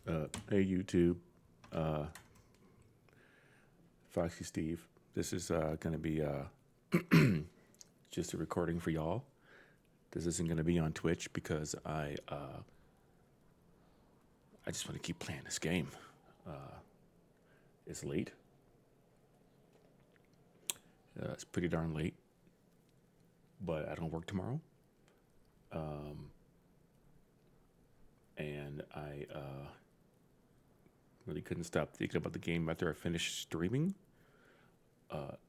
Hey YouTube, uh, foxxysteve. This is going to be just a recording for y'all. This isn't going to be on Twitch because I just want to keep playing this game. It's late. It's pretty darn late, but I don't work tomorrow. And I really couldn't stop thinking about the game after I finished streaming.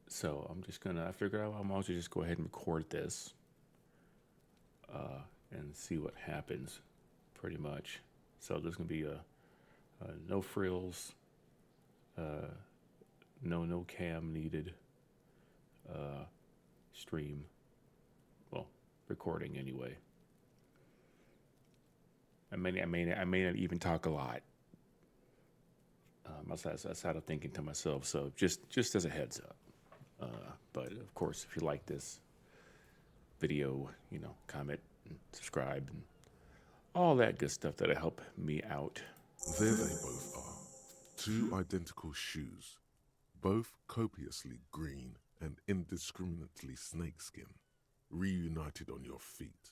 So I figured out I might as well just go ahead and record this and see what happens, pretty much. So there's going to be no frills, no cam needed stream. Well, recording anyway. I may not even talk a lot. Outside of thinking to myself. So just as a heads up. But of course, if you like this video, comment and subscribe and all that good stuff that'll help me out. There they both are. Two identical shoes, both copiously green and indiscriminately snakeskin, reunited on your feet.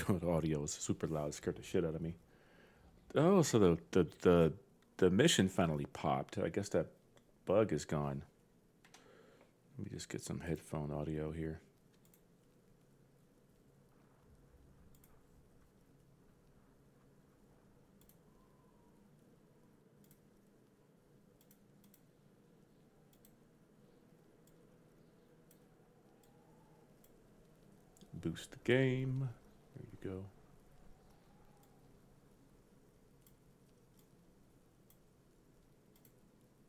The audio is super loud, it scared the shit out of me. Oh, so the mission finally popped. I guess that bug is gone. Let me just get some headphone audio here. Boost the game. There you go.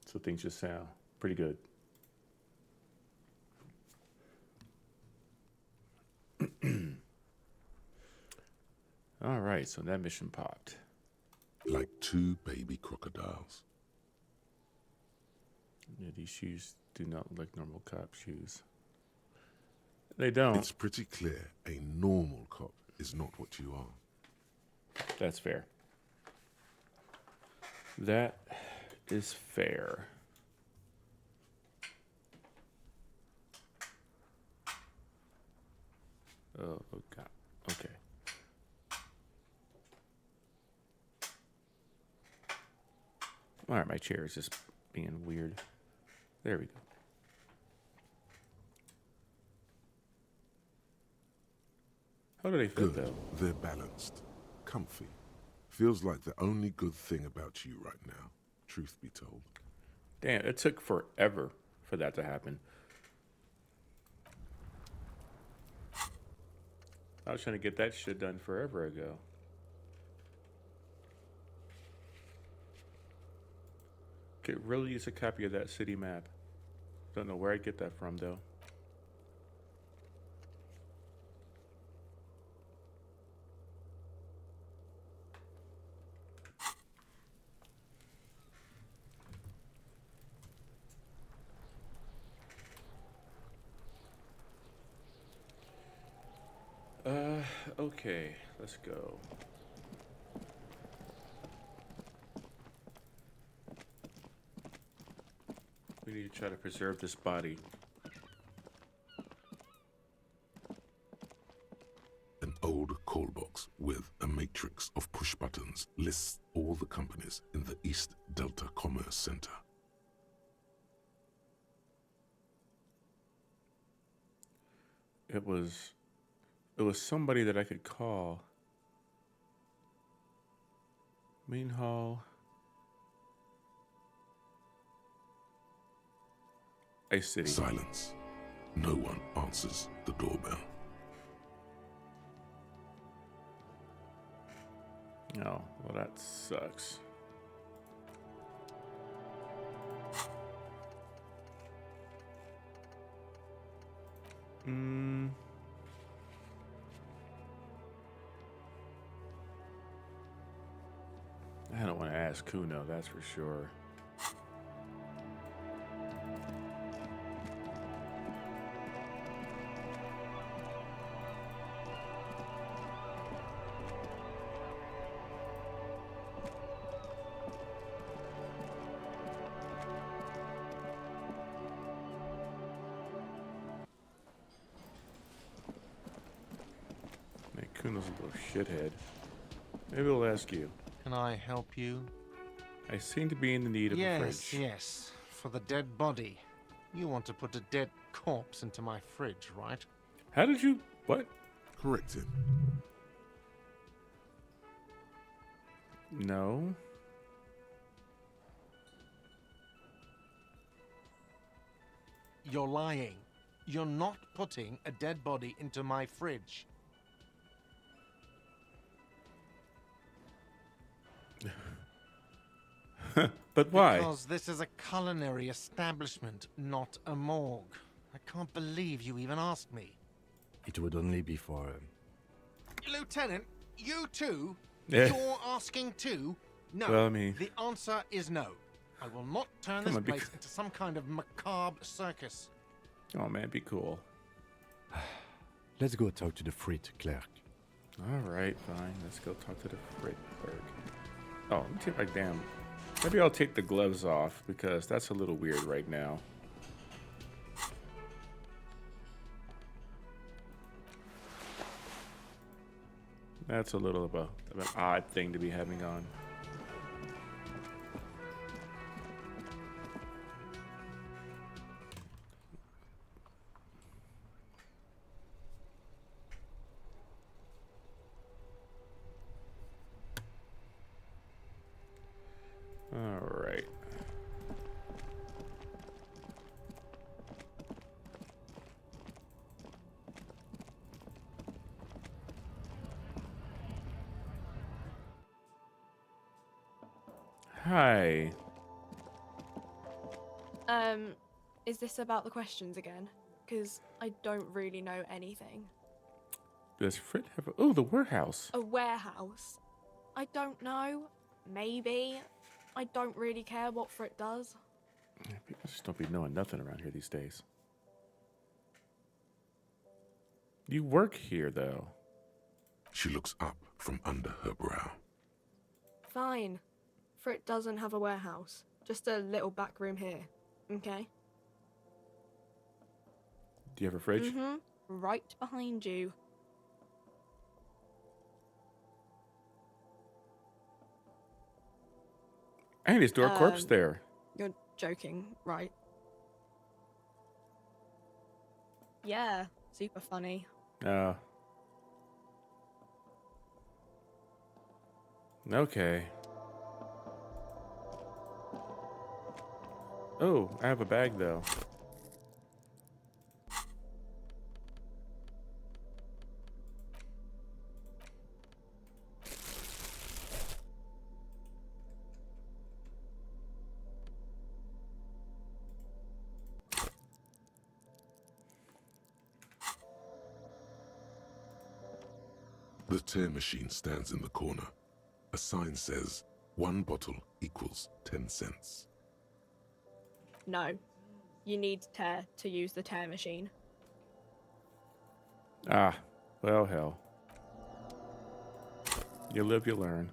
So things just sound pretty good. All right, so that mission popped. Like two baby crocodiles. Yeah, these shoes do not look like normal cop shoes. They don't. It's pretty clear a normal cop is not what you are. That's fair. That is fair. Oh, God. Okay. All right, my chair is just being weird. There we go. How do they fit, Good. though? They're balanced, comfy. Feels like the only good thing about you right now, truth be told. Damn, it took forever for that to happen. I was trying to get that shit done forever ago. Could really use a copy of that city map. Don't know where I'd get that from, though. Okay, let's go. We need to try to preserve this body. An old call box with a matrix of push buttons lists all the companies in the East Delta Commerce Center. It was somebody that I could call. Main hall. Ice City. Silence. No one answers the doorbell. Oh, well, that sucks. I don't want to ask Kuno, that's for sure. Kuno's a little shithead. Maybe we'll ask you. Can I help you? I seem to be in the need of a fridge. Yes. For the dead body. You want to put a dead corpse into my fridge, right? How did you... What? Correct him. No. You're lying. You're not putting a dead body into my fridge. But why? Because this is a culinary establishment, not a morgue. I can't believe you even asked me. It would only be for... Lieutenant, you too? Yeah. You're asking too? No. Well, I mean... The answer is no. I will not turn Come this on, be place into some kind of macabre circus. Oh, man, be cool. Let's go talk to the freight clerk. All right, fine. Let's go talk to the freight clerk. Oh, let me take my damn... Maybe I'll take the gloves off, because that's a little weird right now. That's a little of an odd thing to be having on. All right. Hi. Is this about the questions again? Because I don't really know anything. Does Frit have a... Oh, the warehouse. A warehouse? I don't know. Maybe. I don't really care what Frit does. People just don't be knowing nothing around here these days. You work here, though. She looks up from under her brow. Fine. Frit doesn't have a warehouse. Just a little back room here. Okay? Do you have a fridge? Mm-hmm. Right behind you. And his door corpse there. You're joking, right? Yeah, super funny. Okay. Oh, I have a bag though. The tear machine stands in the corner. A sign says, 1 bottle equals 10 cents. No. You need tear to use the tear machine. Ah, well, hell. You live, you learn.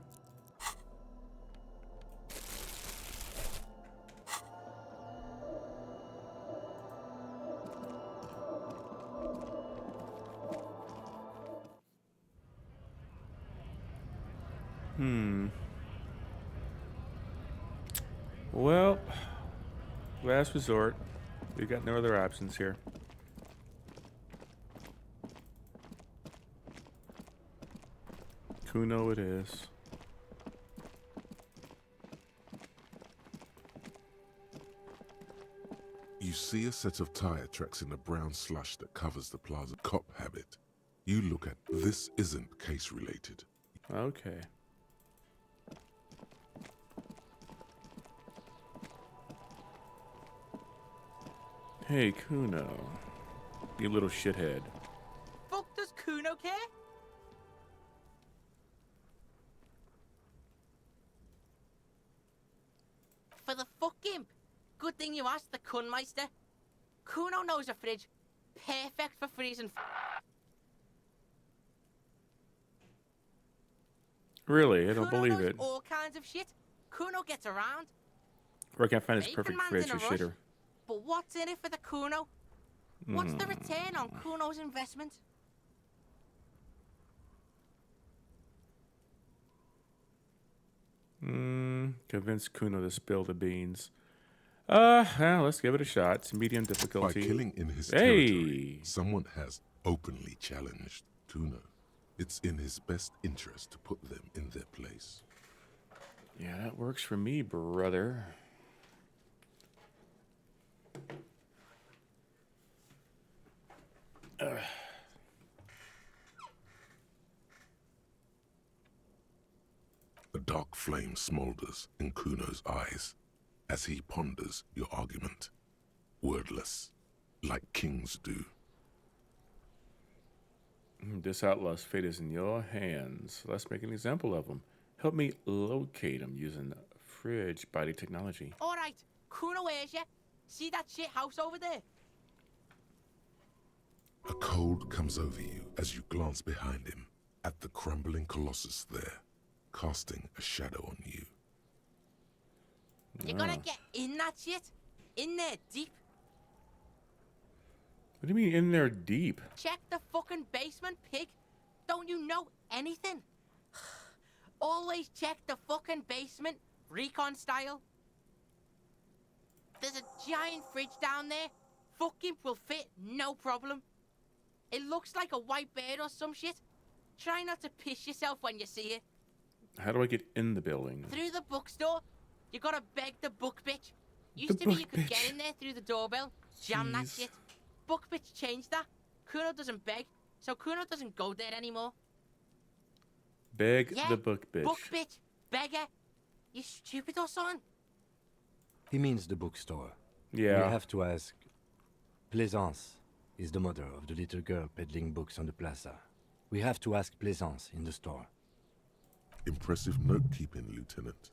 Well, last resort. We got no other options here. Kuno it is. You see a set of tire tracks in the brown slush that covers the plaza. Cop habit. You look at this isn't case related. Okay. Hey, Kuno. You little shithead. Fuck does Kuno care? For the fuck imp. Good thing you asked the Kunmeister. Kuno knows a fridge. Perfect for freezing. Really? I don't Kuno believe knows it. all kinds of shit. Kuno gets around. Where can I find this Bacon perfect man's fridge, in a you rush. shitter? But what's in it for the Kuno? What's the return on Kuno's investment? Convince Kuno to spill the beans. Well, let's give it a shot. It's medium By difficulty. killing in his Hey! territory, someone has openly challenged Kuno. It's in his best interest to put them in their place. Yeah, that works for me, brother. A dark flame smolders in Kuno's eyes as he ponders your argument, wordless, like kings do. This outlaw's fate is in your hands. Let's make an example of him. Help me locate him using fridge body technology. All right, Kuno hears you. See that shit house over there? A cold comes over you as you glance behind him at the crumbling colossus there, casting a shadow on you. You gotta get in that shit. In there deep. What do you mean in there deep? Check the fucking basement, pig. Don't you know anything? Always check the fucking basement, recon style. There's a giant fridge down there. Fucking will fit, no problem. It looks like a white bird or some shit. Try not to piss yourself when you see it. How do I get in the building? Through the bookstore. You gotta beg the book bitch. The Used to be book you could bitch. get in there through the doorbell, jam that Jeez. shit. Book bitch changed that. Kuno doesn't beg, so Kuno doesn't go there anymore. Beg Yeah, the book bitch. Book bitch, beggar. You stupid or something? He means the bookstore. Yeah. We have to ask. Plaisance is the mother of the little girl peddling books on the plaza. We have to ask Plaisance in the store. Impressive note-keeping, Lieutenant.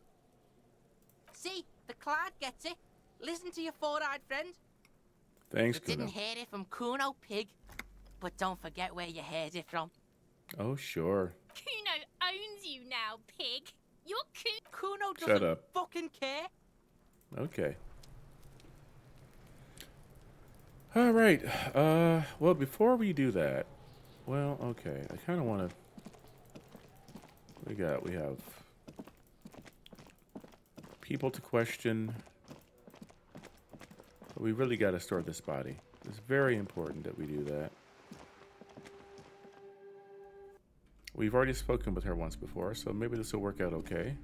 See, the cloud gets it. Listen to your four-eyed friend. Thanks, You didn't Kuno. hear it from Kuno, pig. But don't forget where you heard it from. Oh, sure. Kuno owns you now, pig. You're Kuno Shut doesn't up. fucking care. Okay. All right. Well, before we do that, well, okay. I kind of want to. We have people to question. But we really got to store this body. It's very important that we do that. We've already spoken with her once before, so maybe this will work out okay.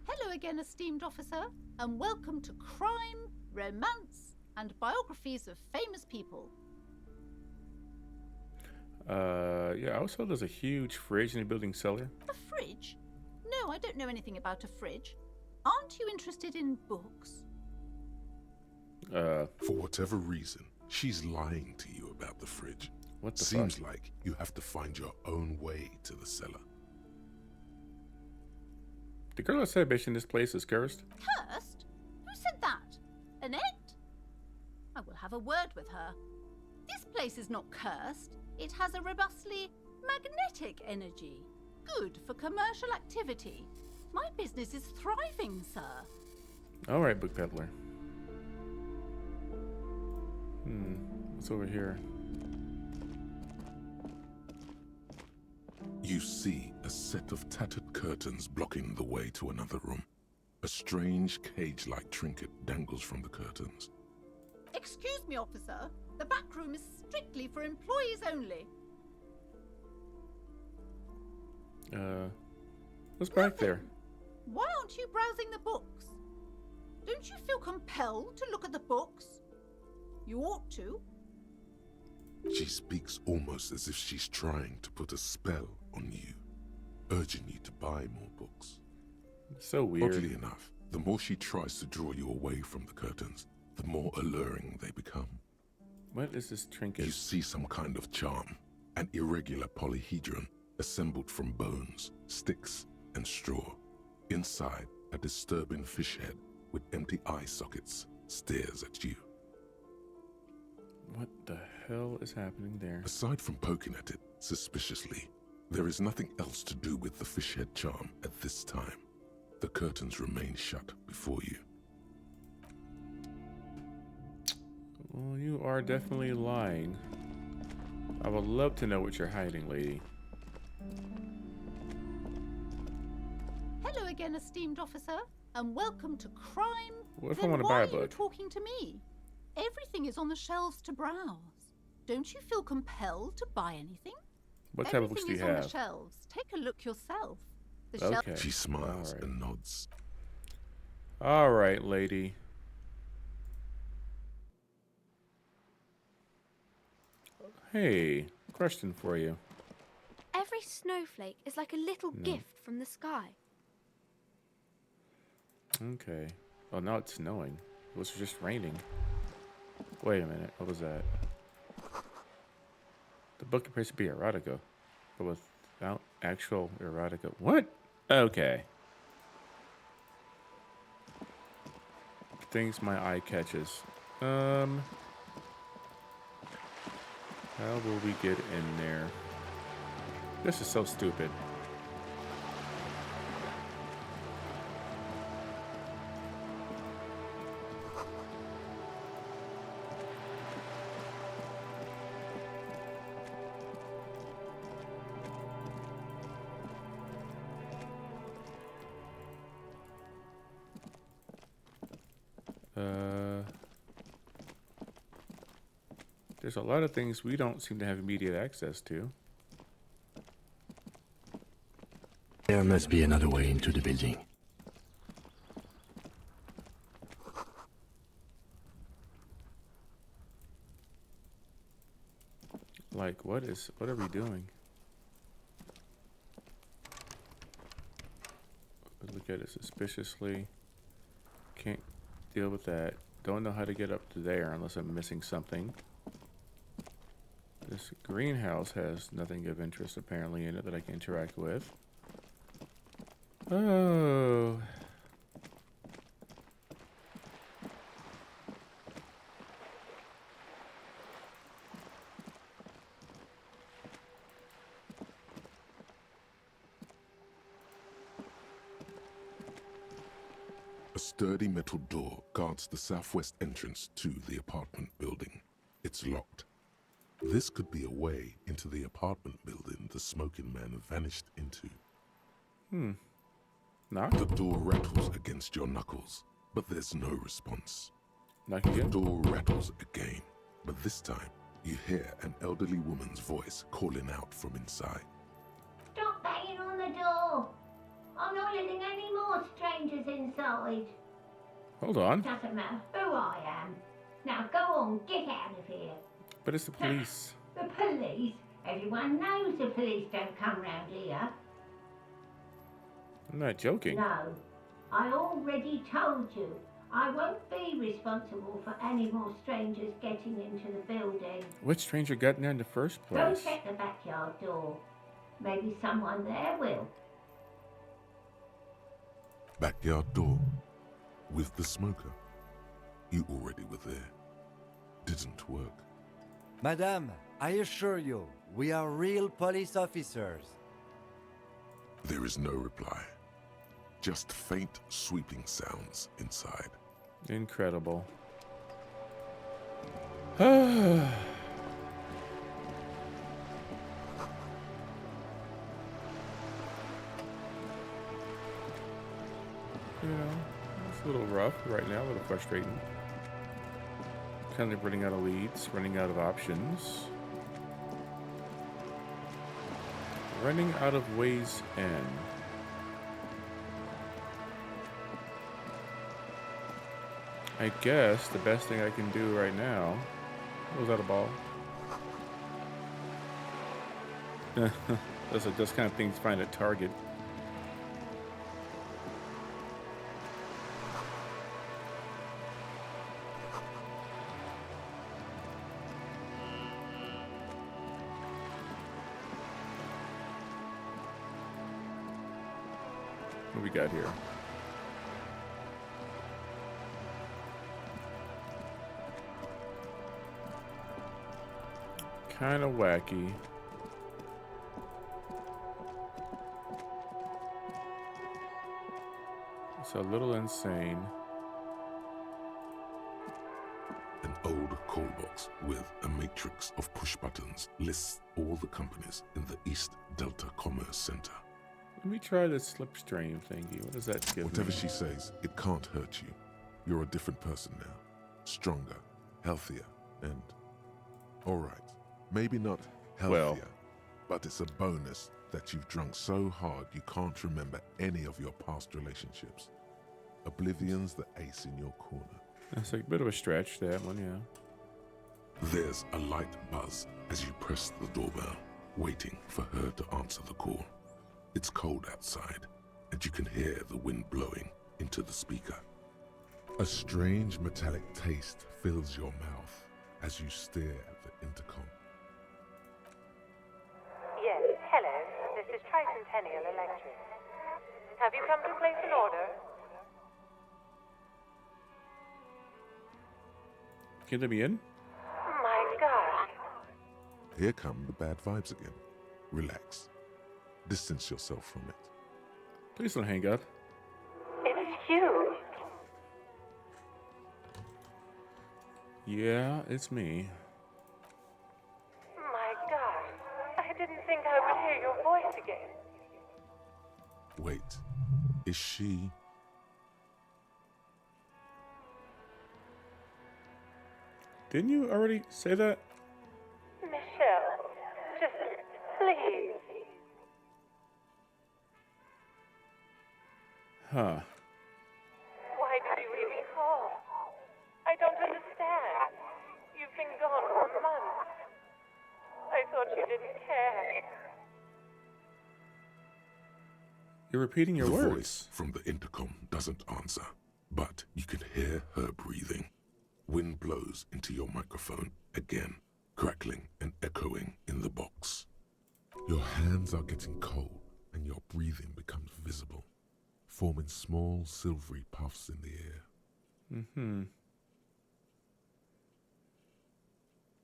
Hello again, esteemed officer, and welcome to Crime, Romance, and Biographies of Famous People. Yeah, also there's a huge fridge in the building cellar. A fridge? No, I don't know anything about a fridge. Aren't you interested in books? For whatever reason, she's lying to you about the fridge. What the Seems fuck? like you have to find your own way to the cellar. The girl that said bitch in this place is cursed. Cursed? Who said that? Annette? I will have a word with her. This place is not cursed. It has a robustly magnetic energy. Good for commercial activity. My business is thriving, sir. All right, book peddler. What's over here? You see a set of tattered curtains blocking the way to another room. A strange cage-like trinket dangles from the curtains. Excuse me, officer. The back room is strictly for employees only. What's back there? Why aren't you browsing the books? Don't you feel compelled to look at the books? You ought to. She speaks almost as if she's trying to put a spell on you, urging you to buy more books. So weird. Oddly enough, the more she tries to draw you away from the curtains, the more alluring they become. What is this trinket? You see some kind of charm, an irregular polyhedron assembled from bones, sticks, and straw. Inside, a disturbing fish head with empty eye sockets stares at you. What the hell is happening there? Aside from poking at it suspiciously, there is nothing else to do with the fish head charm at this time. The curtains remain shut before you. Well, you are definitely lying. I would love to know what you're hiding, lady. Hello again, esteemed officer, and welcome to crime. What if I Then want to why buy a are you book? talking to me? Everything is on the shelves to browse. Don't you feel compelled to buy anything? What type of books do you Everything is on the have? shelves. Take a look yourself. The Okay. She smiles Alright. and nods. All right, lady. Hey, question for you. Every snowflake is like a little gift from the sky. Okay. Oh, now it's snowing. It was just raining. Wait a minute. What was that? The book appears to be erotica, but without actual erotica. What? Okay. Things my eye catches. How will we get in there? This is so stupid. There's a lot of things we don't seem to have immediate access to. There must be another way into the building. Like, what are we doing? Look at it suspiciously. Can't deal with that. Don't know how to get up to there unless I'm missing something. This greenhouse has nothing of interest apparently in it that I can interact with. Oh. A sturdy metal door guards the southwest entrance to the apartment building. It's locked. This could be a way into the apartment building the smoking man vanished into. Knock? The door rattles against your knuckles, but there's no response. Knock The again? door rattles again, but this time you hear an elderly woman's voice calling out from inside. Stop banging on the door. I'm not letting any more strangers inside. Hold on. Doesn't matter who I am. Now go on, get out of here. But it's the police. The police? Everyone knows the police don't come round here. I'm not joking. No, I already told you. I won't be responsible for any more strangers getting into the building. What stranger got in there in the first Go place? check the backyard door. Maybe someone there will. Backyard door with the smoker. You already were there. Didn't work. Madame, I assure you, we are real police officers. There is no reply. Just faint sweeping sounds inside. Incredible. You know, it's a little rough right now, a little frustrating. Kind of running out of leads, running out of options. Running out of ways in. I guess the best thing I can do right now... Was that a ball? Those kind of things find a target. What we got here? Kind of wacky. It's a little insane. An old call box with a matrix of push buttons lists all the companies in the East Delta Commerce Center. Let me try this slipstream thingy. What does that give Whatever me? she says, it can't hurt you. You're a different person now. Stronger, healthier, and... Alright, maybe not healthier, Well. but it's a bonus that you've drunk so hard you can't remember any of your past relationships. Oblivion's the ace in your corner. That's a bit of a stretch, that one, yeah. There's a light buzz as you press the doorbell, waiting for her to answer the call. It's cold outside, and you can hear the wind blowing into the speaker. A strange metallic taste fills your mouth as you stare at the intercom. Yes, hello. This is Tricentennial Electric. Have you come to place an order? Can let me in? My God. Here come the bad vibes again. Relax. Distance yourself from it. Please don't hang up. It's huge. Yeah, it's me. My God. I didn't think I would hear your voice again. Wait, is she... Didn't you already say that? Michelle, just please. Huh. Why did you even call? I don't understand. You've been gone for months. I thought you didn't care. You're repeating your The words. voice from the intercom doesn't answer, but you can hear her breathing. Wind blows into your microphone again, crackling and echoing in the box. Your hands are getting cold and your breathing becomes visible, forming small silvery puffs in the air. Mm-hmm.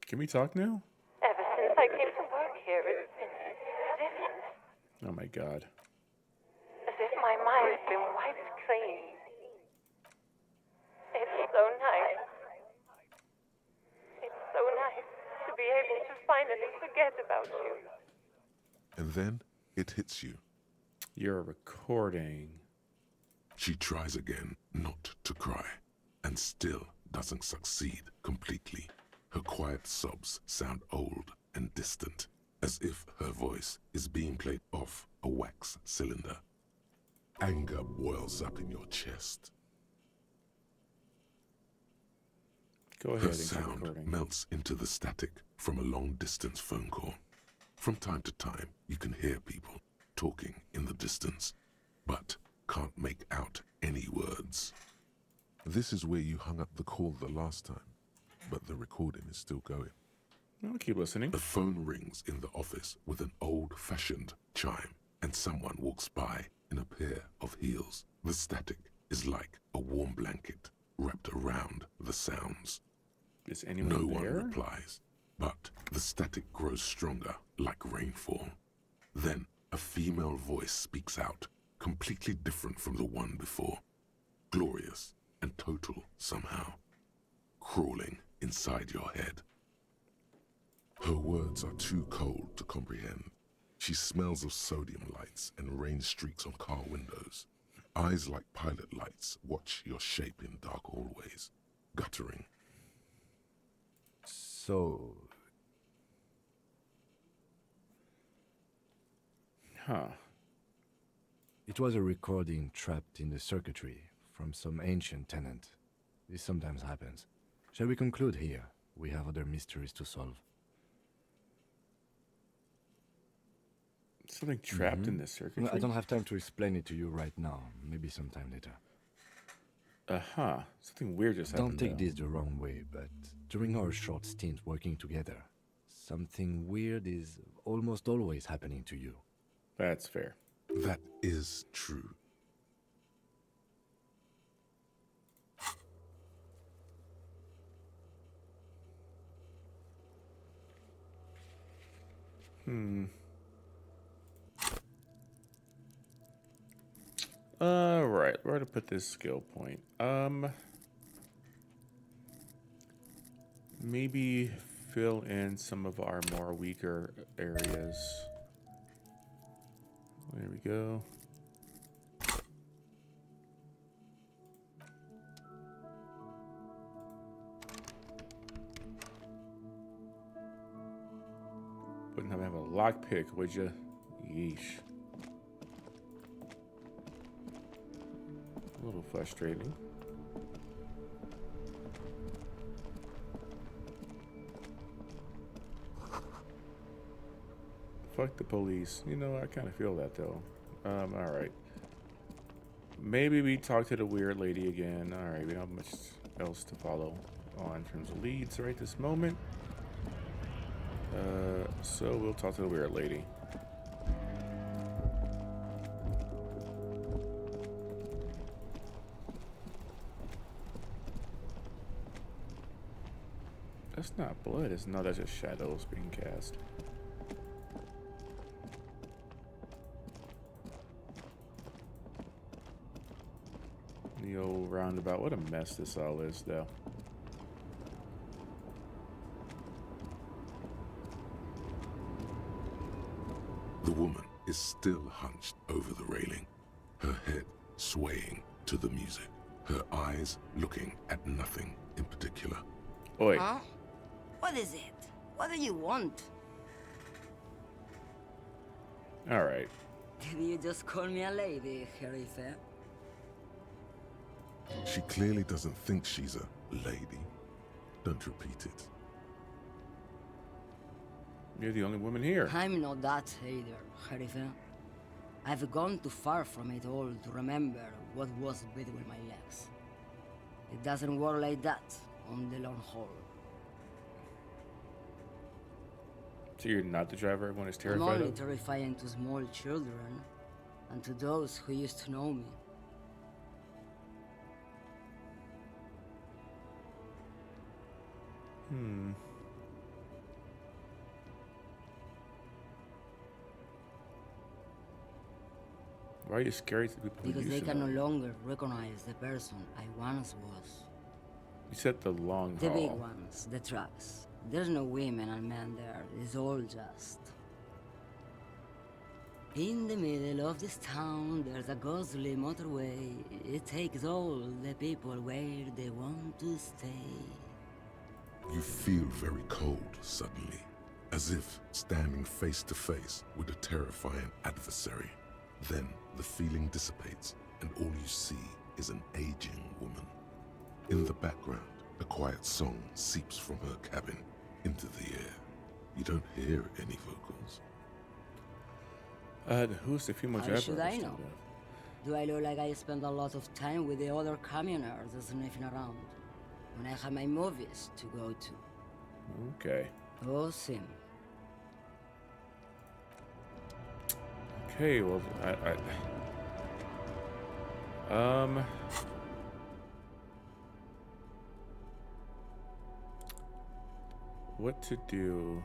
Can we talk now? Ever since I came to work here, it's been different. Oh my god. As if my mind's been wiped clean. It's so nice. It's so nice to be able to finally forget about you. And then it hits you. You're recording. She tries again not to cry, and still doesn't succeed completely. Her quiet sobs sound old and distant, as if her voice is being played off a wax cylinder. Anger boils up in your chest. Go ahead Her and keep sound recording. melts into the static from a long-distance phone call. From time to time, you can hear people talking in the distance, but can't make out any words. This is where you hung up the call the last time, but the recording is still going. I'll keep listening. The phone rings in the office with an old-fashioned chime, and someone walks by in a pair of heels. The static is like a warm blanket wrapped around the sounds. Is anyone No there? one replies, but the static grows stronger like rainfall. Then a female voice speaks out, completely different from the one before. Glorious and total somehow, crawling inside your head. Her words are too cold to comprehend. She smells of sodium lights and rain streaks on car windows. Eyes like pilot lights watch your shape in dark hallways, guttering. So, Huh. it was a recording trapped in the circuitry from some ancient tenant. This sometimes happens. Shall we conclude here? We have other mysteries to solve. Something trapped in this circuitry? Well, I don't have time to explain it to you right now. Maybe sometime later. Uh-huh. Something weird just happened. Don't take though. this the wrong way, but during our short stint working together, something weird is almost always happening to you. That's fair. That is true. Right, where to put this skill point? Maybe fill in some of our more weaker areas. There we go. Wouldn't have a lockpick, would you? Yeesh. A little frustrating. Fuck the police. You know, I kind of feel that though. Alright. Maybe we talk to the weird lady again. Alright, we don't have much else to follow on in terms of leads right this moment. So we'll talk to the weird lady. That's not blood, it's no, that's just shadows being cast. The old roundabout. What a mess this all is, though. The woman is still hunched over the railing, her head swaying to the music, her eyes looking at nothing in particular. Oi. Huh? What is it? What do you want? Alright. Did you just call me a lady, Herife? She clearly doesn't think she's a lady. Don't repeat it. You're the only woman here. I'm not that either, Herife. I've gone too far from it all to remember what was between my legs. It doesn't work like that on the long haul. So you're not the driver everyone is I'm terrified only of? terrifying to small children and to those who used to know me. Why are you scary to people who Because they used to can no know? longer recognize the person I once was. You said the long The haul. big ones, the trucks. There's no women and men there. It's all just... In the middle of this town, there's a ghostly motorway. It takes all the people where they want to stay. You feel very cold suddenly, as if standing face to face with a terrifying adversary. Then the feeling dissipates, and all you see is an aging woman. In the background, a quiet song seeps from her cabin into the air. You don't hear any vocals. Who's the female How driver? should I instead know? of- Do I look like I spend a lot of time with the other communers sniffing around when I have my movies to go to? Okay. Oh, Sim. Okay, well, what to do?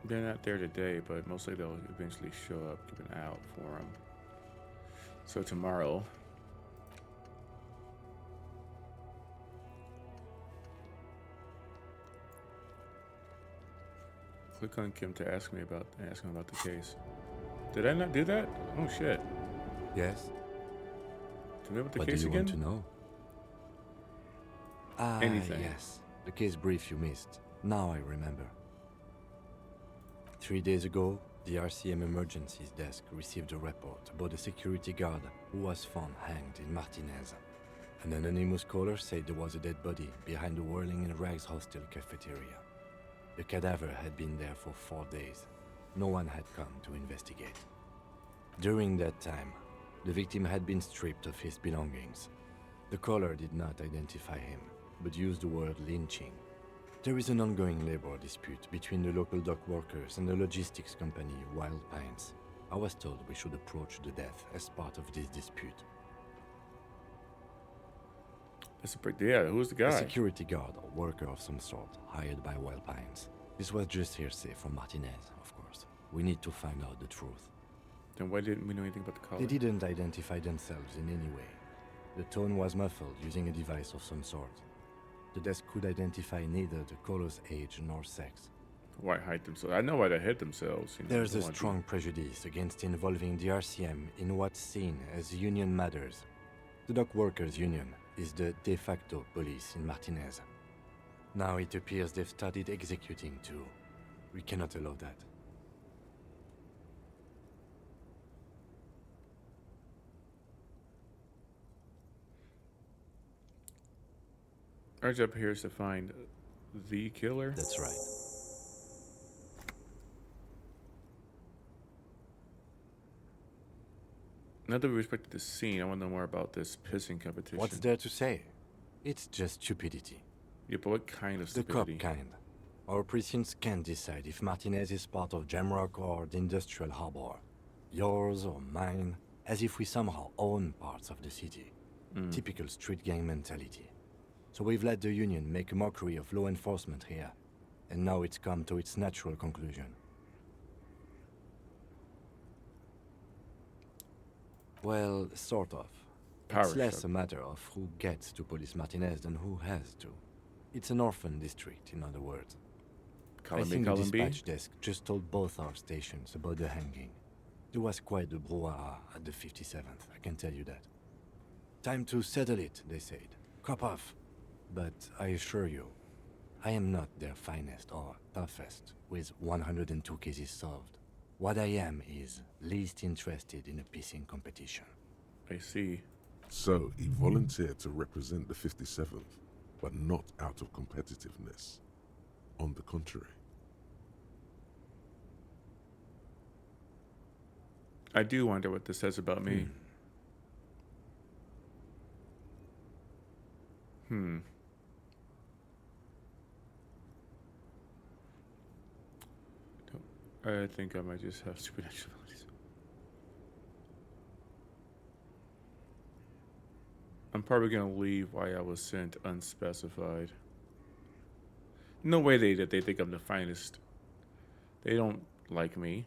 They're not there today, but mostly they'll eventually show up. Keep an eye out for them. So tomorrow, click on Kim to ask him about the case. Did I not do that? Oh shit! Yes? Tell me about the What case do you again. want to know? Ah, Anything. yes. The case brief you missed. Now I remember. 3 days ago, the RCM Emergencies Desk received a report about a security guard who was found hanged in Martinez. An anonymous caller said there was a dead body behind the Whirling in Rags hostel cafeteria. The cadaver had been there for 4 days. No one had come to investigate. During that time, the victim had been stripped of his belongings. The caller did not identify him, but used the word lynching. There is an ongoing labor dispute between the local dock workers and the logistics company Wild Pines. I was told we should approach the death as part of this dispute. That's a pretty. Yeah, who's the guy? A security guard or worker of some sort, hired by Wild Pines. This was just hearsay from Martinez, of course. We need to find out the truth. Then why didn't we know anything about the color? They didn't identify themselves in any way. The tone was muffled using a device of some sort. The desk could identify neither the caller's age nor sex. Why hide themselves? I know why they hid themselves. You know, There's they a want to- strong prejudice against involving the RCM in what's seen as union matters. The dock workers' union is the de facto police in Martinez. Now it appears they've started executing too. We cannot allow that. Our job here is to find the killer. That's right. Now that we respected the scene, I want to know more about this pissing competition. What's there to say? It's just stupidity. Yeah, but what kind of The stupidity? cop kind. Our precincts can't decide if Martinez is part of Jamrock or the Industrial Harbor. Yours or mine, as if we somehow own parts of the city. Typical street gang mentality. So we've let the Union make a mockery of law enforcement here. And now it's come to its natural conclusion. Well, sort of. Power It's less shove. a matter of who gets to police Martinez than who has to. It's an orphan district, in other words. I Column A, think the column B? dispatch desk just told both our stations about the hanging. There was quite the brouhaha at the 57th, I can tell you that. Time to settle it, they said. Cop off. But I assure you, I am not their finest or toughest, with 102 cases solved. What I am is least interested in a pissing competition. I see. So he volunteered to represent the 57th, but not out of competitiveness. On the contrary. I do wonder what this says about me. I think I might just have supernatural abilities. I'm probably gonna leave why I was sent unspecified. No way they think I'm the finest. They don't like me.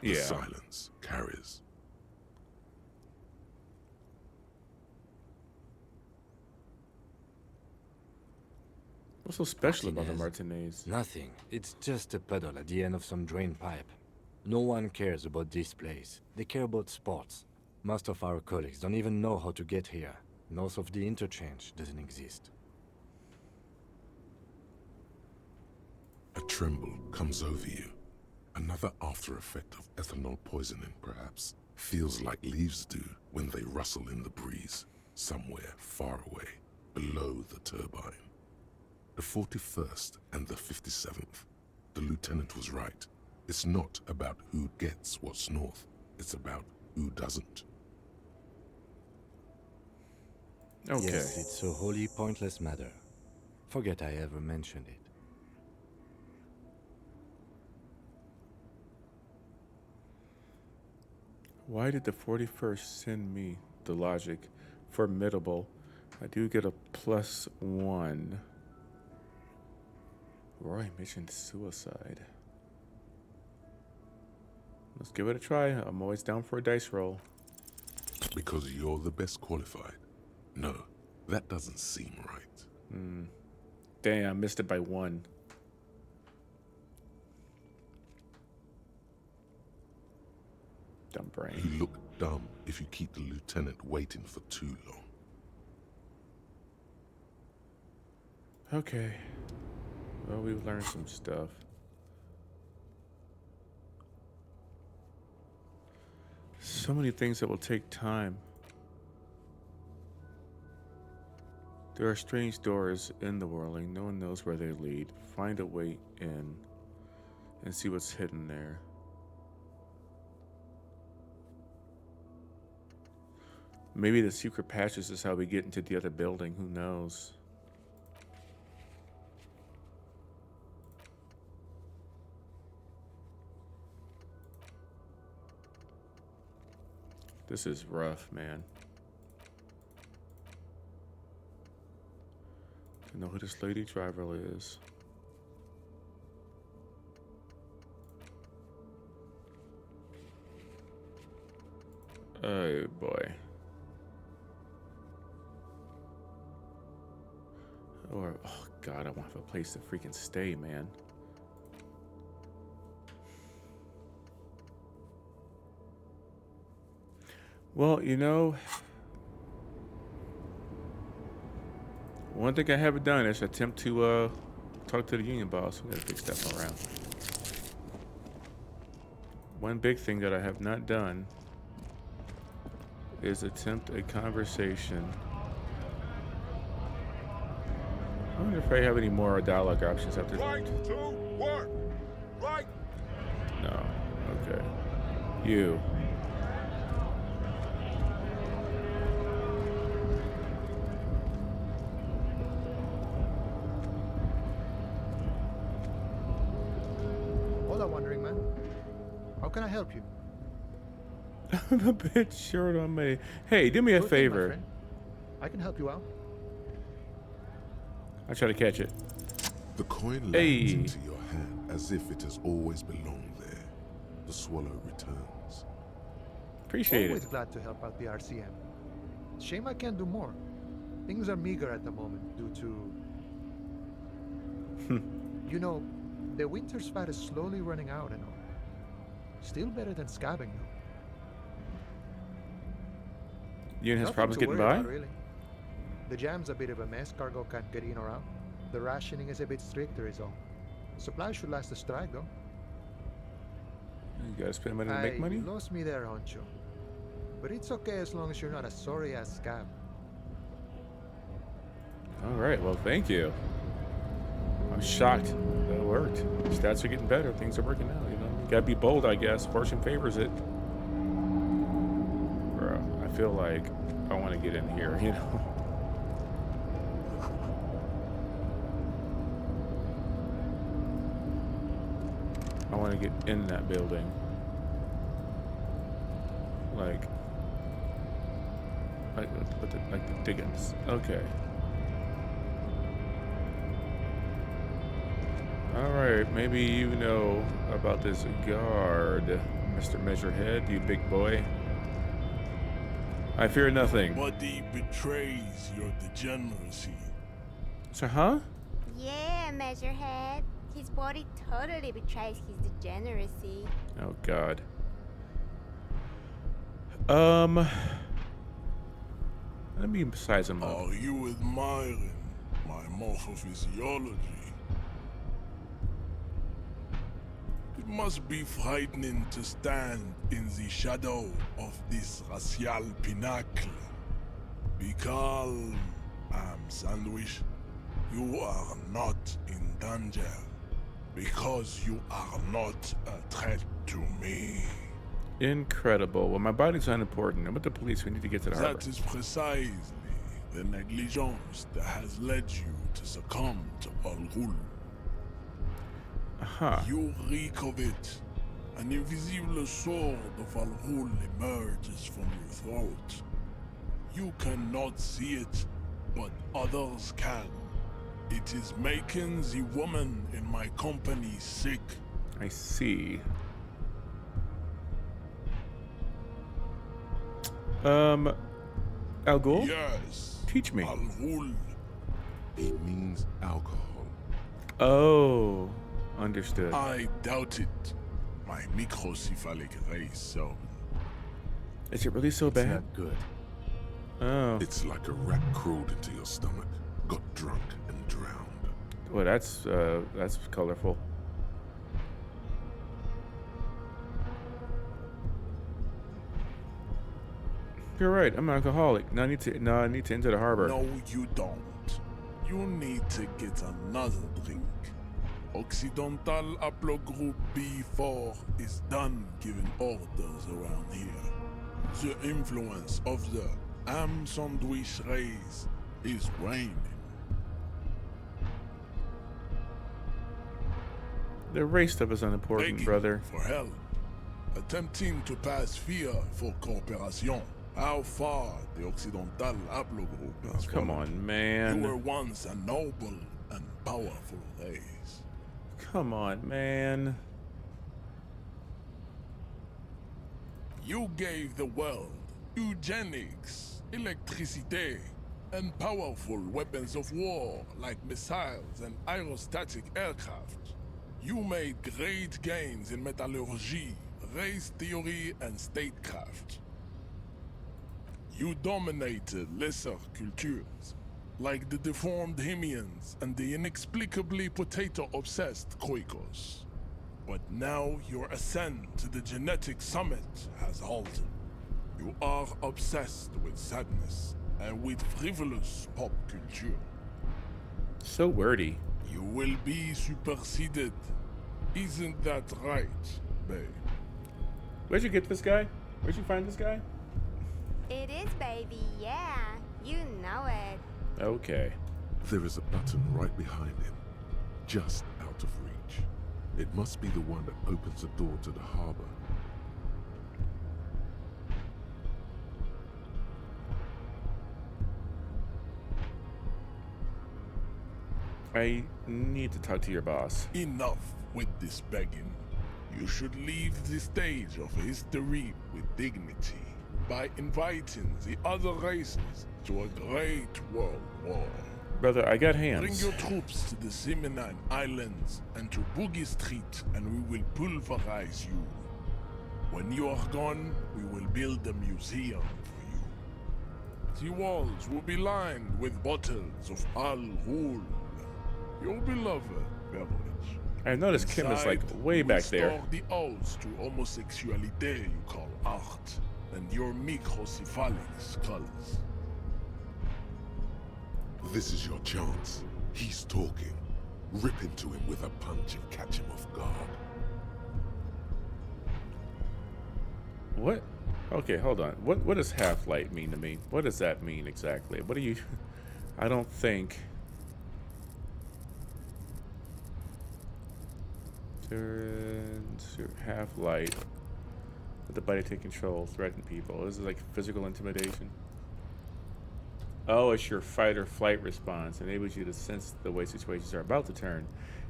The Yeah. silence carries. What's so special about the Martinez. Martinez? Nothing. It's just a puddle at the end of some drain pipe. No one cares about this place. They care about sports. Most of our colleagues don't even know how to get here. North of the interchange doesn't exist. A tremble comes over you. Another after effect of ethanol poisoning, perhaps. Feels like leaves do when they rustle in the breeze, somewhere far away, below the turbine. The 41st and the 57th. The lieutenant was right. It's not about who gets what's north. It's about who doesn't. Okay. Yes, it's a wholly pointless matter. Forget I ever mentioned it. Why did the 41st send me? The logic. Formidable. I do get a +1. Roy mentioned suicide. Let's give it a try. I'm always down for a dice roll. Because you're the best qualified. No, that doesn't seem right. Damn, I missed it by 1. Dumb brain. You look dumb if you keep the lieutenant waiting for too long. Okay. Well, we've learned some stuff. So many things that will take time. There are strange doors in the whirling. No one knows where they lead. Find a way in and see what's hidden there. Maybe the secret passage is how we get into the other building. Who knows? This is rough, man. know who this lady driver is. Oh boy. Or, oh god, I want to have a place to freaking stay, man. Well, you know, one thing I haven't done is attempt to talk to the union boss. We gotta fix that around. One big thing that I have not done is attempt a conversation. I wonder if I have any more dialogue options after. Right to work. Right. No. Okay. You. Hola, wandering man. How can I help you? I'm a bit short on money. Hey, do me a Sure thing, my favor. friend. I can help you out. I try to catch it. The coin lands Hey. into your hand as if it has always belonged there. The swallow returns. Appreciate Always it. glad to help out the RCM. Shame I can't do more. Things are meager at the moment due to... You know, the winter's fat is slowly running out and all. Still better than scabbing though. You and his Nothing problems to getting worry by? about, really. The jam's a bit of a mess, cargo can't get in or out. The rationing is a bit stricter is all. Supplies should last the strike though. You gotta spend money to make money? You lost me there, Honcho. But it's okay as long as you're not a sorry-ass scab. Alright, well, thank you. I'm shocked. That worked. Stats are getting better. Things are working out, you know? You gotta be bold, I guess. Fortune favors it. Bro, I feel like I want to get in here, you know? I want to get in that building. Like the Diggins. Okay. Alright, maybe you know about this guard, Mr. Measurehead, you big boy. I fear nothing. Body betrays your degeneracy. So, huh? Yeah, Measurehead. His body totally betrays his degeneracy. Oh, God. Let me size him up. Are you admiring my morphophysiology? It must be frightening to stand in the shadow of this racial pinnacle. Be calm, Sandwich. You are not in danger because you are not a threat to me. Incredible. Well, my body's unimportant. I'm with the police. We need to get to the harbor. That is precisely the negligence that has led you to succumb to Al-Ghul. You reek of it. An invisible sword of Al-Ghul emerges from your throat. You cannot see it, but others can. It is making the woman in my company sick. I see. Al-Ghul? Yes. Teach me. Al-Ghul. It means alcohol. Oh, understood. I doubt it. My microcephalic race, so... Is it really so bad? It's not good. Oh. It's like a rat crawled into your stomach, got drunk and drowned. Well, that's colorful. You're right. I'm an alcoholic. Now I need to enter the harbor. No, you don't. You need to get another drink. Occidental Haplogroup B4 is done giving orders around here. The influence of the Am Sandwich race is waning. The race stuff is unimportant, Begging brother. for help. Attempting to pass fear for cooperation. how far the Occidental haplogroup has Come fallen. on, man. You were once a noble and powerful race. Come on, man. You gave the world eugenics, electricity, and powerful weapons of war like missiles and aerostatic aircraft. You made great gains in metallurgy, race theory, and statecraft. You dominated lesser cultures, like the deformed Hemians and the inexplicably potato-obsessed Khoikos. But now your ascent to the genetic summit has halted. You are obsessed with sadness and with frivolous pop culture. So wordy. You will be superseded. Isn't that right, babe? Where'd you get this guy? Where'd you find this guy? It is, baby, yeah. You know it. Okay. There is a button right behind him, just out of reach. It must be the one that opens the door to the harbor. I need to talk to your boss. Enough with this begging. You should leave the stage of history with dignity by inviting the other races to a great world war. Brother, I got hands. Bring your troops to the Seminine Islands and to Boogie Street, and we will pulverize you. When you are gone, we will build a museum for you. The walls will be lined with bottles of Al Ghul, your beloved beverage. I noticed Kim is like way back there. Restore the odes to homosexuality you call art, and your microcephalic skulls. This is your chance. He's talking. Rip into him with a punch and catch him off guard. What? Okay, hold on. What does half-light mean to me? What does that mean exactly? What do you... I don't think... Half-light. Let the body take control, threaten people. This is like physical intimidation. Oh, it's your fight or flight response. Enables you to sense the way situations are about to turn.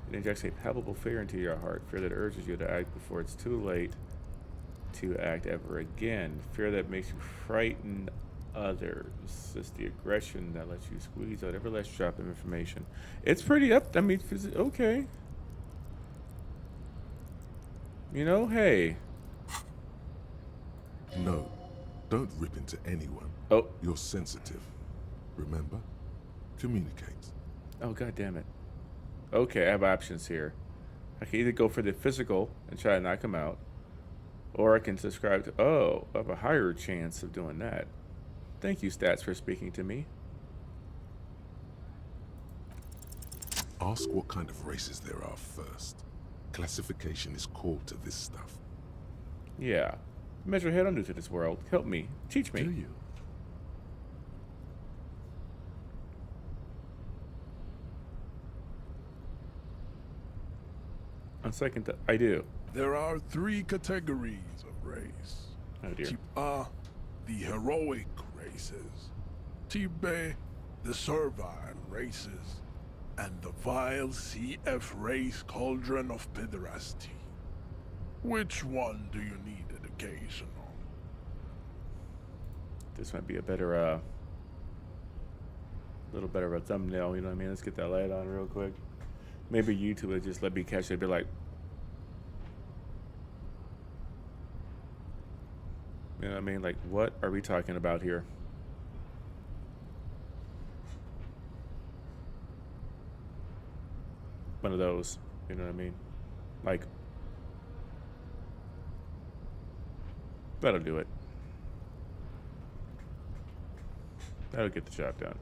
It injects a palpable fear into your heart. Fear that urges you to act before it's too late to act ever again. Fear that makes you frighten others. It's the aggression that lets you squeeze out every last drop of information. It's pretty up. I mean, okay. You know, hey. No, don't rip into anyone. Oh. You're sensitive. Remember? Communicate. Oh, god damn it. Okay, I have options here. I can either go for the physical and try to knock him out, or I can subscribe to... Oh, I have a higher chance of doing that. Thank you, stats, for speaking to me. Ask what kind of races there are first. Classification is core to this stuff. Yeah. Measurehead, I'm new to this world. Help me. Teach me. Do you? On second, I do. There are 3 categories of race. Oh dear. Type A, the heroic races. Type B, the servile races. And the vile CF race cauldron of pederasty. Which one do you need education on? This might be a better, little better of a thumbnail, you know what I mean? Let's get that light on real quick. Maybe YouTube would just let me catch it, be like... You know what I mean? Like, what are we talking about here? One of those, you know what I mean? Like, that'll do it. That'll get the job done.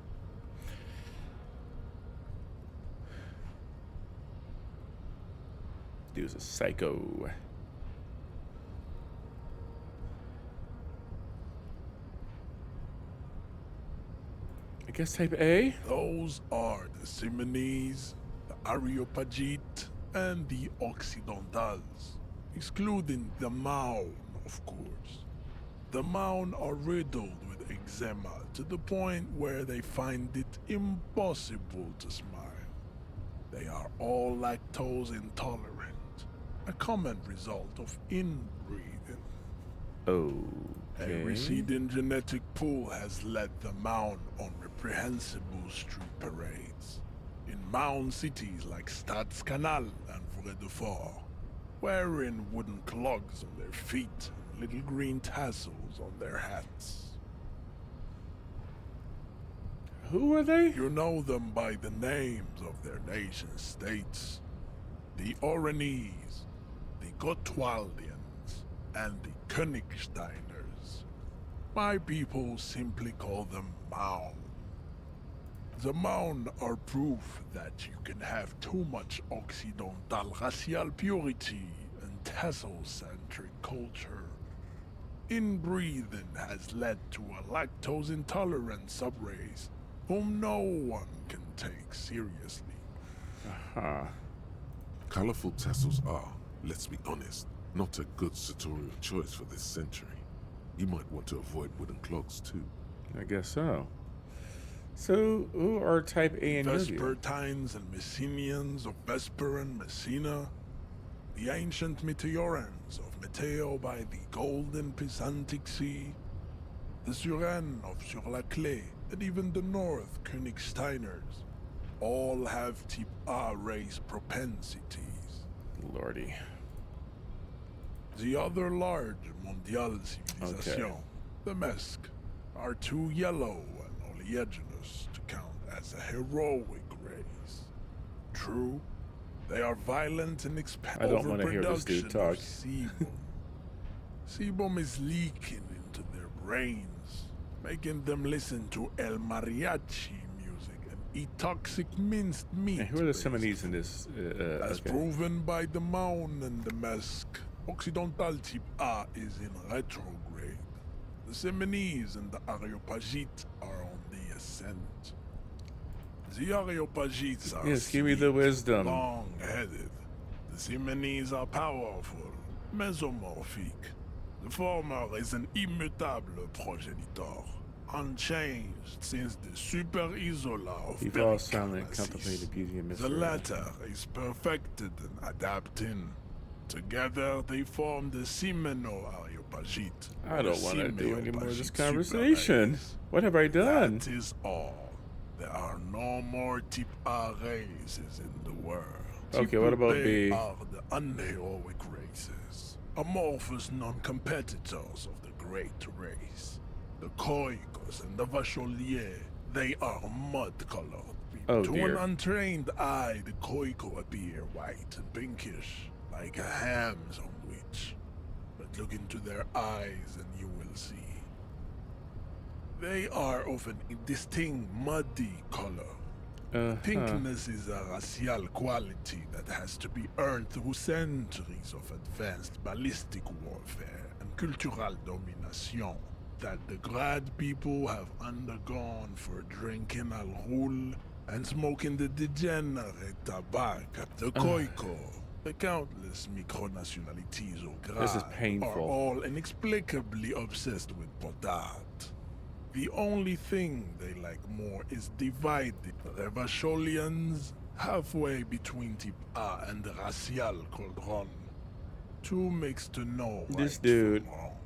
Dude's a psycho. I guess type A? Those are the Simonese, the Areopagite, and the Occidentals, excluding the Maun, of course. The Maun are riddled with eczema to the point where they find it impossible to smile. They are all lactose intolerant, a common result of inbreeding. A Okay. receding genetic pool has led the Maun on reprehensible street parades in Maun cities like Stadskanal and Vredefort, wearing wooden clogs on their feet and little green tassels on their hats. Who are they? You know them by the names of their nation states. The Oranese, the Gotwaldians, and the Königsteiners. My people simply call them Maun. The Maun are proof that you can have too much Occidental racial purity and tassel-centric culture. Inbreeding has led to a lactose-intolerant subrace whom no one can take seriously. Colorful tassels are, let's be honest, not a good sartorial choice for this century. You might want to avoid wooden clogs too. I guess so. So, who are type A and Nubian? Vespertines and Messenians of Vesper and Messina, the ancient Meteorans of Meteo by the golden Pisantic Sea, the Suren of Sur-la-Clé, and even the North Königsteiners, all have type A race propensities. Lordy. The other large mondial civilization, the Mesk, are too yellow and oleaginous to count as a heroic race. True, they are violent and I don't want to hear this dude talk. sebum. Sebum is leaking into their brains, making them listen to El Mariachi music and eat toxic minced meat. And who are the Seminese in this? As proven by the Maun and the Mesk, Occidental type A is in retrograde. The Seminese and the Areopagites are on the ascent. The Areopagites are Give me the wisdom. long-headed. The Seminese are powerful, mesomorphic. The former is an immutable progenitor, unchanged since the Super Isola of People all silent, contemplate the beauty and mystery. The latter is perfected and adapting. Together they form the Semeno-Areopagite. I don't want to do any more of this conversation. What have I done? That is all. There are no more type A races in the world. Okay, what about They B? are the unheroic races, amorphous non-competitors of the great race. The Koikos and the Vacholier, they are mud-colored people. Oh, To dear. an untrained eye, the Koiko appear white and pinkish, like a ham sandwich. But look into their eyes and you will see. They are of an indistinct muddy color. Pinkness is a racial quality that has to be earned through centuries of advanced ballistic warfare and cultural domination that the Grad people have undergone for drinking al rul and smoking the degenerate tabac. The Koiko, the countless micronationalities of Grad, This is painful. are all inexplicably obsessed with potard. The only thing they like more is divided. The Revacholians, halfway between type A and the racial cauldron. Too mixed to know This right dude from wrong.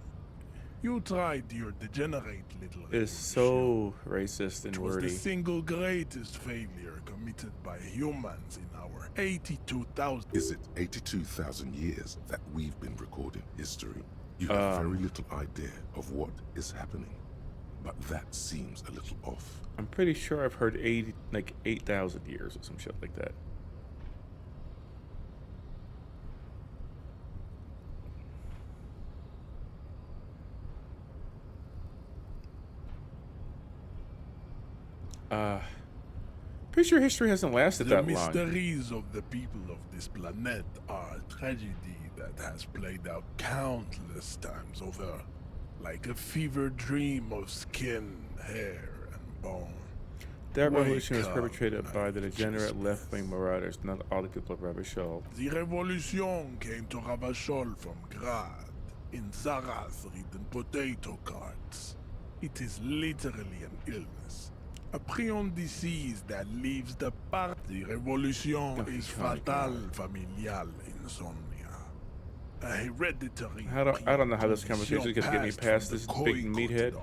You tried your degenerate little is so racist and It was the wordy. single greatest failure committed by humans in our 82,000... Is it 82,000 years that we've been recording history? You have very little idea of what is happening. But that seems a little off. I'm pretty sure I've heard 8,000 years or some shit like that. Pretty sure history hasn't lasted The that long. mysteries of the people of this planet are a tragedy that has played out countless times over, like a fever dream of skin, hair, and bone. That Wake revolution was up, perpetrated by the degenerate left-wing marauders, not all the people of Ravachol. The revolution came to Ravachol from Grad. in Zaraz-ridden potato carts. It is literally an illness. A prion disease that leaves the part. The revolution is fatal familial insomnia. A hereditary. I don't know how this conversation is going to get me past this big meathead.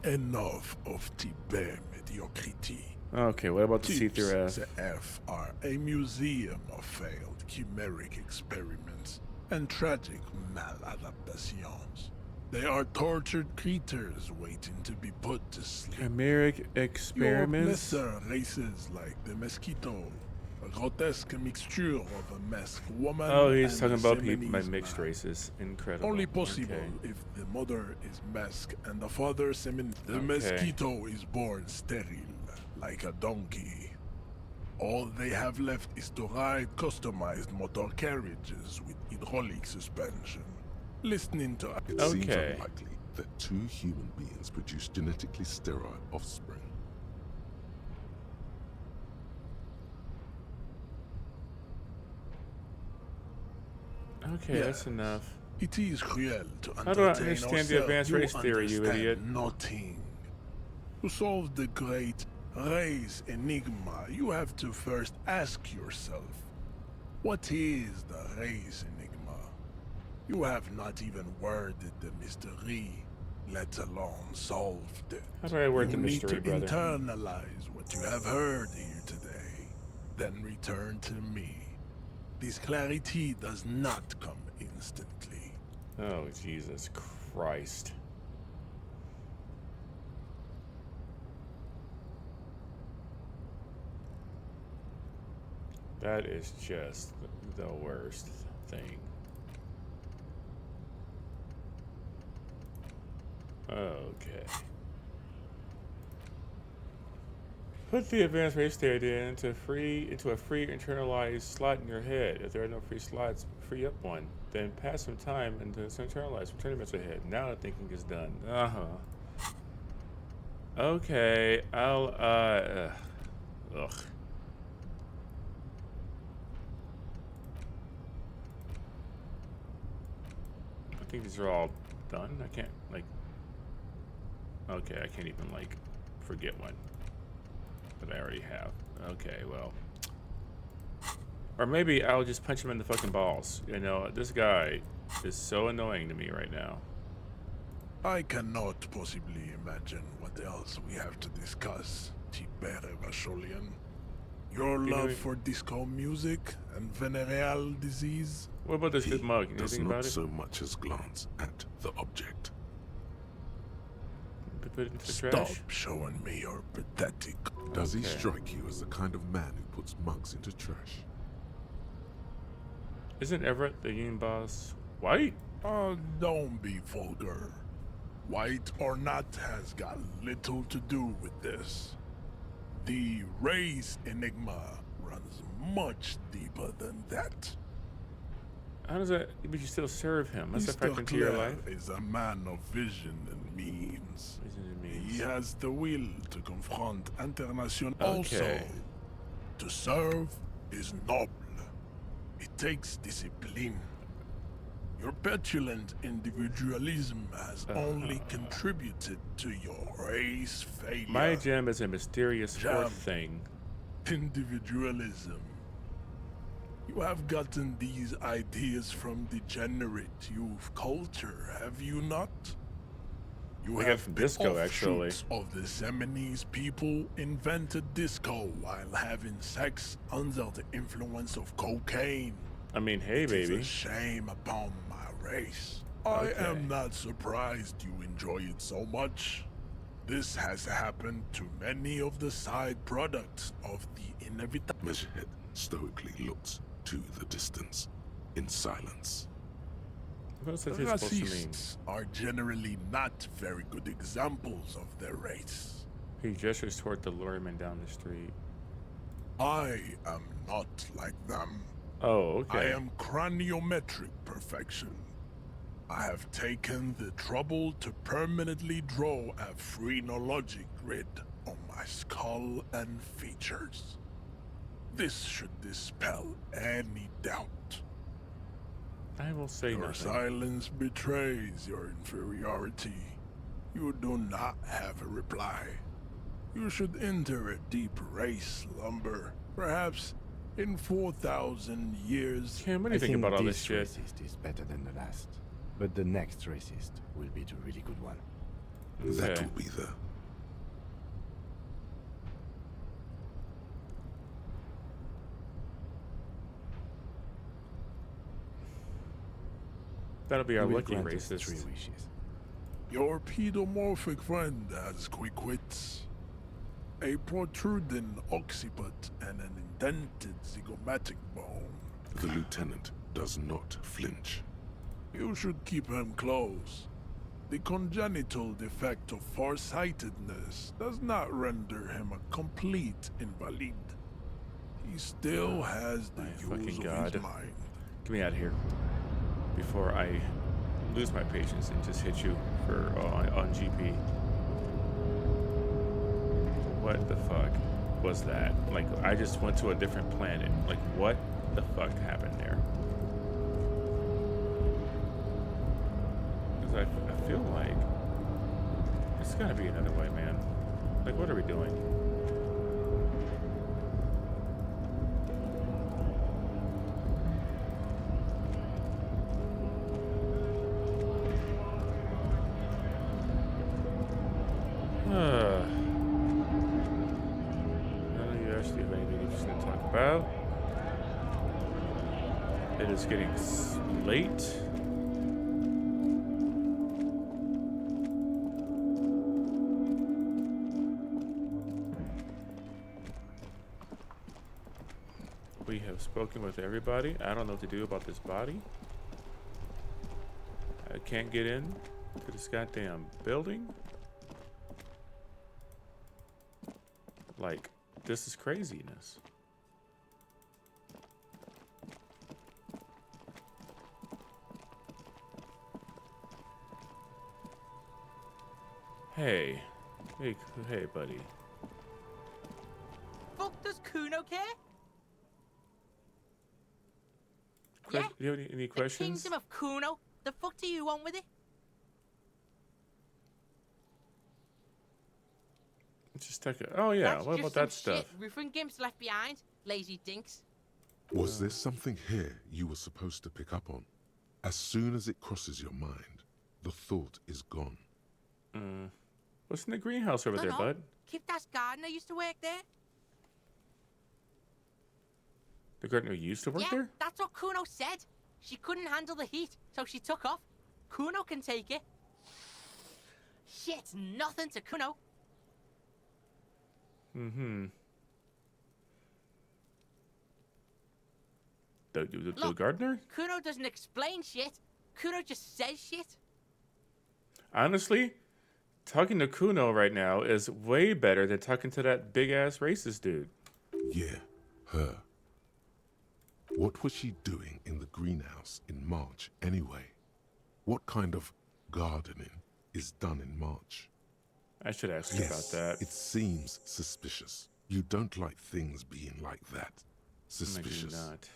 Enough of Tibet mediocrity. Okay, what about the Tips F are a museum of failed chimeric experiments and tragic maladaptations. They are tortured creatures waiting to be put to sleep. Chimeric experiments? Your lesser races like the mosquito, a grotesque mixture of a masked woman. Oh, he's and talking about Semini's mixed man. races. Incredible. Only possible Okay. if the mother is masked and the father semin. The mosquito is born sterile, like a donkey. All they have left is to ride customized motor carriages with hydraulic suspension. Listening to It seems unlikely that two human beings produce genetically sterile offspring. Okay, that's enough. It is cruel to How do I entertain understand the advanced race ourselves. theory, you understand idiot? Nothing. To solve the great race enigma, you have to first ask yourself, what is the race enigma? You have not even worded the mystery, let alone solved it. How do I word the You mystery, need to brother? internalize what you have heard here today, then return to me. This clarity does not come instantly. Oh, Jesus Christ. That is just the worst thing. Okay. Put the advanced race theory into a free internalized slot in your head. If there are no free slots, free up one. Then pass some time into some internalized tournaments ahead. Now the thinking is done. Okay, I'll ugh. I think these are all done. I can't okay, I can't even forget one that I already have. Okay, well. Or maybe I'll just punch him in the fucking balls. You know, this guy is so annoying to me right now. I cannot possibly imagine what else we have to discuss, Tibet Vasholian. Your love for disco music and venereal disease? What about this good mug? Does Anything not about it? so much as glance at the object. Put it into the Stop trash? showing me your pathetic. Does he Okay. strike you as the kind of man who puts mugs into trash? Isn't Everett the union boss white? Don't be vulgar. White or not has got little to do with this. The race enigma runs much deeper than that. How does that? But you still serve him. That's a Mr. fact into your Clare life. is a man of vision and means. He has the will to confront international. Also, Okay. to serve is noble. It takes discipline. Your petulant individualism has only contributed to your race failure. My gem is a mysterious Jam. fourth thing. Individualism. You have gotten these ideas from degenerate youth culture, have you not? You I got have from been disco, actually. offshoots of the Semini's people invented disco while having sex under the influence of cocaine. I mean, hey, It is baby. a shame upon my race. I Okay. am not surprised you enjoy it so much. This has happened to many of the side products of the inevitable. Measurehead stoically looks to the distance, in silence. What's that supposed to mean? Racists are generally not very good examples of their race. He gestures toward the lorryman down the street. I am not like them. Oh, okay. I am craniometric perfection. I have taken the trouble to permanently draw a phrenologic grid on my skull and features. This should dispel any doubt. I will say Your nothing. silence betrays your inferiority. You do not have a reply. You should enter a deep race slumber. Perhaps in 4,000 years. Cam, what do you think about all this shit? Racist is better than the last, but the next racist will be the really good one. That Okay. will be the... That'll be our We will lucky grant us racist. 3 wishes. Your pedomorphic friend has quick wits, a protruding occiput, and an indented zygomatic bone. The lieutenant does not flinch. You should keep him close. The congenital defect of farsightedness does not render him a complete invalid. He still has the use fucking of God. his mind. Get me out of here before I lose my patience and just hit you for on GP. What the fuck was that? Like, I just went to a different planet. Like, what the fuck happened there? Because I feel like it's gotta be another way, man. Like, what are we doing? None of you actually have anything interesting to talk about. It is getting late. We have spoken with everybody. I don't know what to do about this body. I can't get in to this goddamn building. Like, this is craziness. Hey. Hey, buddy. Fuck does Kuno care? Do you have any questions? The kingdom of Kuno? The fuck do you want with it? Just take it. Oh yeah, That's what just about that some stuff? shit roofing gimps left behind. Lazy dinks. Was there something here you were supposed to pick up on? As soon as it crosses your mind, the thought is gone. What's in the greenhouse over there, bud? Keep that gardener used to work there. The gardener used to work Yeah, there? that's what Kuno said. She couldn't handle the heat, so she took off. Kuno can take it. Shit's nothing to Kuno. The gardener? Kuno doesn't explain shit. Kuno just says shit. Honestly, talking to Kuno right now is way better than talking to that big ass racist dude. Yeah, her. What was she doing in the greenhouse in March anyway? What kind of gardening is done in March? I should ask you about that. It seems suspicious. You don't like things being like that. Suspicious. I do not.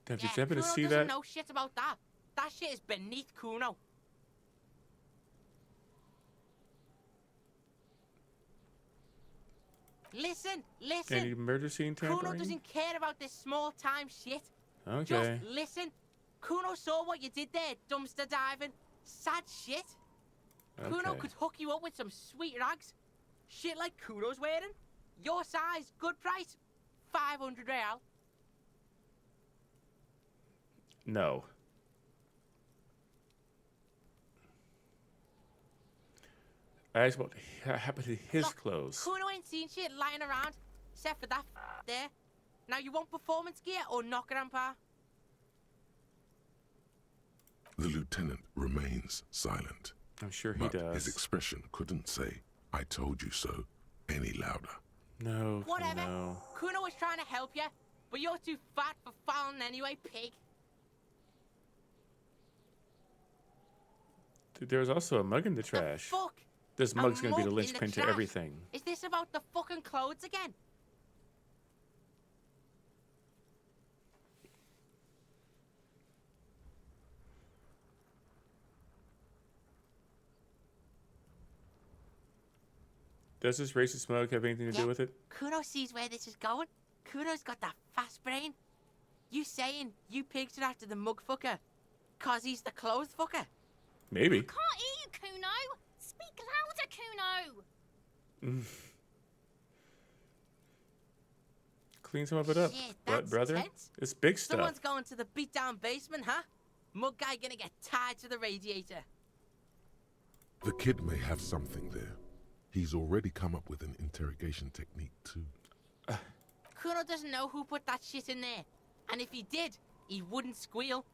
Did you Yeah, happen to Kuno see doesn't that? know shit about that. That shit is beneath Kuno. Listen. Any murder scene Kuno tampering? doesn't care about this small time shit. Okay. Just listen. Kuno saw what you did there, dumpster diving. Sad shit. Kuno Okay. could hook you up with some sweet rags. Shit like Kuno's wearing. Your size, good price. 500 real. No. I asked what happened to his clothes. Kuno ain't seen shit lying around, except for that there. Now you want performance gear or not, Grandpa? The lieutenant remains silent. I'm sure he but does. His expression couldn't say, "I told you so," any louder. No. Whatever. No. Kuno was trying to help you, but you're too fat for fouling anyway, pig. Dude, there was also a mug in the trash. Fuck. This mug's gonna be the mug in the linchpin to trash? everything. Is this about the fucking clothes again? Does this racist smoke have anything to do with it? Kuno sees where this is going. Kuno's got that fast brain. You saying you pigs are after the mug fucker 'cause he's the clothes fucker? Maybe. I can't hear you, Kuno. Speak louder, Kuno. Clean some of it up. Shit, What, that's brother? tense. It's big stuff. Someone's going to the beat-down basement, huh? Mug guy gonna get tied to the radiator. The kid may have something there. He's already come up with an interrogation technique too. Kuno doesn't know who put that shit in there. And if he did, he wouldn't squeal.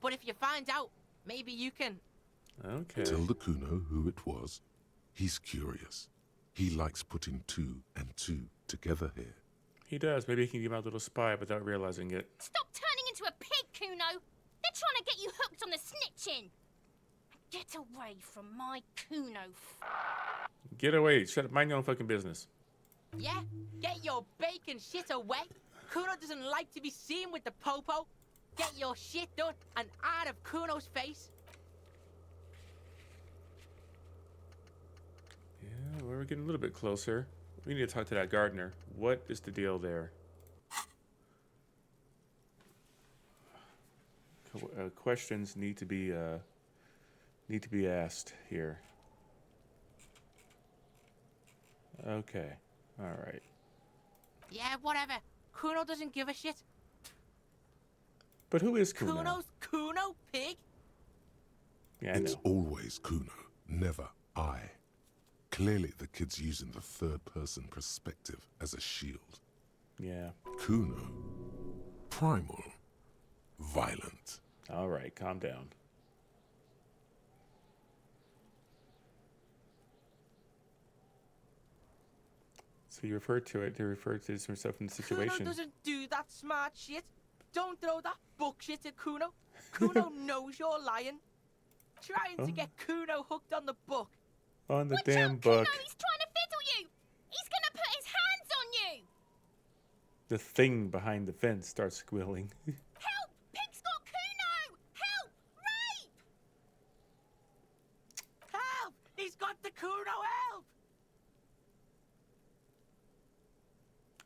But if you find out, maybe you can... Okay. Tell the Kuno who it was. He's curious. He likes putting 2 and 2 together here. He does. Maybe he can give my little spy without realizing it. Stop turning into a pig, Kuno. They're trying to get you hooked on the snitching. Get away from my Kuno. Get away. Shut up. Mind your own fucking business. Yeah? Get your bacon shit away. Kuno doesn't like to be seen with the popo. Get your shit done and out of Kuno's face. Yeah, well, we're getting a little bit closer. We need to talk to that gardener. What is the deal there? Questions need to be asked here. Okay. All right. Yeah, whatever. Kuno doesn't give a shit. But who is Kuno? Kuno's Kuno, pig? Yeah, I know. It's always Kuno, never I. Clearly the kid's using the third-person perspective as a shield. Yeah. Kuno, primal, violent. All right, calm down. So you referred to it. They referred to himself in the situation. Kuno doesn't do that smart shit. Don't throw that book shit at Kuno. Kuno knows you're lying. Trying to get Kuno hooked on the book. On the Watch damn out, book. Kuno, he's trying to fiddle you. He's gonna put his hands on you. The thing behind the fence starts squealing. Help! Pig's got Kuno! Help! Rape! Help! He's got the Kuno, help!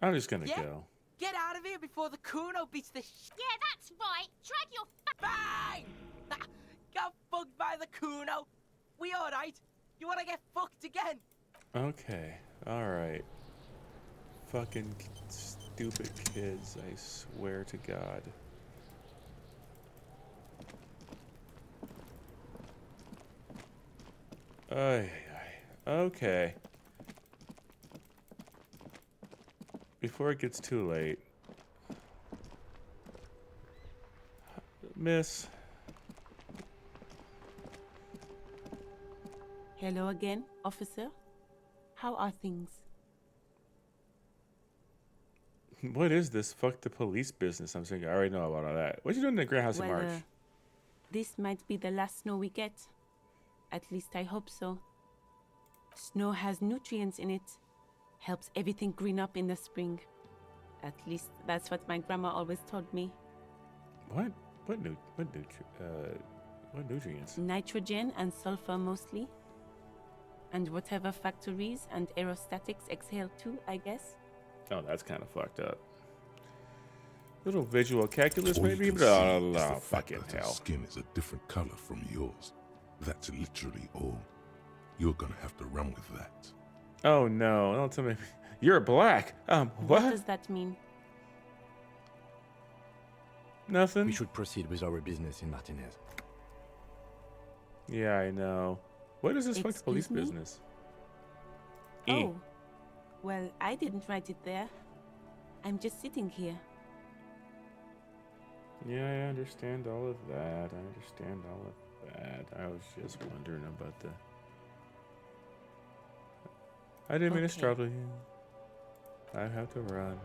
I'm just gonna Yeah? go. Get out of here before the Kuno beats the Yeah, that's right. Drag your Fine! Got fucked by the Kuno. We alright? You wanna get fucked again? Okay. All right. Fucking stupid kids. I swear to God. Ay, ay. Okay. Before it gets too late. Miss. Hello again, officer. How are things? What is this fuck the police business? I'm saying I already know about all that. What you doing in the Grand House in March? This might be the last snow we get. At least I hope so. Snow has nutrients in it. Helps everything green up in the spring. At least that's what my grandma always told me. What? What nutrients? Nitrogen and sulfur mostly. And whatever factories and aerostatics exhale too, I guess. Oh, that's kind of fucked up. Little visual calculus, All you maybe, can but see oh, is the no, fact fucking that his hell. skin is a different color from yours. That's literally all. You're gonna have to run with that. Oh no! Don't tell me you're black. What does that mean? Nothing. We should proceed with our business in Martinez. Yeah, I know. What is this fuck the police Excuse me? business? Oh, well, I didn't write it there. I'm just sitting here. Yeah, I understand all of that. I understand all of that. I was just wondering about the. I didn't mean to Okay. startle you. I have to run.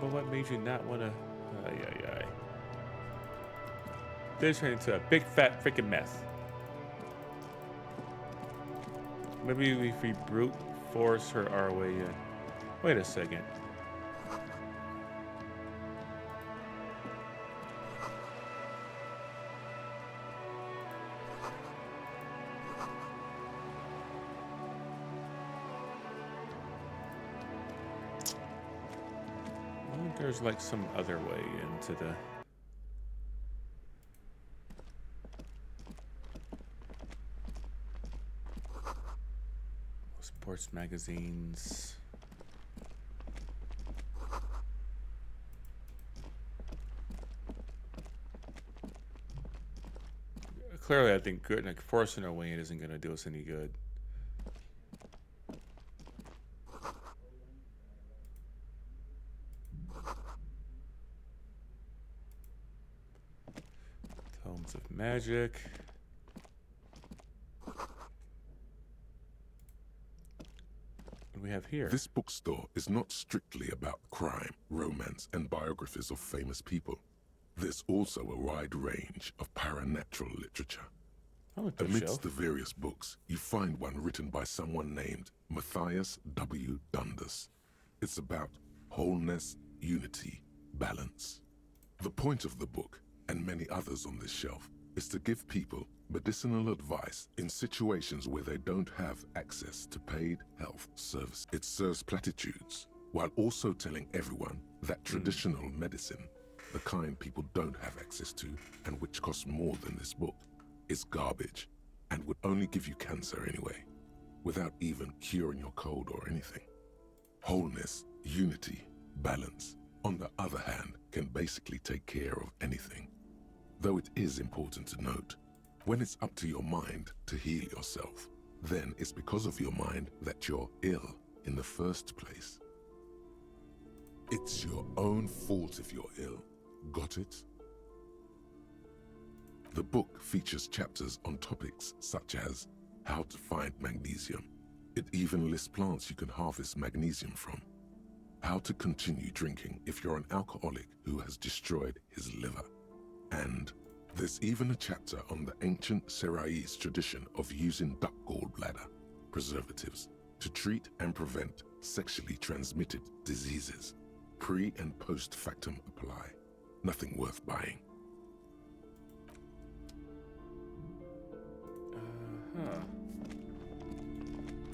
But what made you not want to? Ay. They turned into a big fat freaking mess. Maybe if we brute force her our way in. Wait a second. think there's like some other way into the... Sports magazines. Clearly, I think like forcing our way in isn't going to do us any good. Tomes of Magic. What do we have here? This bookstore is not strictly about crime, romance, and biographies of famous people. There's also a wide range of paranatural literature. Amidst the various books, you find one written by someone named Matthias W. Dundas. It's about wholeness, unity, balance. The point of the book, and many others on this shelf, is to give people medicinal advice in situations where they don't have access to paid health service. It serves platitudes, while also telling everyone that traditional medicine, the kind people don't have access to, and which costs more than this book, is garbage, and would only give you cancer anyway, without even curing your cold or anything. Wholeness, unity, balance, on the other hand, can basically take care of anything. Though it is important to note, when it's up to your mind to heal yourself, then it's because of your mind that you're ill in the first place. It's your own fault if you're ill. Got it? The book features chapters on topics such as how to find magnesium. It even lists plants you can harvest magnesium from. How to continue drinking if you're an alcoholic who has destroyed his liver. And there's even a chapter on the ancient Seraïs tradition of using duck gallbladder preservatives to treat and prevent sexually transmitted diseases. Pre and post factum apply. Nothing worth buying.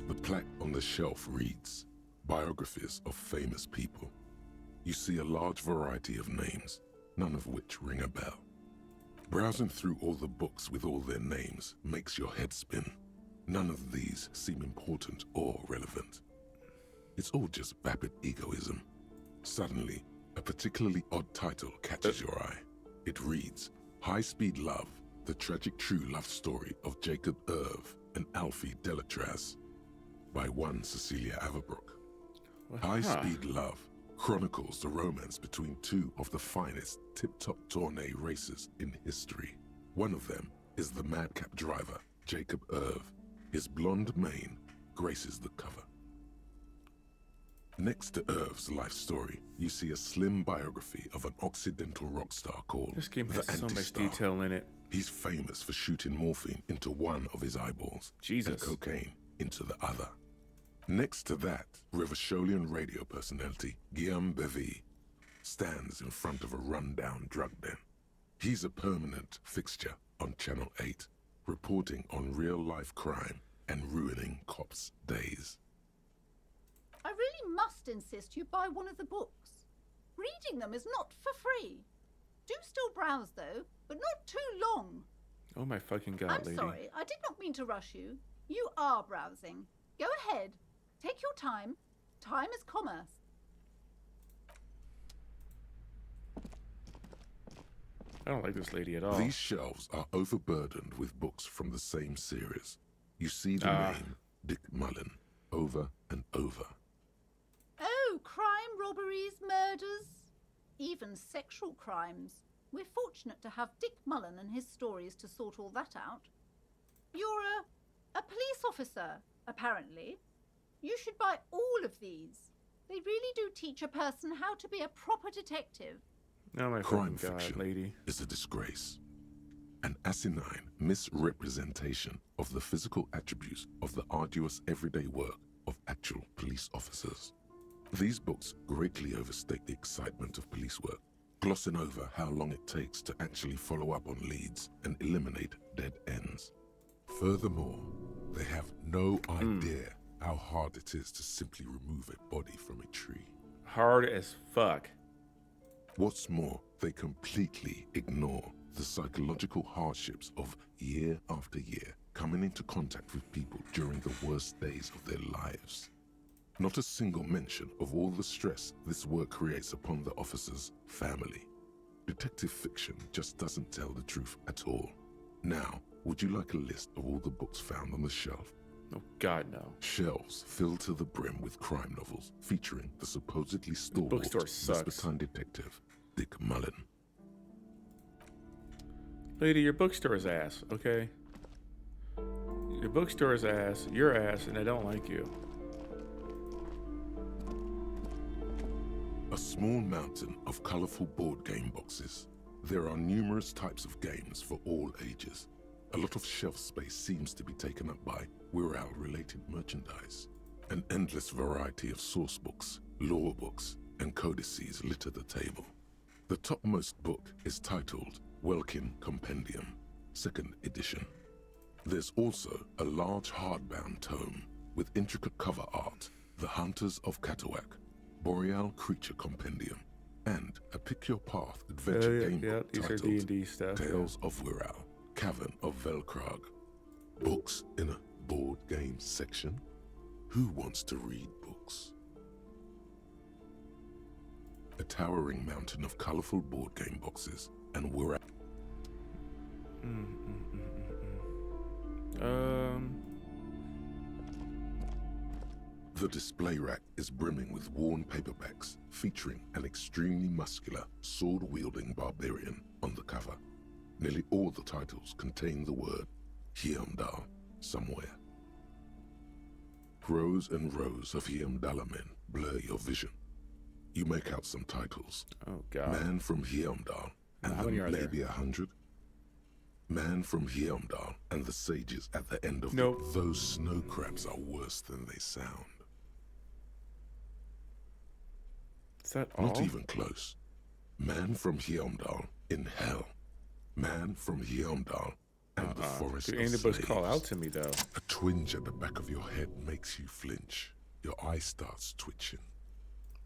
The plaque on the shelf reads, Biographies of Famous People. You see a large variety of names, none of which ring a bell. Browsing through all the books with all their names makes your head spin. None of these seem important or relevant. It's all just vapid egoism. Suddenly, a particularly odd title catches your eye. It reads, High Speed Love, the tragic true love story of Jacob Irv and Alfie Delatraz, by one Cecilia Averbrook. High Speed Love chronicles the romance between two of the finest tip-top tourney racers in history. One of them is the madcap driver, Jacob Irv. His blonde mane graces the cover. Next to Irv's life story, you see a slim biography of an Occidental rock star called This game the has so much Anti-Star. detail in it. He's famous for shooting morphine into one of his eyeballs and cocaine into the other. Next to that, Revacholian radio personality Guillaume Bevy stands in front of a rundown drug den. He's a permanent fixture on Channel 8, reporting on real-life crime and ruining cops' days. I really must insist you buy one of the books. Reading them is not for free. Do still browse, though, but not too long. Oh my fucking god, I'm lady. sorry, I did not mean to rush you. You are browsing. Go ahead. Take your time. Time is commerce. I don't like this lady at all. These shelves are overburdened with books from the same series. You see the name Dick Mullen over and over. Oh, crime, robberies, murders, even sexual crimes. We're fortunate to have Dick Mullen and his stories to sort all that out. You're a police officer, apparently. You should buy all of these. They really do teach a person how to be a proper detective. Oh my Crime fucking god, fiction lady. is a disgrace. An asinine misrepresentation of the physical attributes of the arduous everyday work of actual police officers. These books greatly overstate the excitement of police work, glossing over how long it takes to actually follow up on leads and eliminate dead ends. Furthermore, they have no idea how hard it is to simply remove a body from a tree. Hard as fuck. What's more, they completely ignore the psychological hardships of year after year coming into contact with people during the worst days of their lives. Not a single mention of all the stress this work creates upon the officer's family. Detective fiction just doesn't tell the truth at all. Now, would you like a list of all the books found on the shelf? Oh, God, no. Shelves filled to the brim with crime novels featuring the supposedly stalwart bookstore sucks. Vespertine detective, Dick Mullen. Lady, your bookstore's ass, okay? Your bookstore's ass, your ass, and I don't like you. A small mountain of colorful board game boxes. There are numerous types of games for all ages. A lot of shelf space seems to be taken up by Wirral-related merchandise. An endless variety of source books, lore books, and codices litter the table. The topmost book is titled Welkin Compendium, 2nd edition. There's also a large hardbound tome with intricate cover art, The Hunters of Catawak, Boreal Creature Compendium, and a pick-your-path adventure game book these are titled D&D stuff. Tales of Wirral, Cavern of Velkrag. Books in a board game section? Who wants to read books? A towering mountain of colorful board game boxes and Wirral. The display rack is brimming with worn paperbacks featuring an extremely muscular, sword-wielding barbarian on the cover. Nearly all the titles contain the word Heimdall somewhere. Rows and rows of Heimdall men blur your vision. You make out some titles. Oh, God. Man from Heimdall, and How many are there? maybe 100. Man from Heimdall and the sages at the end of Nope. Those snow crabs are worse than they sound. Is that all? Not even close. Man from Heimdall in hell. Man from Heimdall and the forest Dude, of ain't the books slaves. call out to me, though. A twinge at the back of your head makes you flinch. Your eye starts twitching.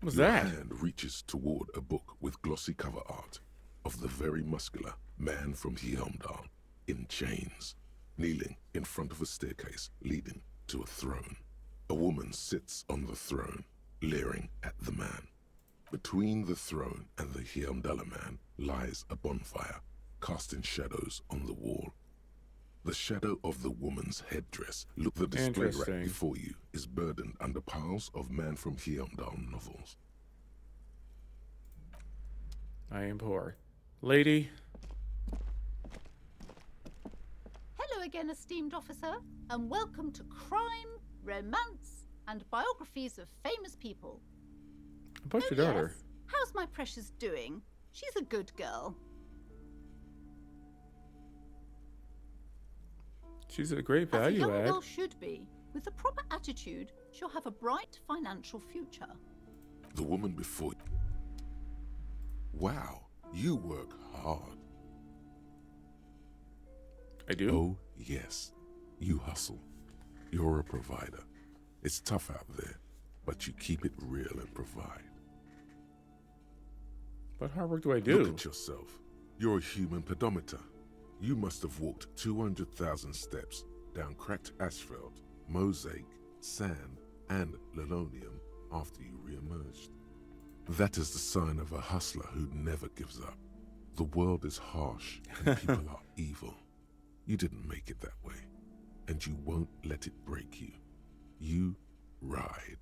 What's Your that? hand reaches toward a book with glossy cover art of the very muscular man from Heimdall in chains, kneeling in front of a staircase leading to a throne. A woman sits on the throne, leering at the man. Between the throne and the Heimdall man lies a bonfire, casting shadows on the wall. The shadow of the woman's headdress. Look, the display rack Interesting. before you is burdened under piles of Man from Heimdall novels. I am poor. Lady, Hello again, esteemed officer, and welcome to Crime, Romance, and Biographies of Famous People. about your daughter? Yes. How's my precious doing? She's a good girl. She's a great As a value young add. girl should be. With the proper attitude, she'll have a bright financial future. The woman before you. Wow, you work hard. I do? Oh, yes. You hustle. You're a provider. It's tough out there, but you keep it real and provide. What hard work do I do? Look at yourself. You're a human pedometer. You must have walked 200,000 steps down cracked asphalt, mosaic, sand, and linoleum after you re-emerged. That is the sign of a hustler who never gives up. The world is harsh and people are evil. You didn't make it that way, and you won't let it break you. You ride.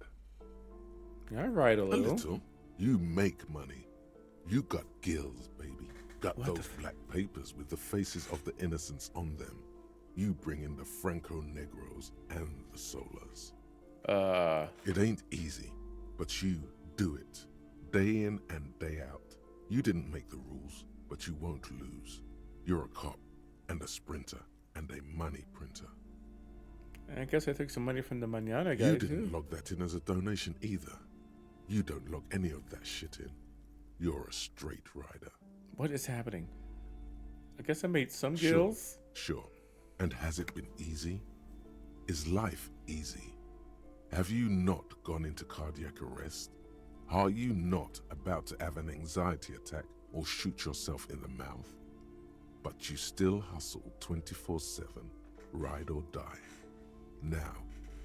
Yeah, I ride a A little. little. You make money. You got gills, baby. Got What the those black papers with the faces of the innocents on them. You bring in the Franco Negros and the Solas. It ain't easy, but you do it. Day in and day out. You didn't make the rules, but you won't lose. You're a cop and a sprinter and a money printer. I guess I took some money from the Manana guy, You didn't too. log that in as a donation either. You don't log any of that shit in. You're a straight rider. What is happening? I guess I made some Sure, gills. Sure. And has it been easy? Is life easy? Have you not gone into cardiac arrest? Are you not about to have an anxiety attack or shoot yourself in the mouth? But you still hustle 24/7, ride or die. Now,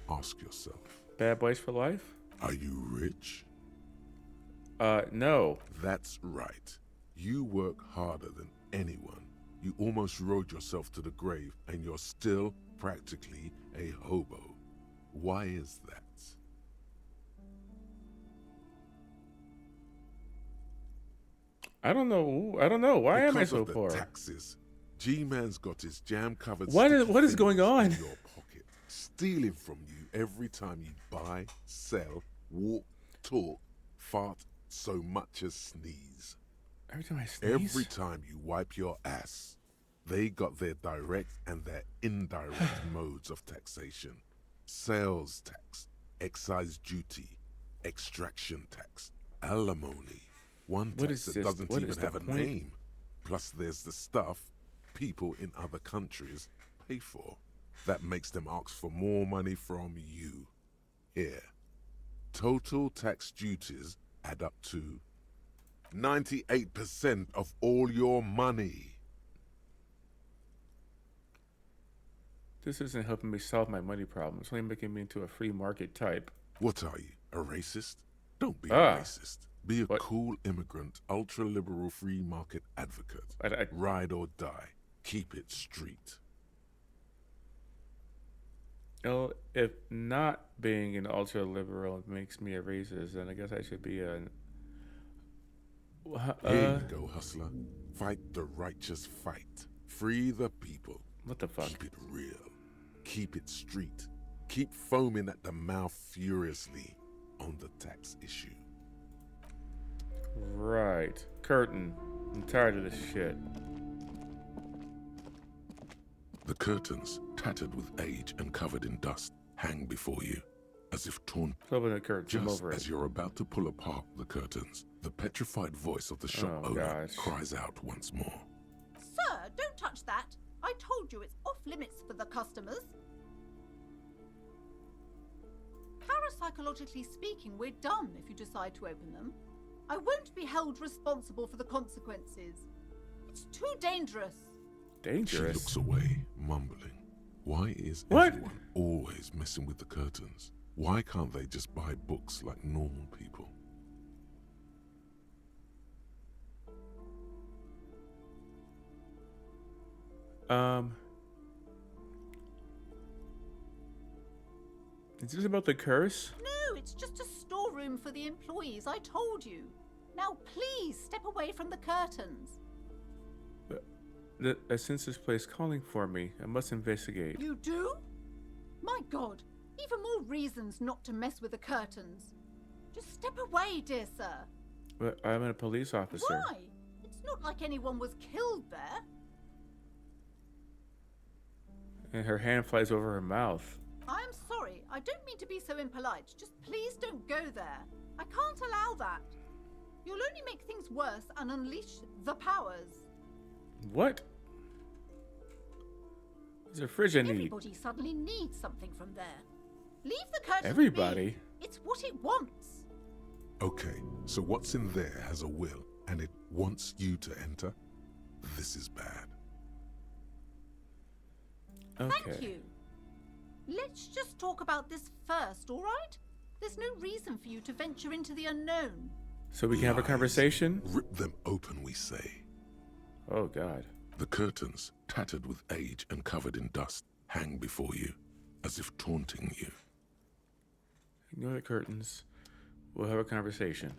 ask yourself. Bad boys for life? Are you rich? No. That's right. You work harder than anyone. You almost rode yourself to the grave and you're still practically a hobo. Why is that? I don't know. Why am I so poor? Taxes. G-Man's got his jam-covered What is sticky going fingers on? in your pocket, stealing from you every time you buy, sell, walk, talk, fart, so much as sneeze. Every time I sneeze? Every time you wipe your ass. They got their direct and their indirect modes of taxation. Sales tax, excise duty, extraction tax, alimony. One tax that doesn't even have a name. Plus there's the stuff people in other countries pay for. That makes them ask for more money from you. Here. Total tax duties add up to 98% of all your money. This isn't helping me solve my money problem. It's only making me into a free market type. What are you, a racist? Don't be a racist. Be a cool immigrant, ultra-liberal free market advocate. Ride or die. Keep it street. Well, if not being an ultra-liberal makes me a racist, then I guess I should be an... Here you go, hustler. Fight the righteous fight. Free the people. What the fuck? Keep it real. Keep it street. Keep foaming at the mouth furiously on the tax issue. Right. Curtain. I'm tired of this shit. The curtains, tattered with age and covered in dust, hang before you, as if torn. Open the curtain. Just as you're about to pull apart the curtains, the petrified voice of the shop owner cries out once more. Sir, don't touch that. I told you it's off limits for the customers. Parapsychologically speaking, we're done if you decide to open them. I won't be held responsible for the consequences. It's too dangerous. Dangerous? She looks away, mumbling. Why is everyone always messing with the curtains? Why can't they just buy books like normal people? Is this about the curse? No, it's just a storeroom for the employees, I told you. Now please step away from the curtains. Since this place calling for me, I must investigate. You do? My God, even more reasons not to mess with the curtains. Just step away, dear sir. But I'm a police officer. Why? It's not like anyone was killed there. And her hand flies over her mouth. I'm sorry, I don't mean to be so impolite. Just please don't go there. I can't allow that. You'll only make things worse and unleash the powers. What? There's a fridge I need. Everybody suddenly needs something from there. Leave the curtain. Everybody? Be. It's what it wants. Okay, so what's in there has a will, and it wants you to enter? This is bad. Okay. Thank you. Let's just talk about this first, all right? There's no reason for you to venture into the unknown. So we can have a conversation? Rip them open, we say. Oh, God. The curtains, tattered with age and covered in dust, hang before you, as if taunting you. Ignore the curtains. We'll have a conversation.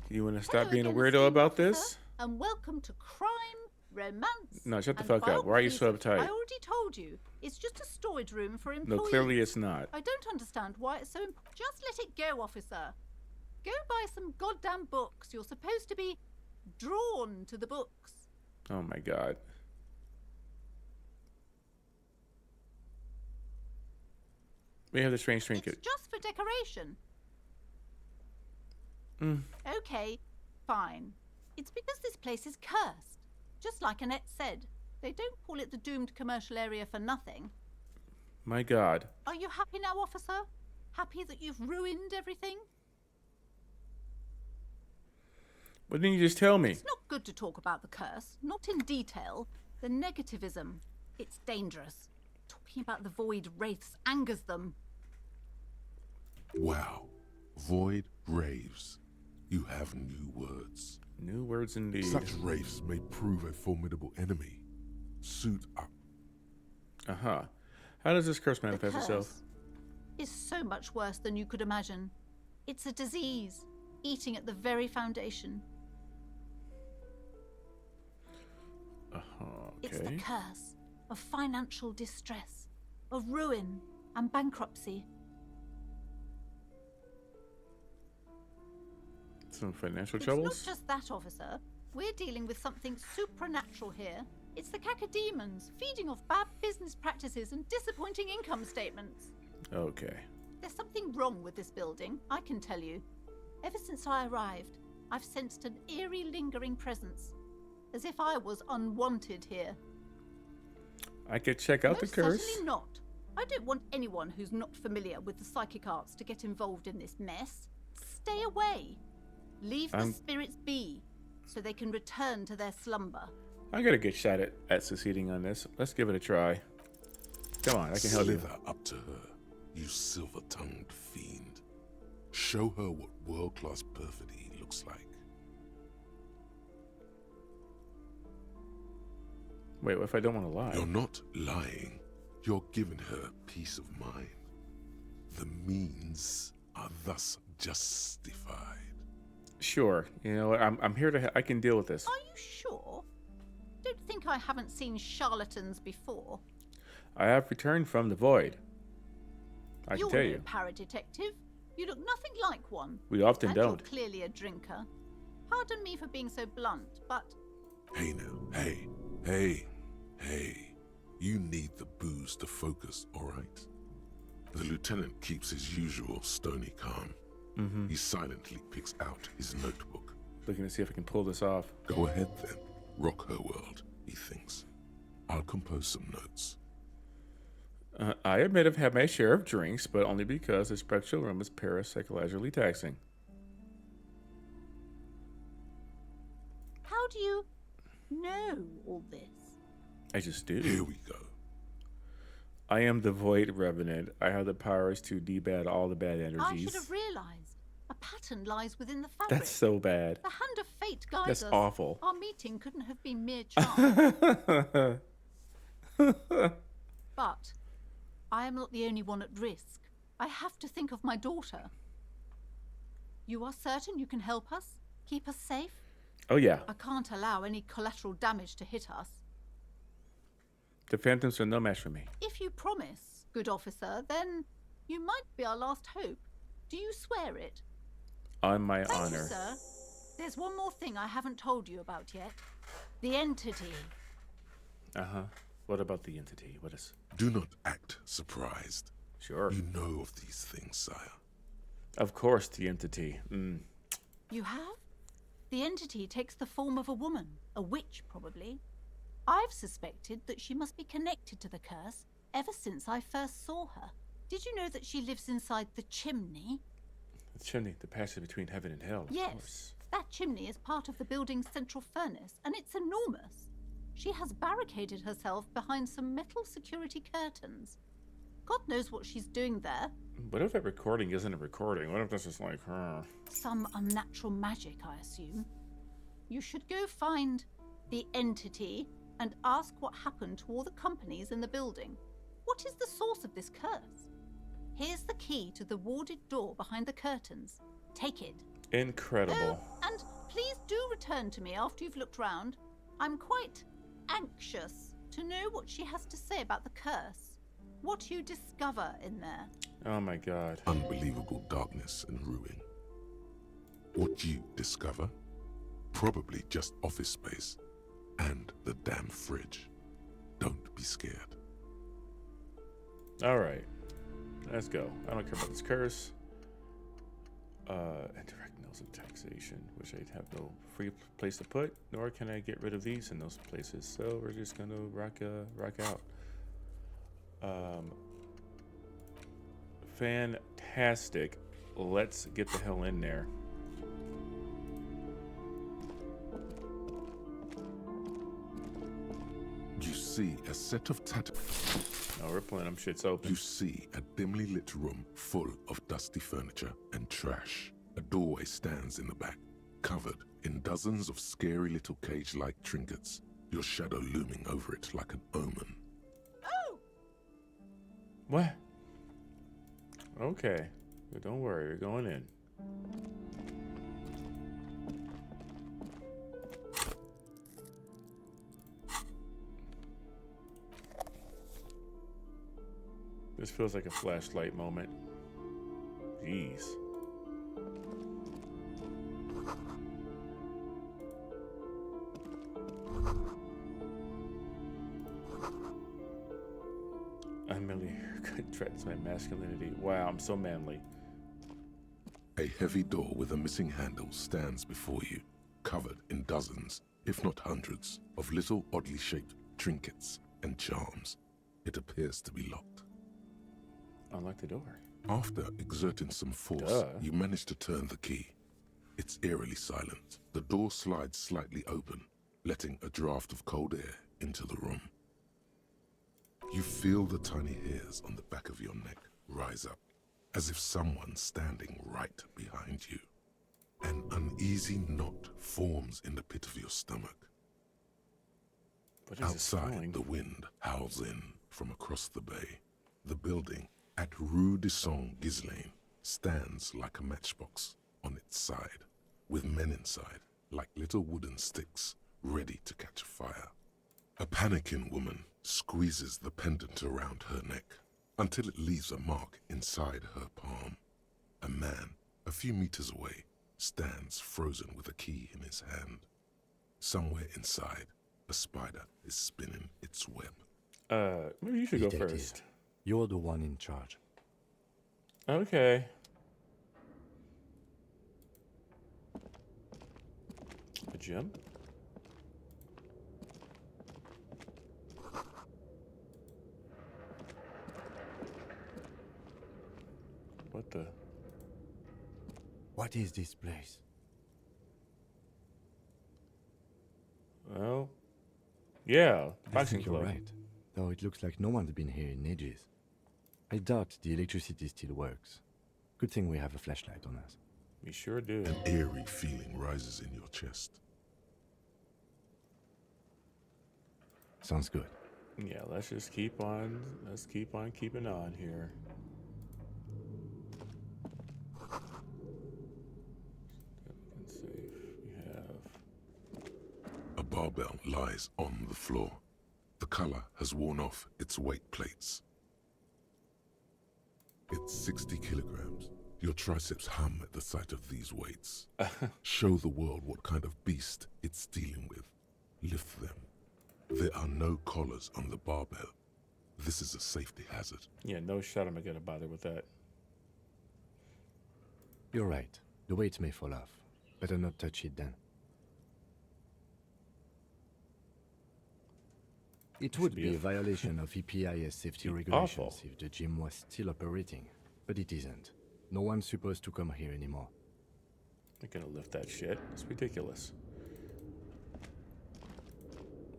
You want to stop being a weirdo about this? And welcome to crime, romance. No, shut the fuck up. Why are you so uptight? I already told you. It's just a storage room for employees. No, clearly it's not. I don't understand why it's so important. Just let it go, officer. Go buy some goddamn books. You're supposed to be drawn to the books. Oh my God. We have the strange trinket. It's just for decoration. Okay, fine. It's because this place is cursed. Just like Annette said. They don't call it the doomed commercial area for nothing. My God. Are you happy now, officer? Happy that you've ruined everything? Why didn't you just tell me? It's not good to talk about the curse, not in detail. The negativism, it's dangerous. Talking about the void wraiths angers them. Wow. Void raves. You have new words. New words indeed. Such wraiths may prove a formidable enemy. Suit up. Uh-huh. How does this curse manifest itself? Is so much worse than you could imagine. It's a disease, eating at the very foundation. Okay. It's the curse of financial distress, of ruin and bankruptcy. Some financial It's troubles? not just that, officer. We're dealing with something supernatural here. It's the cacodemons feeding off bad business practices and disappointing income statements. Okay. There's something wrong with this building, I can tell you. Ever since I arrived, I've sensed an eerie, lingering presence, as if I was unwanted here. I could check out the curse. Certainly not. I don't want anyone who's not familiar with the psychic arts to get involved in this mess. Stay away. Leave the spirits be, so they can return to their slumber. I got a good shot at succeeding on this. Let's give it a try. Come on, I can help you. Slither up to her, you silver-tongued fiend. Show her what world-class perfidy looks like. Wait, what if I don't want to lie? You're not lying. You're giving her peace of mind. The means are thus justified. Sure. You know what? I'm here to. I can deal with this. Are you sure? Don't think I haven't seen charlatans before. I have returned from the void. I can tell You're no you. paradetective. You look nothing like one. We often and don't. You're clearly a drinker. Pardon me for being so blunt, but... Hey now, hey. You need the booze to focus, all right? The lieutenant keeps his usual stony calm. Mm-hmm. He silently picks out his notebook. Looking to see if I can pull this off. Go ahead then. Rock her world, he thinks. I'll compose some notes. I admit I've had my share of drinks, but only because the spectral room is parapsychologically taxing. How do you know all this? I just do. Here we go. I am the Void Revenant. I have the powers to debad all the bad energies. I should have realized. A pattern lies within the fabric. That's so bad. The hand of fate guides That's us. awful. Our meeting couldn't have been mere chance. But I am not the only one at risk. I have to think of my daughter. You are certain you can help us? Keep us safe? Oh, yeah. I can't allow any collateral damage to hit us. The Phantoms are no match for me. If you promise, good officer, then you might be our last hope. Do you swear it? On my Thank honor. you, sir. There's one more thing I haven't told you about yet. The entity. Uh-huh. What about the entity? What is... Do not act surprised. Sure. You know of these things, sire. Of course, the entity. You have? The entity takes the form of a woman. A witch, probably. I've suspected that she must be connected to the curse ever since I first saw her. Did you know that she lives inside the chimney? The chimney, the passage between heaven and hell, of Yes. course. That chimney is part of the building's central furnace, and it's enormous. She has barricaded herself behind some metal security curtains. God knows what she's doing there. What if that recording isn't a recording? What if this is like her? Some unnatural magic, I assume. You should go find the entity and ask what happened to all the companies in the building. What is the source of this curse? Here's the key to the warded door behind the curtains. Take it. Incredible. Oh, and please do return to me after you've looked round. I'm quite anxious to know what she has to say about the curse. What you discover in there. Oh my god. Unbelievable darkness and ruin. What you discover? Probably just office space and the damn fridge. Don't be scared. Alright. Let's go. I don't care about this curse. Indirect mills of taxation, which I have no free place to put, nor can I get rid of these in those places. So we're just gonna rock out. Fantastic. Let's get the hell in there. You see a set of Oh, we're playing them. Shit's open. You see a dimly lit room full of dusty furniture and trash. A doorway stands in the back, covered in dozens of scary little cage-like trinkets, your shadow looming over it like an omen. What? Okay. But don't worry, we're going in. This feels like a flashlight moment. Jeez. Emily threatens my masculinity. Wow, I'm so manly. A heavy door with a missing handle stands before you, covered in dozens, if not hundreds, of little oddly shaped trinkets and charms. It appears to be locked. Unlock the door. After exerting some force, you manage to turn the key. It's eerily silent. The door slides slightly open, letting a draft of cold air into the room. You feel the tiny hairs on the back of your neck rise up, as if someone's standing right behind you. An uneasy knot forms in the pit of your stomach. Outside, the wind howls in from across the bay. The building at Rue de Saint-Ghislain stands like a matchbox on its side, with men inside, like little wooden sticks, ready to catch fire. A panicking woman squeezes the pendant around her neck until it leaves a mark inside her palm. A man, a few meters away, stands frozen with a key in his hand. Somewhere inside, a spider is spinning its web. Maybe you should go Detective, first. You're the one in charge. Okay. A gem? What the? What is this place? Well, yeah, I boxing think you're club. right, though it looks like no one's been here in ages. I doubt the electricity still works. Good thing we have a flashlight on us. We sure do. An eerie feeling rises in your chest. Sounds good. Yeah, let's just keep on. Let's keep on keeping on here. We have A barbell lies on the floor. The color has worn off its weight plates. It's 60 kilograms. Your triceps hum at the sight of these weights. Show the world what kind of beast it's dealing with. Lift them. There are no collars on the barbell. This is a safety hazard. Yeah, no shot am I gonna bother with that. You're right. The weight may fall off. Better not touch it then. It would be a violation of EPIS safety regulations if the gym was still operating, but it isn't. No one's supposed to come here anymore. I'm gonna lift that shit. It's ridiculous.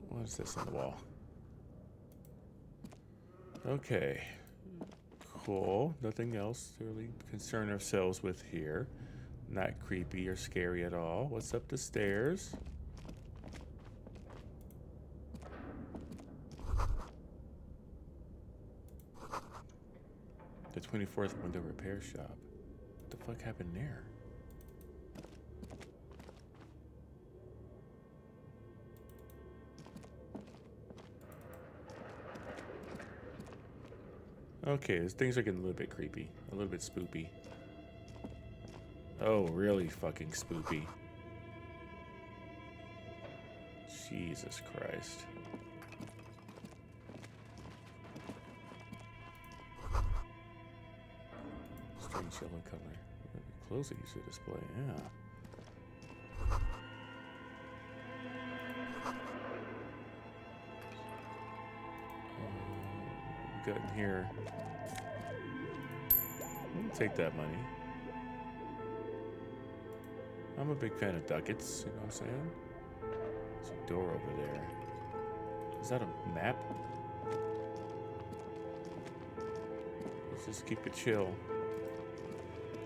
What is this on the wall? Okay. Cool. Nothing else to really concern ourselves with here. Not creepy or scary at all. What's up the stairs? The 24th window repair shop. What the fuck happened there? Okay, things are getting a little bit creepy. A little bit spoopy. Oh, really fucking spoopy. Jesus Christ. Strange yellow color. Clothes that used to display, yeah. Got in here. take that money. I'm a big fan of ducats, you know what I'm saying? There's a door over there. Is that a map? Let's just keep it chill.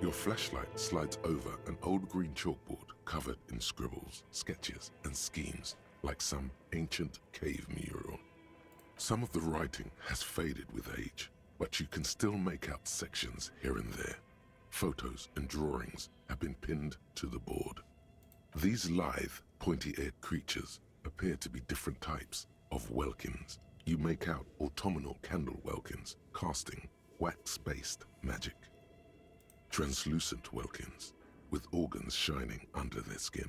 Your flashlight slides over an old green chalkboard covered in scribbles, sketches, and schemes like some ancient cave mural. Some of the writing has faded with age, but you can still make out sections here and there. Photos and drawings have been pinned to the board. These lithe, pointy-eared creatures appear to be different types of welkins. You make out autumnal candle welkins casting wax-based magic. Translucent welkins with organs shining under their skin,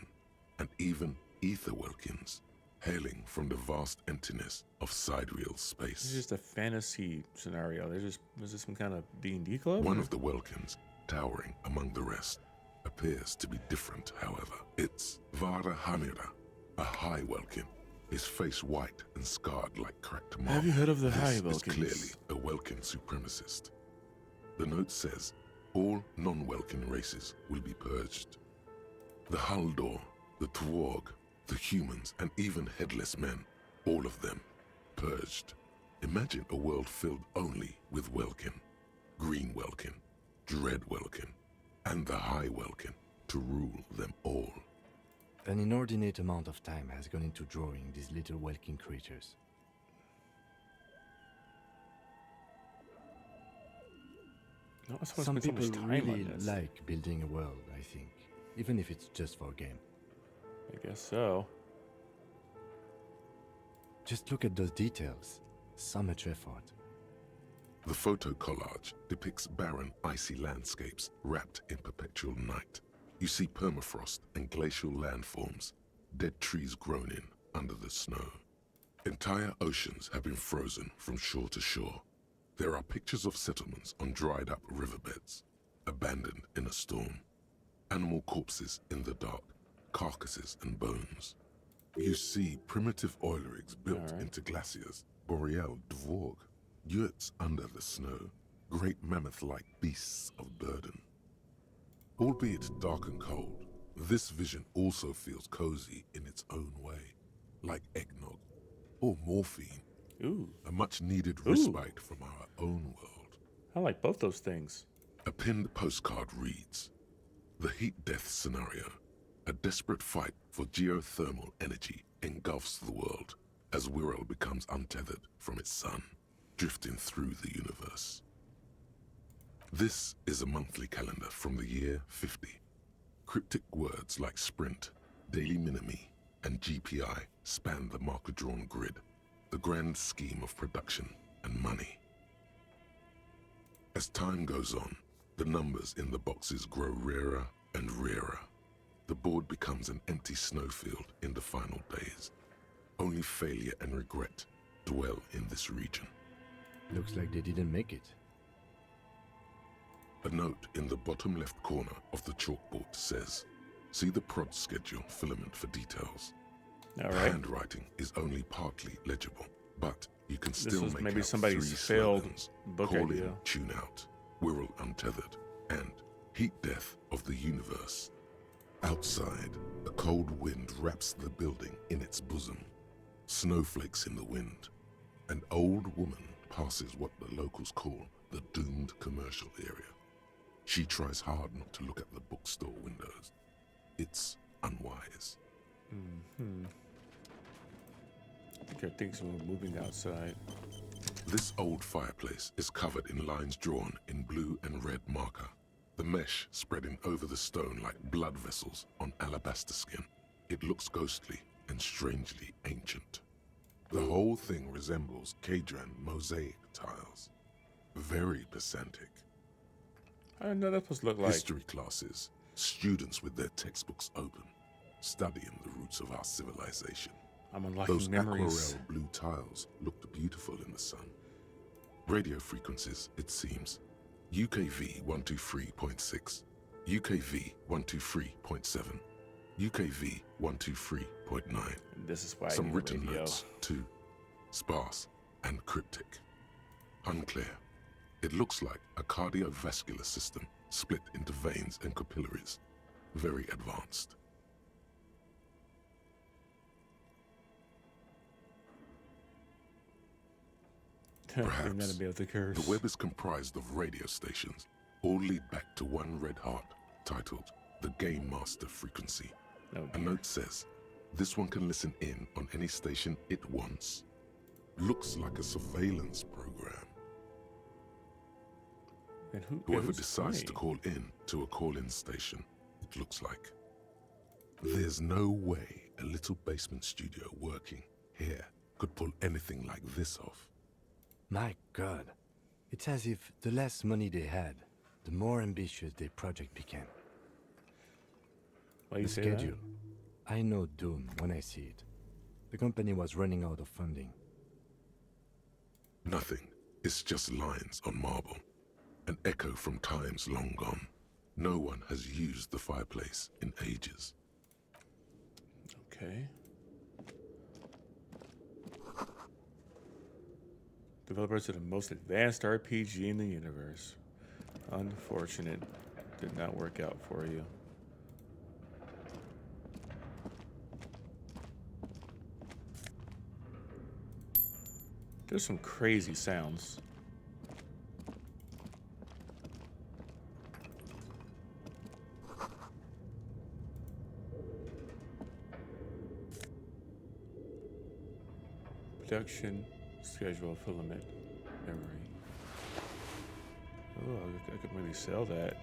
and even ether welkins hailing from the vast emptiness of sidereal space. This is just a fantasy scenario. Was this some kind of D&D club? One of the welkins, towering among the rest, appears to be different, however. It's Vara Hamira, a high welkin, his face white and scarred like cracked marble. Have you heard of the high This is welkins? clearly a welkin supremacist. The note says, all non-welkin races will be purged. The Haldor, the Twarg, the humans, and even headless men, all of them, purged. Imagine a world filled only with welkin, green welkin, dread welkin, and the high welkin to rule them all. An inordinate amount of time has gone into drawing these little welkin creatures. No, someone Some spent so people much time really on this. like building a world, I think, even if it's just for a game. I guess so. Just look at those details. So much effort. The photo collage depicts barren, icy landscapes wrapped in perpetual night. You see permafrost and glacial landforms, dead trees grown in under the snow. Entire oceans have been frozen from shore to shore. There are pictures of settlements on dried-up riverbeds, abandoned in a storm. Animal corpses in the dark, carcasses and bones. You see primitive oil rigs built into glaciers, boreal dvorg, yurts under the snow, great mammoth-like beasts of burden. Albeit dark and cold, this vision also feels cozy in its own way, like eggnog or morphine. Ooh. A much-needed respite from our own world. I like both those things. A pinned postcard reads, "The heat death scenario. A desperate fight for geothermal energy engulfs the world as Wirral becomes untethered from its sun, drifting through the universe." This is a monthly calendar from the year 50. Cryptic words like sprint, daily minimi, and GPI span the marker-drawn grid, the grand scheme of production and money. As time goes on, the numbers in the boxes grow rarer and rarer. The board becomes an empty snowfield in the final days. Only failure and regret dwell in this region. Looks like they didn't make it. A note in the bottom left corner of the chalkboard says, "See the prod schedule filament for details." All The right. handwriting is only partly legible, but you can This still was make maybe out somebody's 3 failed slogans: book Call idea. in, tune out, Wirral untethered, and Heat death of the universe. Outside, a cold wind wraps the building in its bosom. Snowflakes in the wind. An old woman passes what the locals call the doomed commercial area. She tries hard not to look at the bookstore windows. It's unwise. I think our things were moving outside. This old fireplace is covered in lines drawn in blue and red marker, the mesh spreading over the stone like blood vessels on alabaster skin. It looks ghostly and strangely ancient. The whole thing resembles Kadran mosaic tiles. Very pedantic. I don't know what that's supposed to look like. History classes, students with their textbooks open, studying the roots of our civilization. I'm unlocking Those memories. aquarelle blue tiles looked beautiful in the sun. Radio frequencies, it seems. UKV 123.6, UKV 123.7, UKV 123.9. This is why I Some need written radio. notes, too. Sparse and cryptic. Unclear It looks like a cardiovascular system split into veins and capillaries. Very advanced. Perhaps the web is comprised of radio stations, all lead back to one red heart, titled the Game Master Frequency. A note says, this one can listen in on any station it wants. Looks like a surveillance program. And whoever decides to call in to a call-in station, it looks like. There's no way a little basement studio working here could pull anything like this off. My God. It's as if the less money they had, the more ambitious their project became. Why you The say that? schedule. I know doom when I see it. The company was running out of funding. Nothing. It's just lines on marble. An echo from times long gone. No one has used the fireplace in ages. Okay. Developers of the most advanced RPG in the universe. Unfortunate. Did not work out for you. There's some crazy sounds. Production schedule, filament, memory. Oh, I could maybe sell that.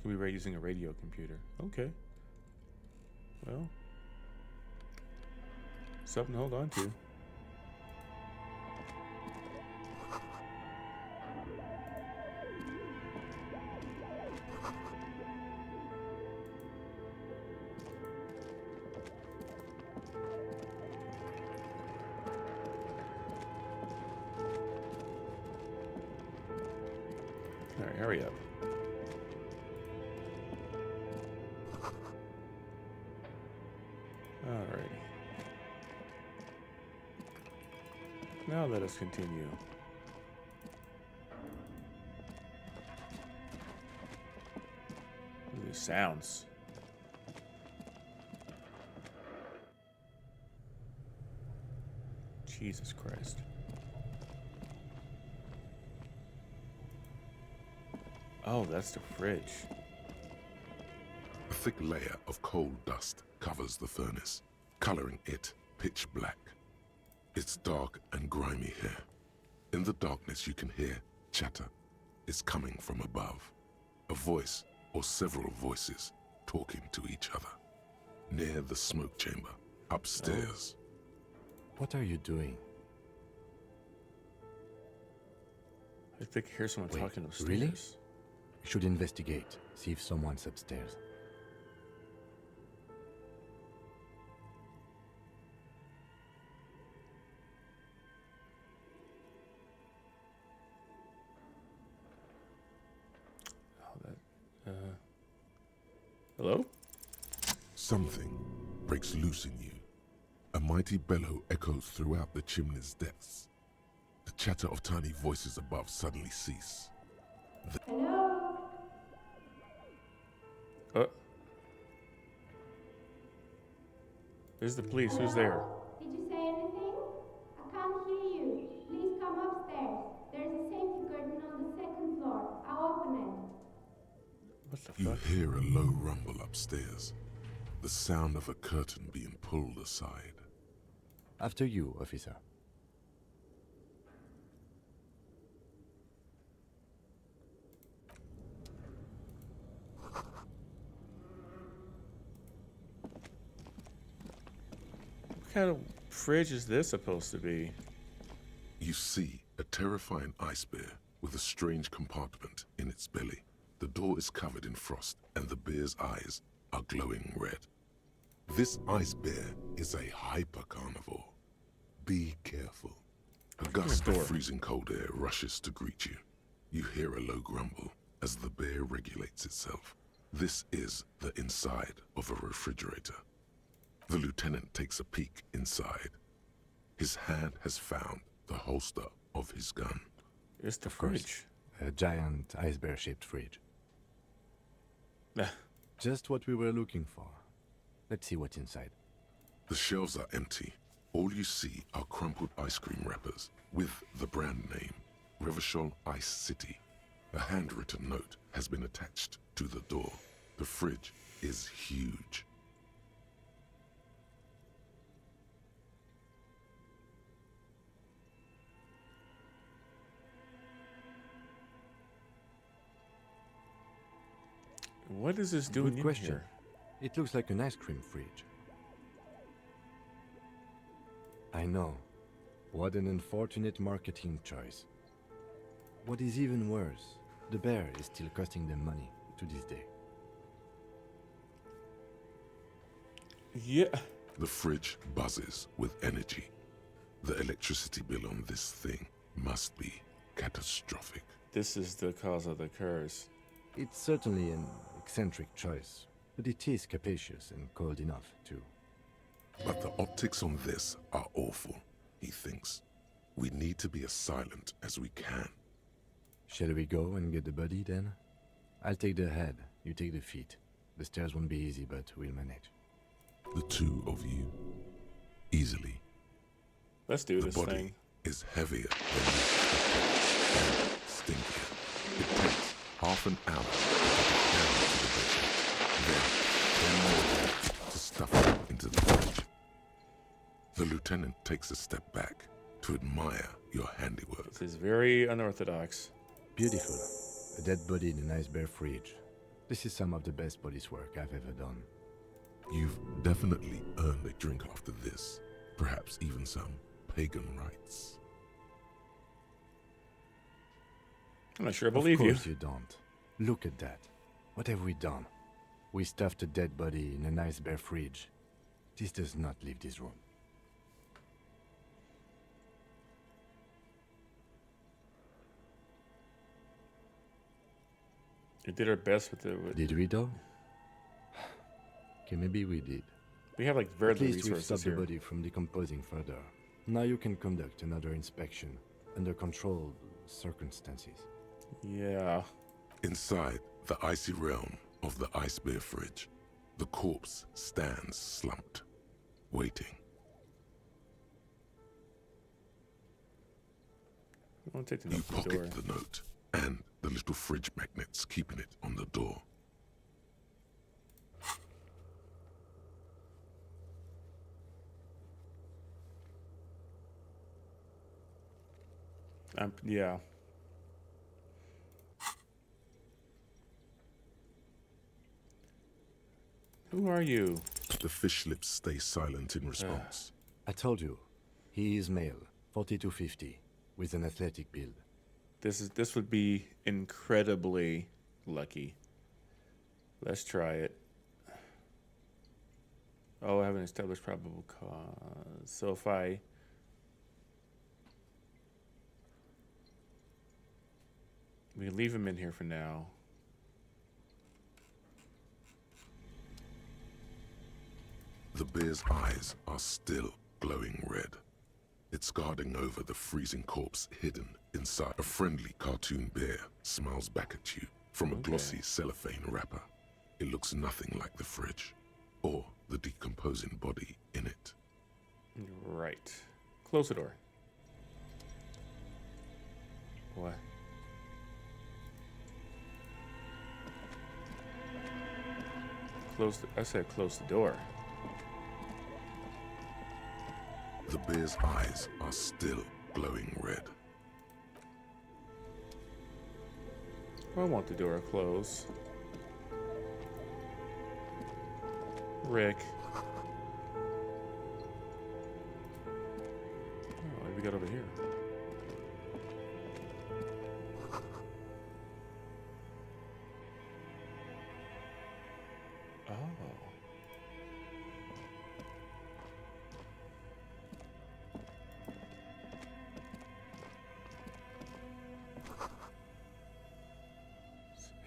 Can be using a radio computer. Okay. Well, something to hold on to. All right, hurry up. Alrighty. Now let us continue. These sounds. Jesus Christ. Oh, that's the fridge. A thick layer of coal dust covers the furnace, coloring it pitch black. It's dark and grimy here. In the darkness you can hear chatter. It's coming from above. A voice or several voices talking to each other. Near the smoke chamber, upstairs. What are you doing? I think I hear someone Wait, talking upstairs. really? We should investigate, see if someone's upstairs. Hello? Something breaks loose in you. A mighty bellow echoes throughout the chimney's depths. The chatter of tiny voices above suddenly cease. Hello? There's the police. Who's there? Did you say anything? I can't hear you. Please come upstairs. There's a safety curtain on the second floor. I'll open it. What the You fuck? hear a low rumble upstairs. The sound of a curtain being pulled aside. After you, officer. What kind of fridge is this supposed to be? You see a terrifying ice bear with a strange compartment in its belly. The door is covered in frost and the bear's eyes are glowing red. This ice bear is a hyper carnivore. Be careful. A gust of freezing cold air rushes to greet you. You hear a low grumble as the bear regulates itself. This is the inside of a refrigerator. The lieutenant takes a peek inside. His hand has found the holster of his gun. It's the Of course, a giant ice bear-shaped fridge. Just what we were looking for. Let's see what's inside. The shelves are empty. All you see are crumpled ice cream wrappers with the brand name, Revachol Ice City. A handwritten note has been attached to the door. The fridge is huge. What is this doing Good in question. here? It looks like an ice cream fridge. I know. What an unfortunate marketing choice. What is even worse, the bear is still costing them money to this day. Yeah. The fridge buzzes with energy. The electricity bill on this thing must be catastrophic. This is the cause of the curse. It's certainly an eccentric choice, but it is capacious and cold enough, too. But the optics on this are awful, he thinks. We need to be as silent as we can. Shall we go and get the body, then? I'll take the head, you take the feet. The stairs won't be easy, but we'll manage. The two of you, easily. Let's do this The body thing. is heavier than you expected and stinkier. It takes half an hour to get it down to the bed. Then 10 more to stuff it into the fridge. The lieutenant takes a step back to admire your handiwork. This is very unorthodox. Beautiful. A dead body in a nice bare fridge. This is some of the best police work I've ever done. You've definitely earned a drink after this. Perhaps even some pagan rites. I'm not sure I believe you. Of course you don't. Look at that. What have we done? We stuffed a dead body in a nice bare fridge. This does not leave this room. We did our best with the. Did we though? Okay, maybe we did. We have like very At little least we've resources stopped the here. body from decomposing further. Now you can conduct another inspection under controlled circumstances. Yeah. Inside the icy realm of the ice bear fridge, the corpse stands slumped, waiting. I want to take the You note from the door. pocket the note and the little fridge magnets keeping it on the door. Yeah. Who are you? The fish lips stay silent in response. I told you, he is male, 40 to 50, with an athletic build. This would be incredibly lucky. Let's try it. Oh, I haven't established probable cause. So if we can leave him in here for now. The bear's eyes are still glowing red. It's guarding over the freezing corpse hidden inside. A friendly cartoon bear smiles back at you from a glossy cellophane wrapper. It looks nothing like the fridge or the decomposing body in it. Right. Close the door. What? I said close the door. The bear's eyes are still glowing red. I want the door closed. Rick. Oh, what do we got over here? Oh.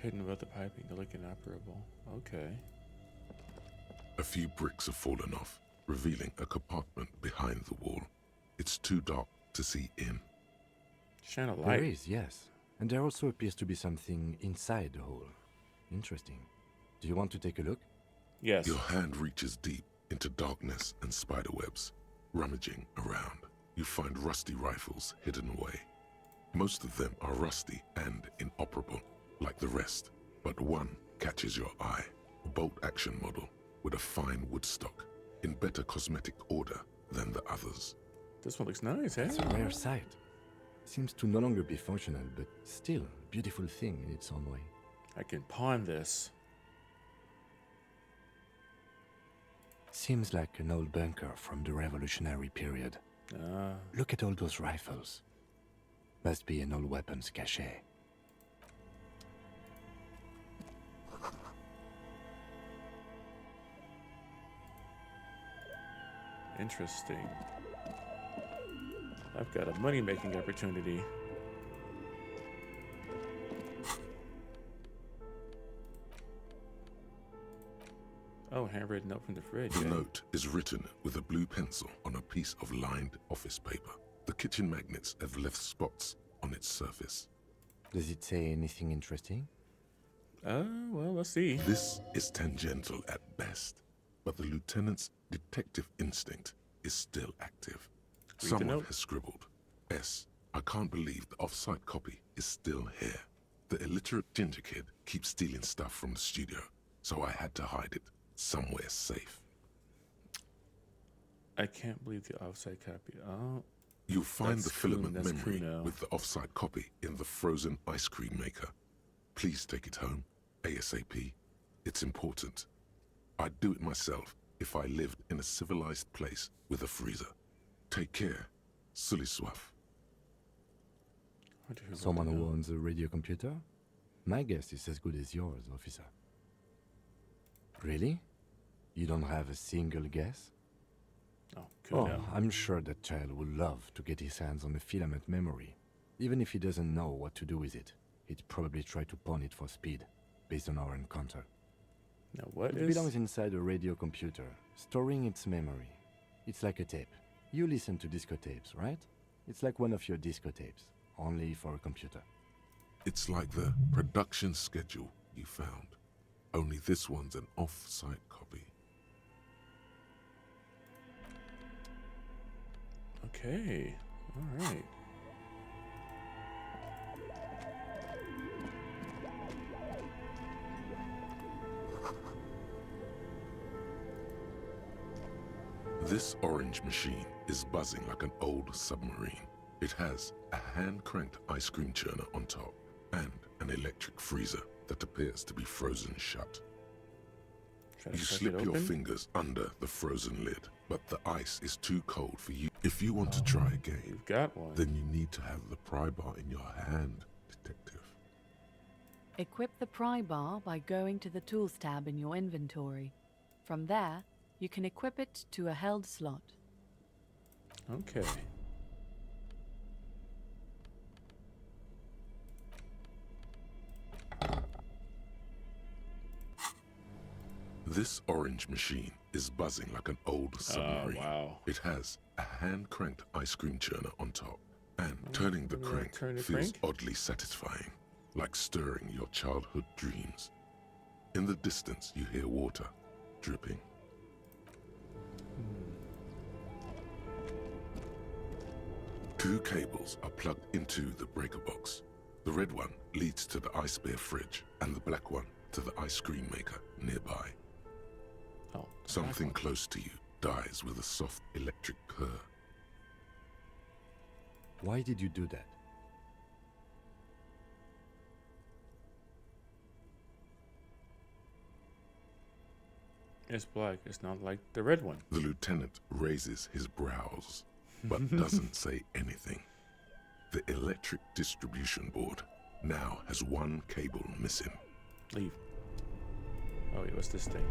hidden above the piping to look inoperable. Okay. A few bricks have fallen off, revealing a compartment behind the wall. It's too dark to see in. Shine a light. There is, yes. And there also appears to be something inside the hole. Interesting. Do you want to take a look? Yes. Your hand reaches deep into darkness and spiderwebs. Rummaging around, you find rusty rifles hidden away. Most of them are rusty and inoperable, like the rest, but one catches your eye. A bolt-action model with a fine wood stock, in better cosmetic order than the others. This one looks nice, eh? It's a rare sight. Seems to no longer be functional, but still a beautiful thing in its own way. I can pawn this. Seems like an old bunker from the revolutionary period. Look at all those rifles. Must be an old weapons cache. Interesting. I've got a money-making opportunity. Oh, handwritten note from the fridge. The eh? note is written with a blue pencil on a piece of lined office paper. The kitchen magnets have left spots on its surface. Does it say anything interesting? Well, let's see. This is tangential at best, but the lieutenant's detective instinct is still active. Read the Someone note. has scribbled, S. I can't believe the off-site copy is still here. The illiterate ginger kid keeps stealing stuff from the studio, so I had to hide it somewhere safe. I can't believe the offsite copy. Oh. You'll find That's the filament that's memory Kuno. with the off-site copy in the frozen ice cream maker. Please take it home, ASAP. It's important. I'd do it myself if I lived in a civilized place with a freezer. Take care, Sully Swaff. Someone who owns a radio computer? My guess is as good as yours, officer. Really? You don't have a single guess? Oh, Oh, I'm sure that child would love to get his hands on a filament memory. Even if he doesn't know what to do with it, he'd probably try to pawn it for speed, based on our encounter. Now what It is... belongs inside a radio computer, storing its memory. It's like a tape. You listen to disco tapes, right? It's like one of your disco tapes, only for a computer. It's like the production schedule you found. Only this one's an off-site copy. Okay. All right. This orange machine is buzzing like an old submarine. It has a hand-cranked ice cream churner on top and an electric freezer that appears to be frozen shut. You slip your fingers under the frozen lid, but the ice is too cold for you. If you want to try again, You've got one. then you need to have the pry bar in your hand, detective. Equip the pry bar by going to the Tools tab in your inventory. From there, you can equip it to a held slot. Okay. This orange machine is buzzing like an old submarine. wow. It has a hand-cranked ice cream churner on top, and turning the crank turn the feels crank? oddly satisfying, like stirring your childhood dreams. In the distance, you hear water dripping. Two cables are plugged into the breaker box. The red one leads to the ice bear fridge, and the black one to the ice cream maker nearby. Oh, Something close to you dies with a soft electric purr. Why did you do that? It's black. It's not like the red one. The lieutenant raises his brows, but doesn't say anything. The electric distribution board now has one cable missing. Leave. Oh wait, what's this thing?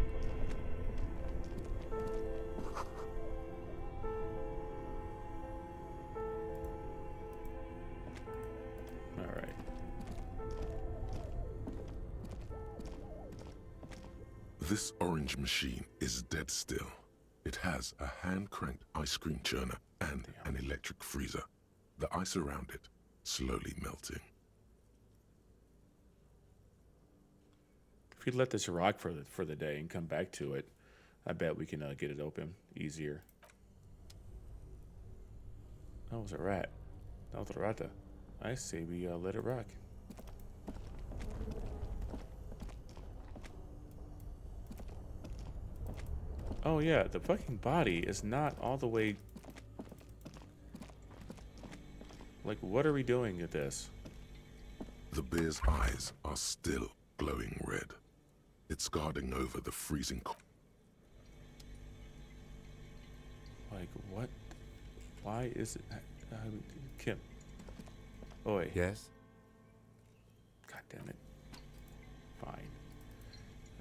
All right. This orange machine is dead still. It has a hand-cranked ice cream churner and an electric freezer. The ice around it slowly melting. If you let this rock for the day and come back to it, I bet we can get it open easier. Oh, it was a rat. That was a rata. I say we let it rock. Oh yeah, the fucking body is not all the way... Like, what are we doing with this? The bear's eyes are still glowing red. It's guarding over the freezing cold. Like, what? Why is it... Kim. Oi. Yes? God damn it. Fine.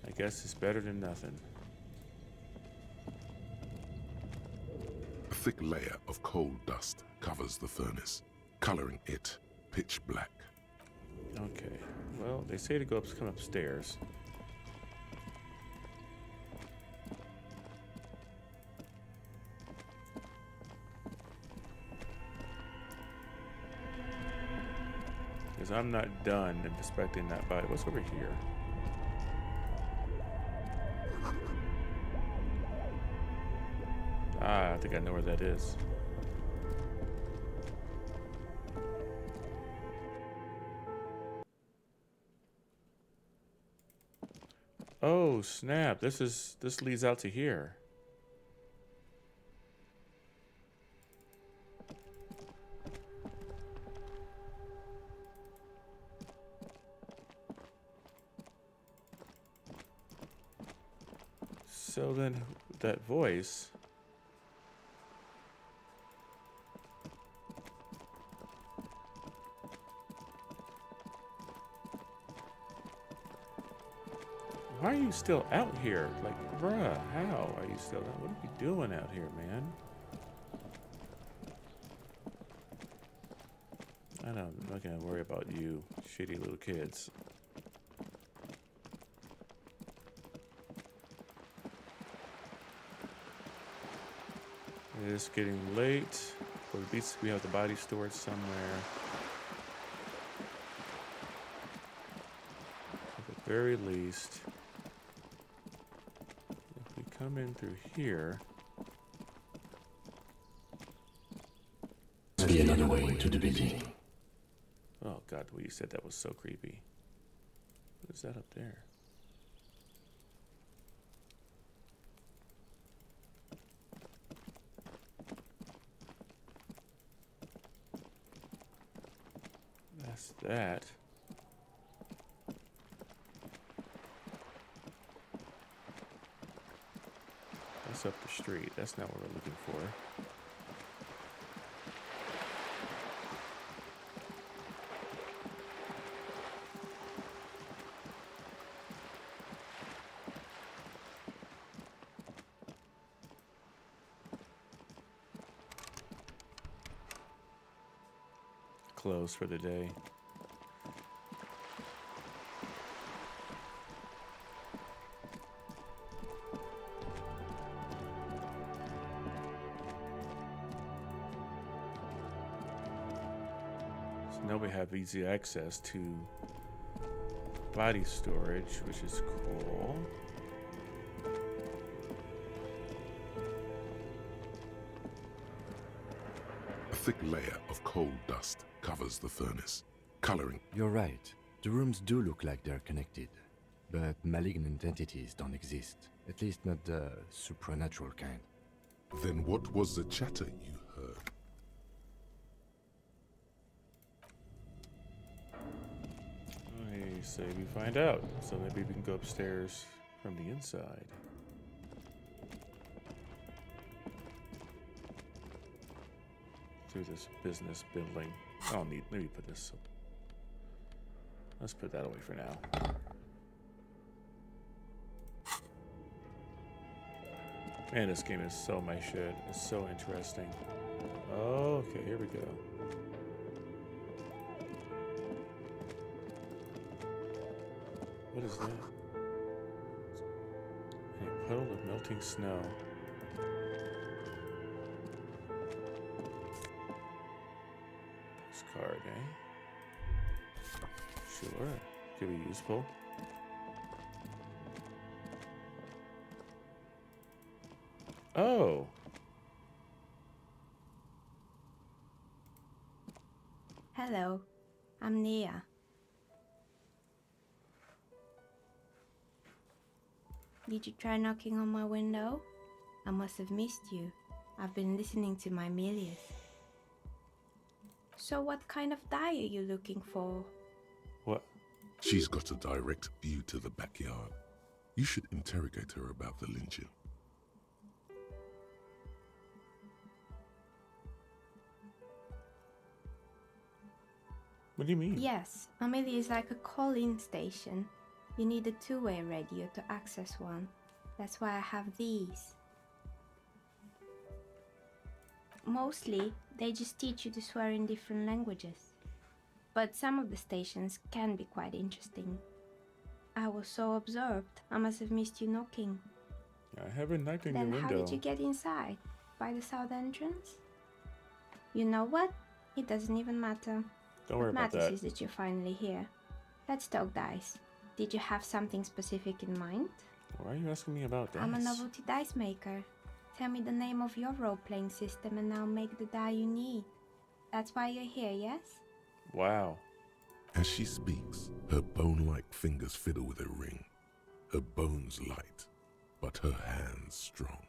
I guess it's better than nothing. A thick layer of coal dust covers the furnace, coloring it pitch black. Okay. Well, they say to come upstairs. Because I'm not done inspecting that body. What's over here? Ah, I think I know where that is. Oh, snap. This leads out to here. So then that voice... Why are you still out here? Like, bruh, how are you still out? What are you doing out here, man? I'm not gonna worry about you, shitty little kids. It's getting late. But at least we have the body stored somewhere. At the very least, if we come in through here, Must be another way to the building. oh god, the way you said that was so creepy. What is that up there? That's that. That's up the street. That's not what we're looking for. Closed for the day. So now we have easy access to body storage, which is cool. A thick layer of coal dust covers the furnace, coloring. You're right. The rooms do look like they're connected, but malignant entities don't exist. At least not the supernatural kind. Then what was the chatter you heard? I say we find out. So maybe we can go upstairs from the inside. Through this business building. I don't need, maybe put this up. Let's put that away for now. Man, this game is so my shit. It's so interesting. Oh, okay, here we go. What is that? Puddle of melting snow. Postcard, eh? Sure. Could be useful. Oh. Hello, I'm Nia. Did you try knocking on my window? I must have missed you. I've been listening to my Milius. So what kind of dye are you looking for? What? She's got a direct view to the backyard. You should interrogate her about the lynching. What do you mean? Yes, Amelia is like a call-in station. You need a two-way radio to access one. That's why I have these. Mostly, they just teach you to swear in different languages. But some of the stations can be quite interesting. I was so absorbed, I must have missed you knocking. I haven't knocked on your Then window. how did you get inside? By the south entrance? You know what? It doesn't even matter. Don't worry what about matters that. is that you're finally here. Let's talk dice. Did you have something specific in mind? Why are you asking me about that? I'm a novelty dice maker. Tell me the name of your role-playing system and I'll make the die you need. That's why you're here, yes? Wow. As she speaks, her bone-like fingers fiddle with a ring. Her bones light, but her hands strong.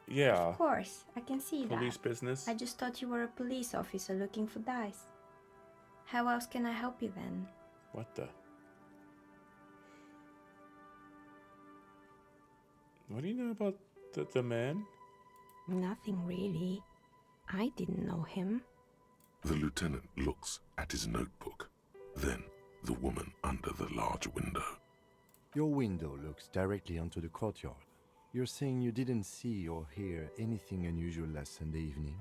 Yeah. Of course, I can see that. Police business. I just thought you were a police officer looking for dice. How else can I help you then? What the? What do you know about the man? Nothing really. I didn't know him. The lieutenant looks at his notebook, then the woman under the large window. Your window looks directly onto the courtyard. You're saying you didn't see or hear anything unusual last Sunday evening?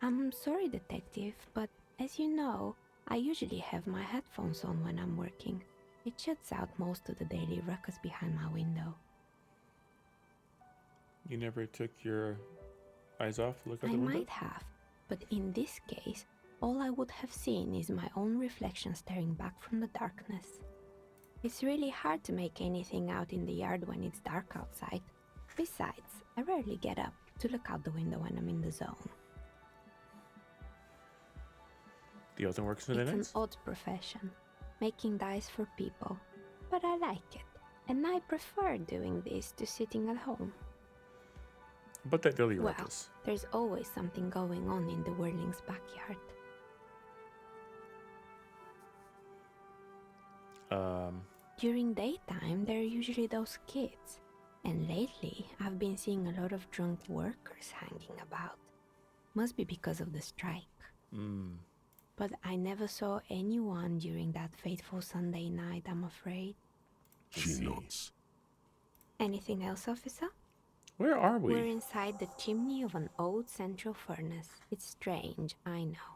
I'm sorry, detective, but as you know, I usually have my headphones on when I'm working. It shuts out most of the daily ruckus behind my window. You never took your eyes off to look out I the window? might have, but in this case, all I would have seen is my own reflection staring back from the darkness. It's really hard to make anything out in the yard when it's dark outside. Besides, I rarely get up to look out the window when I'm in the zone. Do you often work Sunday It's nights? an odd profession, making dice for people, but I like it, and I prefer doing this to sitting at home. But that daily Well, ruckus. there's always something going on in the Whirling's backyard. During daytime, there are usually those kids, and lately I've been seeing a lot of drunk workers hanging about. Must be because of the strike. But I never saw anyone during that fateful Sunday night, I'm afraid. She nods. Anything else, officer? Where are we? We're inside the chimney of an old central furnace. It's strange, I know.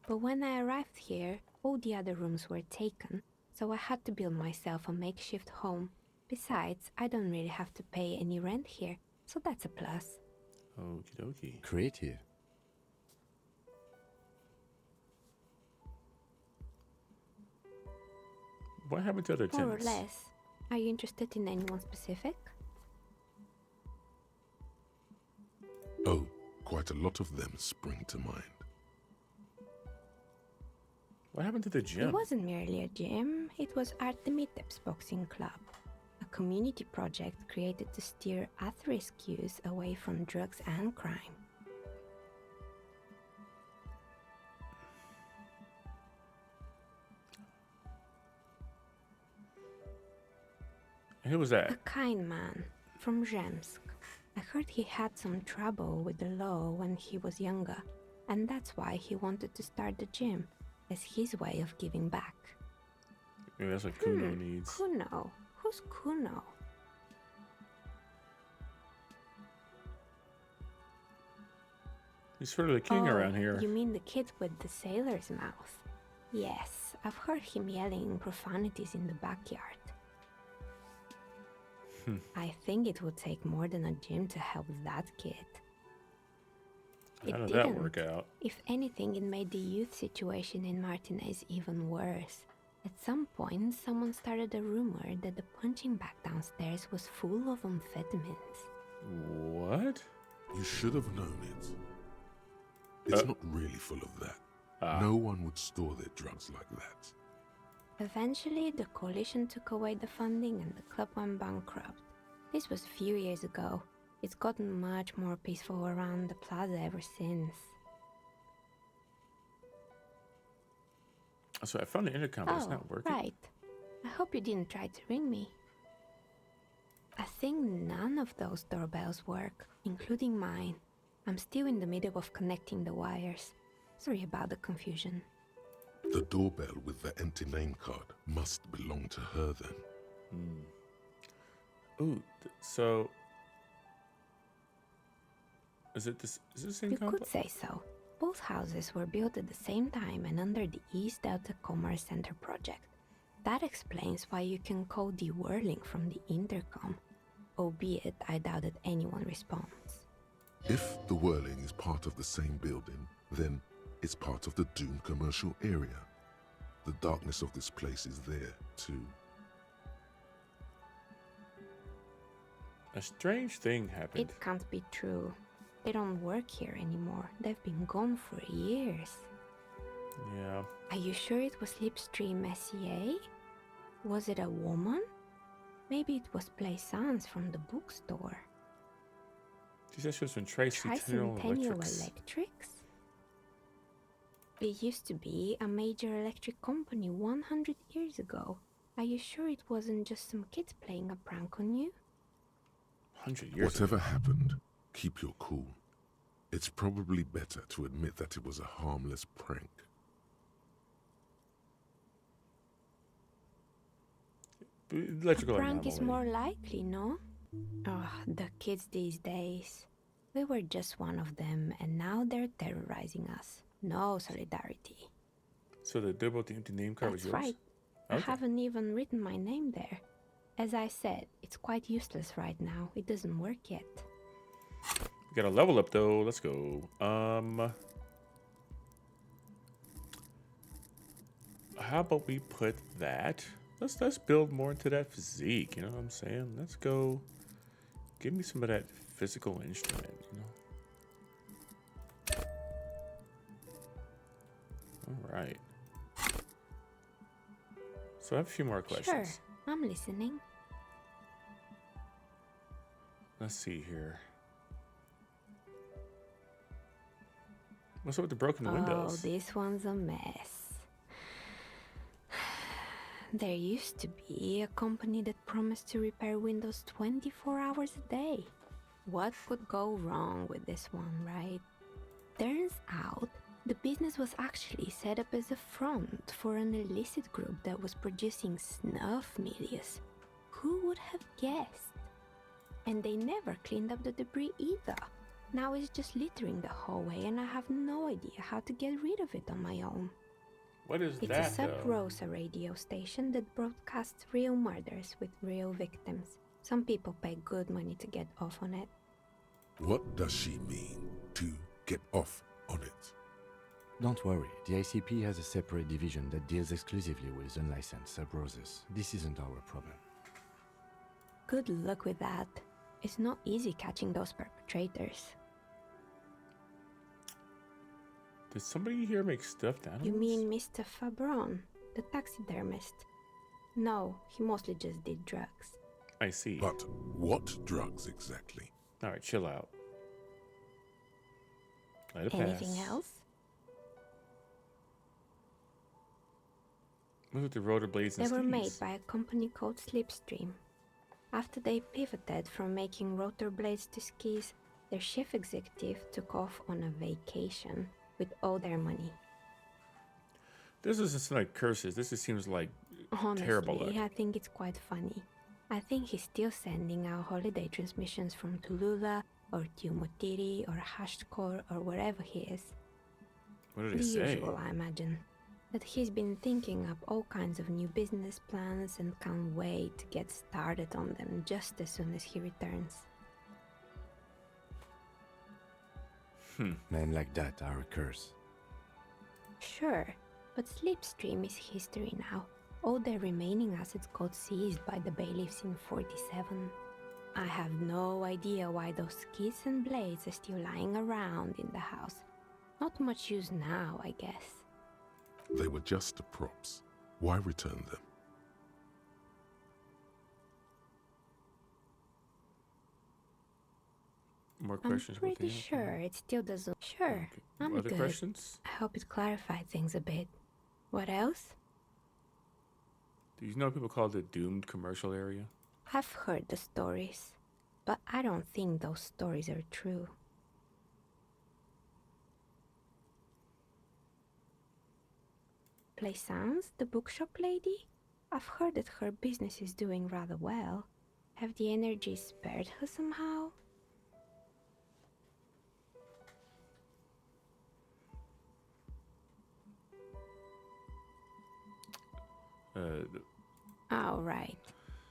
But when I arrived here, all the other rooms were taken, so I had to build myself a makeshift home. Besides, I don't really have to pay any rent here, so that's a plus. Okie dokie. Creative. What happened to other More or tenants? less. Are you interested in anyone specific? Oh, quite a lot of them spring to mind. What happened to the gym? It wasn't merely a gym, it was Artemiteps Boxing Club, a community project created to steer at-risk youth away from drugs and crime. Who was that? A kind man from Zemsk. I heard he had some trouble with the law when he was younger, and that's why he wanted to start the gym, as his way of giving back. Maybe that's what Kuno needs. Kuno? Who's Kuno? He's sort of the king around here. You mean the kid with the sailor's mouth? Yes, I've heard him yelling profanities in the backyard. I think it would take more than a gym to help that kid. How did that work out? If anything, it made the youth situation in Martinez even worse. At some point, someone started a rumor that the punching bag downstairs was full of amphetamines. What? You should have known it. It's not really full of that. No one would store their drugs like that. Eventually, the coalition took away the funding and the club went bankrupt. This was a few years ago. It's gotten much more peaceful around the plaza ever since. So I found the intercom, but it's not working. Right. I hope you didn't try to ring me. I think none of those doorbells work, including mine. I'm still in the middle of connecting the wires. Sorry about the confusion. The doorbell with the empty name card must belong to her then. Ooh, so... Is this the same complex? You could say so. Both houses were built at the same time and under the East Delta Commerce Center project. That explains why you can call the whirling from the intercom, albeit I doubt that anyone responds. If the whirling is part of the same building, then it's part of the doomed commercial area. The darkness of this place is there, too. A strange thing happened. It can't be true. They don't work here anymore. They've been gone for years. Yeah. Are you sure it was Slipstream SEA? Was it a woman? Maybe it was Plaisance from the bookstore. She said she was from Tricentennial Electrics. It used to be a major electric company 100 years ago. Are you sure it wasn't just some kids playing a prank on you? 100 years Whatever happened, keep your cool. It's probably better to admit that it was a harmless prank. Electrical a prank is more likely, no? Oh, the kids these days. We were just one of them, and now they're terrorizing us. No solidarity. So the double with the empty name card was yours? That's right. Okay. I haven't even written my name there. As I said, it's quite useless right now. It doesn't work yet. We got a level up though. Let's go. How about we put that? Let's build more into that physique. You know what I'm saying? Let's go. Give me some of that physical instrument. You know. All right. So I have a few more questions. Sure, I'm listening. Let's see here. What's up with the broken windows? Oh, this one's a mess. There used to be a company that promised to repair windows 24 hours a day. What could go wrong with this one, right? Turns out, the business was actually set up as a front for an illicit group that was producing snuff milias. Who would have guessed? And they never cleaned up the debris either. Now it's just littering the hallway and I have no idea how to get rid of it on my own. What is It's that, a Sub though? Rosa radio station that broadcasts real murders with real victims. Some people pay good money to get off on it. What does she mean, to get off on it? Don't worry, the ICP has a separate division that deals exclusively with unlicensed sub-roses. This isn't our problem. Good luck with that. It's not easy catching those perpetrators. Did somebody here make stuffed animals? You mean Mr. Fabron, the taxidermist? No, he mostly just did drugs. I see. But what drugs exactly? All right, chill out. Let it Anything pass. else? What with the rotor blades and They were made skis? by a company called Slipstream. After they pivoted from making rotor blades to skis, their chief executive took off on a vacation with all their money. This doesn't sound like curses. This just seems like terrible luck. Honestly, I think it's quite funny. I think he's still sending out holiday transmissions from Tulula, or Tumotiri or Hashtkor or wherever he is. What did The he say? usual, I imagine. That he's been thinking up all kinds of new business plans and can't wait to get started on them just as soon as he returns. Men like that are a curse. Sure, but Slipstream is history now. All their remaining assets got seized by the bailiffs in 47. I have no idea why those skis and blades are still lying around in the house. Not much use now, I guess. They were just the props. Why return them? More questions? I'm pretty sure it still doesn't. Sure, I'm Other good. questions? I hope it clarified things a bit. What else? Do you know what people call the doomed commercial area? I've heard the stories, but I don't think those stories are true. Plaisance, the bookshop lady? I've heard that her business is doing rather well. Have the energy spared her somehow? Oh, right.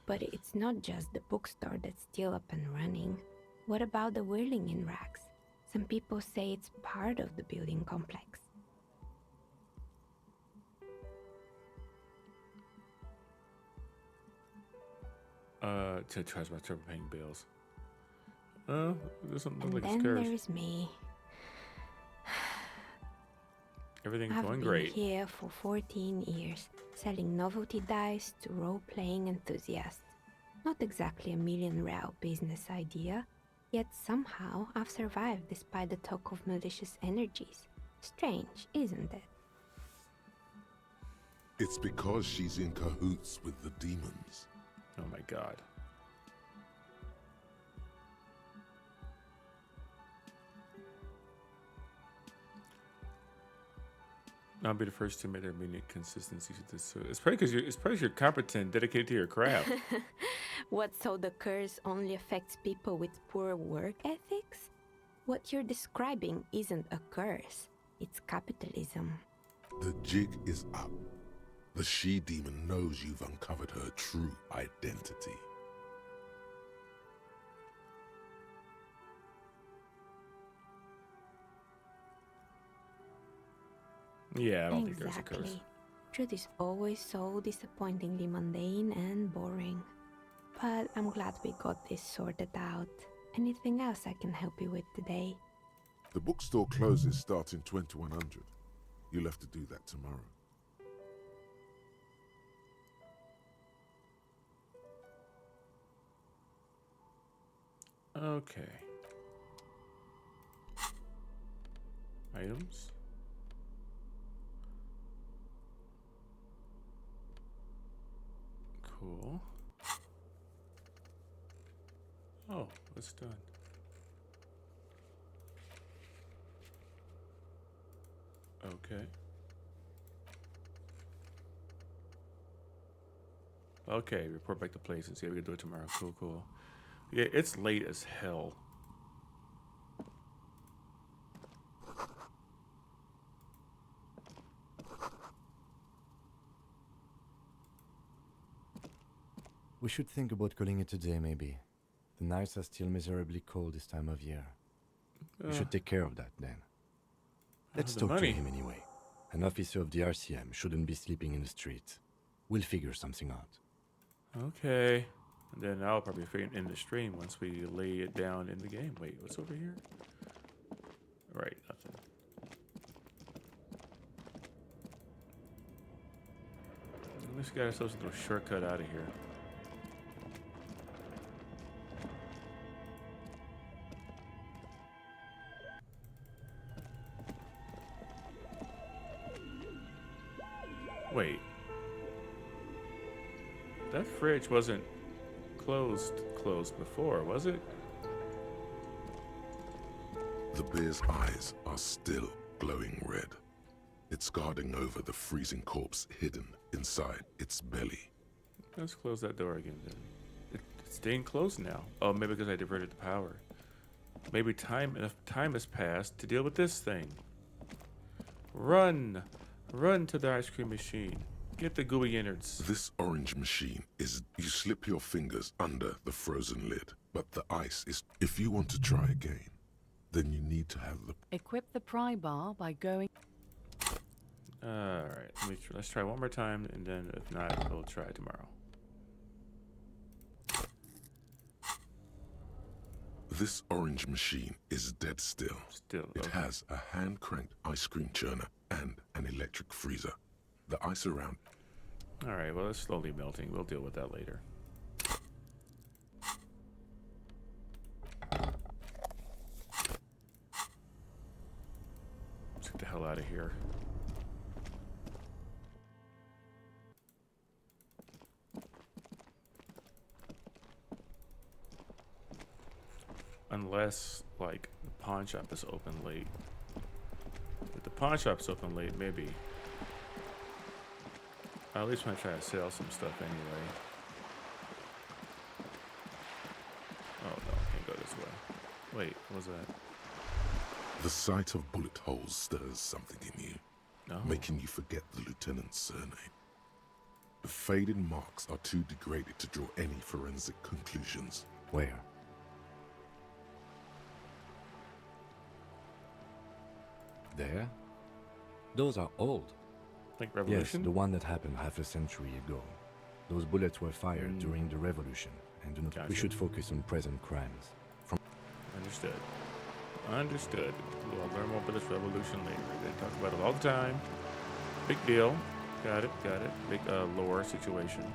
But it's not just the bookstore that's still up and running. What about the whirling in racks? Some people say it's part of the building complex. To try about trouble paying bills. There's something And like then scares. there's me. Everything's I've going been great. here for 14 years, selling novelty dice to role-playing enthusiasts. Not exactly a million-real business idea, yet somehow I've survived despite the talk of malicious energies. Strange, isn't it? It's because she's in cahoots with the demons. Oh my god. I'll be the first to admit there being inconsistencies with this. So it's probably because you're competent, dedicated to your craft. What, so the curse only affects people with poor work ethics? What you're describing isn't a curse, it's capitalism. The jig is up. The she-demon knows you've uncovered her true identity. Yeah, I don't think there's a curse. Exactly. Truth is always so disappointingly mundane and boring. But I'm glad we got this sorted out. Anything else I can help you with today? The bookstore closes starting 2100. You'll have to do that tomorrow. Okay. Items. Cool. Oh, it's done. Okay. Okay, report back to place and see if we can do it tomorrow. Cool, cool. Yeah, it's late as hell. We should think about calling it a day, maybe. The nights are still miserably cold this time of year. We should take care of that, then. Let's the talk money. to him anyway. An officer of the RCM shouldn't be sleeping in the street. We'll figure something out. Okay. And then I'll probably figure it in the stream once we lay it down in the game. Wait, what's over here? Right, nothing. At least we got ourselves a little shortcut out of here. Wait. That fridge wasn't closed before, was it? The bear's eyes are still glowing red. It's guarding over the freezing corpse hidden inside its belly. Let's close that door again then. It's staying closed now. Oh, maybe because I diverted the power. Maybe enough time has passed to deal with this thing. Run! Run to the ice cream machine. Get the gooey innards. This orange machine is... You slip your fingers under the frozen lid, but the ice is... If you want to try again, then you need to have the... Equip the pry bar by going... Alright, let's try one more time, and then if not, we'll try tomorrow. This orange machine is dead still. It has a hand-cranked ice cream churner and an electric freezer. The ice around... Alright, well, it's slowly melting. We'll deal with that later. Let's get the hell out of here. Unless, like, the pawn shop is open late. If the pawn shop's open late, maybe. I at least want to try to sell some stuff anyway. Oh no, I can't go this way. Wait, what was that? The sight of bullet holes stirs something in you, making you forget the lieutenant's surname. The faded marks are too degraded to draw any forensic conclusions. Where? There? Those are old. Like Revolution? Yes, the one that happened half a century ago. Those bullets were fired during the Revolution, and do not, we should focus on present crimes. Understood. Understood. We'll learn more about this Revolution later. They talk about it all the time. Big deal. Got it, got it. Big lore situation.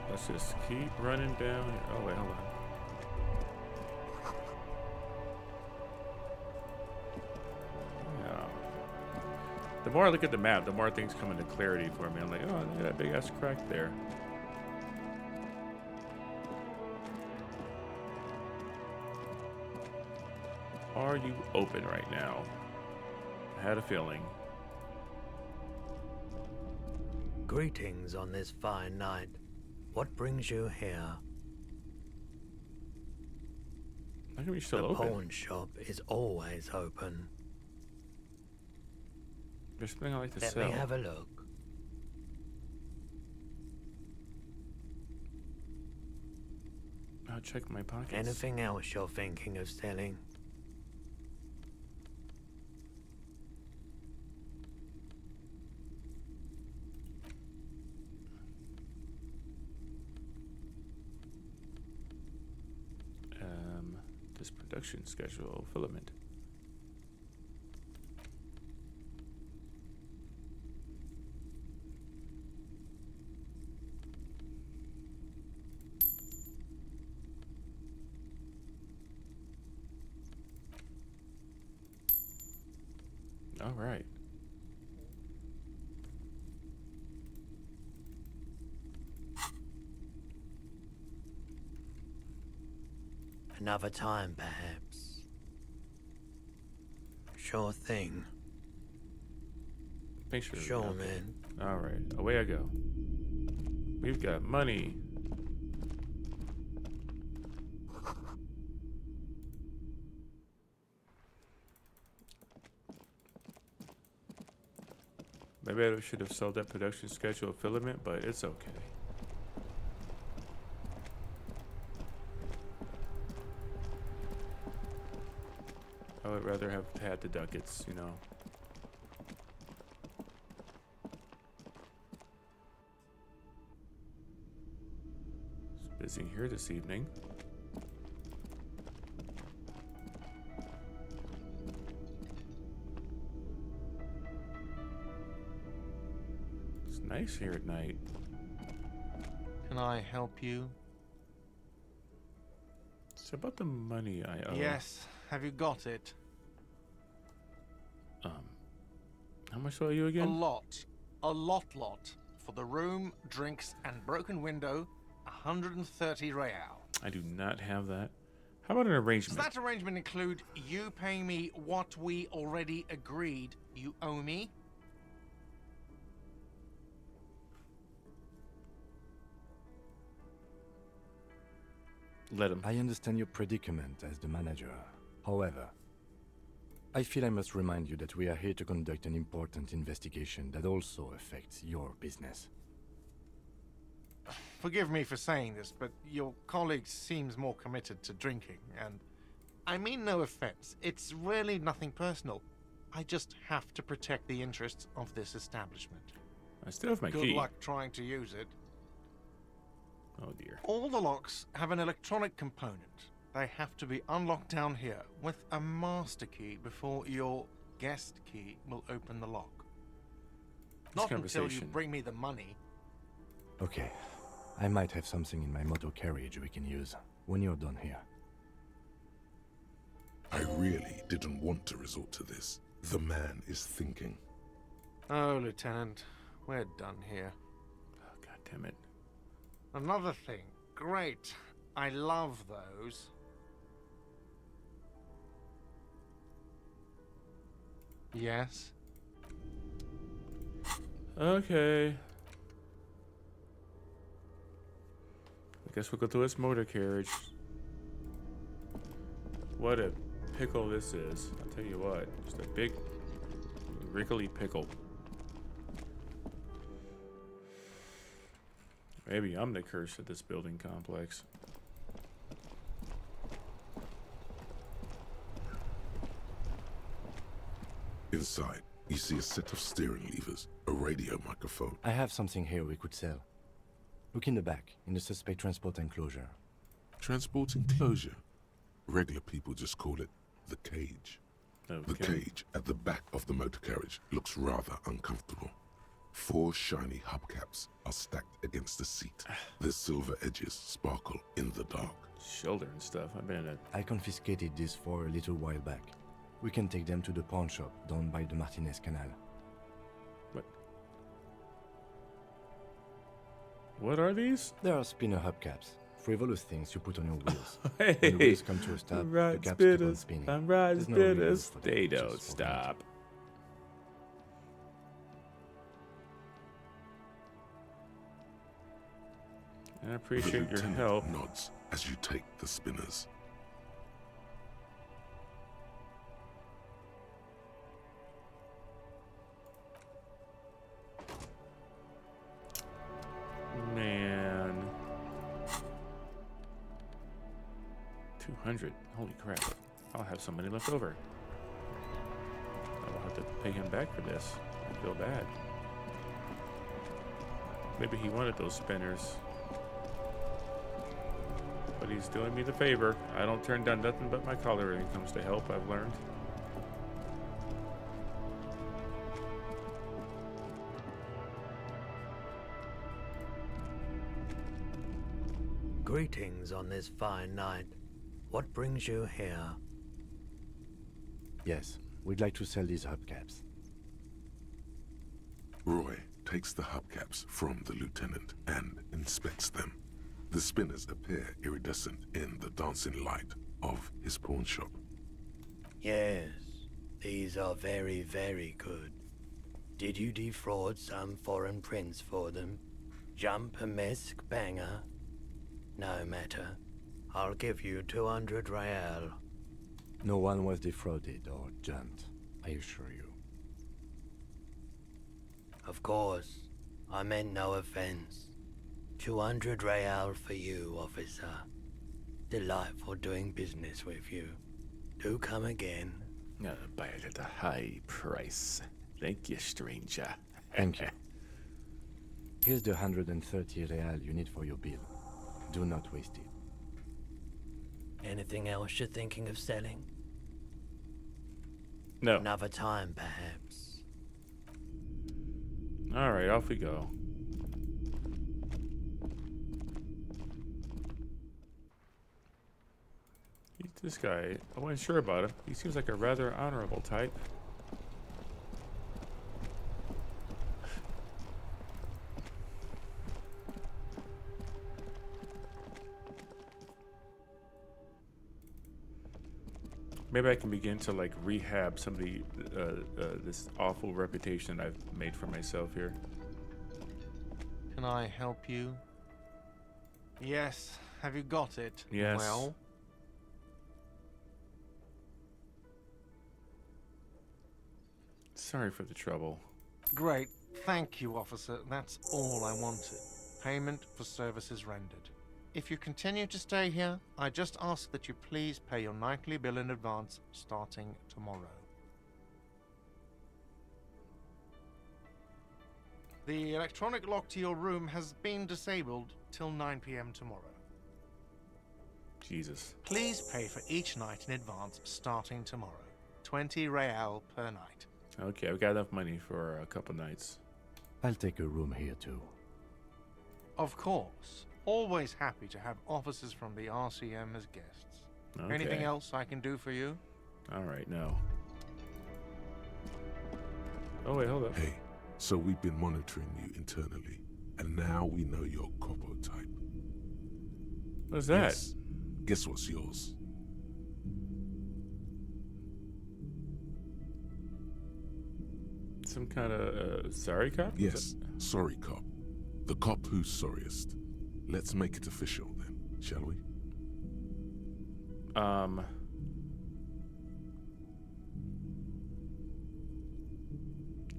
Let's just keep running down here. Oh, wait, hold on. The more I look at the map, the more things come into clarity for me. I'm like, oh, look at that big ass crack there. Are you open right now? I had a feeling. Greetings on this fine night. What brings you here? How come you're still the open? The pawn shop is always open. There's something I like to Let sell. me have a look. I'll check my pockets. Anything else you're thinking of selling? This production schedule filament. All right. Another time, perhaps. Sure thing. Make sure. Sure, okay. man. All right, away I go. We've got money. Maybe I should have sold that production schedule filament, but it's okay. I would rather have had the ducats, you know. It's busy here this evening. It's nice here at night. Can I help you? It's about the money I owe. Yes. Have you got it? How much owe you again? A lot. A lot. For the room, drinks, and broken window, 130 real. I do not have that. How about an arrangement? Does that arrangement include you paying me what we already agreed you owe me? Let him. I understand your predicament as the manager. However, I feel I must remind you that we are here to conduct an important investigation that also affects your business. Forgive me for saying this, but your colleague seems more committed to drinking, and I mean no offense. It's really nothing personal. I just have to protect the interests of this establishment. I still have my Good key. luck trying to use it. Oh dear. All the locks have an electronic component. They have to be unlocked down here with a master key before your guest key will open the lock. Not until you bring me the money. Okay. I might have something in my motor carriage we can use when you're done here. I really didn't want to resort to this. The man is thinking. Oh, Lieutenant, we're done here. Oh, God damn it. Another thing. Great. I love those. Yes? Okay. I guess we'll go through this motor carriage. What a pickle this is. I'll tell you what. Just a big, wrinkly pickle. Maybe I'm the curse of this building complex. Inside, you see a set of steering levers, a radio microphone. I have something here we could sell. Look in the back, in the suspect transport enclosure. Transport enclosure? Regular people just call it the cage. Okay. The cage at the back of the motor carriage looks rather uncomfortable. 4 shiny hubcaps are stacked against the seat. Their silver edges sparkle in the dark. Shoulder and stuff. I've been in it. I confiscated these 4 a little while back. We can take them to the pawn shop down by the Martinez Canal. What are these? They are spinner hubcaps. Frivolous things you put on your wheels. Hey, when the wheels come to a stop, the caps keep on spinning. I'm riding There's no reason spinners. for them, They just don't for stop. I appreciate The your lieutenant help. nods as you take the spinners. Man. 200. Holy crap. I'll have some money left over. I'll have to pay him back for this. I feel bad. Maybe he wanted those spinners. But he's doing me the favor. I don't turn down nothing but my collar when it comes to help, I've learned. Greetings on this fine night. What brings you here? Yes, we'd like to sell these hubcaps. Roy takes the hubcaps from the lieutenant and inspects them. The spinners appear iridescent in the dancing light of his pawn shop. Yes, these are very, very good. Did you defraud some foreign prince for them? Jump a mesque banger? No matter. I'll give you 200 real. No one was defrauded or jumped, I assure you. Of course, I meant no offense. 200 real for you, officer. Delightful doing business with you. Do come again. I'll buy it at a high price. Thank you, stranger. Thank you. Here's the 130 real you need for your bill. Do not waste it. Anything else you're thinking of selling? No. Another time, perhaps. All right, off we go. This guy, I wasn't sure about him. He seems like a rather honorable type. Maybe I can begin to like rehab some of the this awful reputation I've made for myself here. Can I help you? Yes, Have you got it? Yes. Well? Sorry for the trouble. Great. Thank you, officer. That's all I wanted. Payment for services rendered. If you continue to stay here, I just ask that you please pay your nightly bill in advance starting tomorrow. The electronic lock to your room has been disabled till 9 p.m. tomorrow. Jesus. Please pay for each night in advance starting tomorrow. 20 real per night. Okay, I've got enough money for a couple nights. I'll take a room here too. Of course. Always happy to have officers from the RCM as guests. Okay. Anything else I can do for you? All right, no. Oh, wait, hold up. Hey, so we've been monitoring you internally, and now we know your Copo type. What's that? Yes. Guess what's yours? Some kind of sorry cop? Yes, sorry cop. The cop who's sorriest. Let's make it official then, shall we?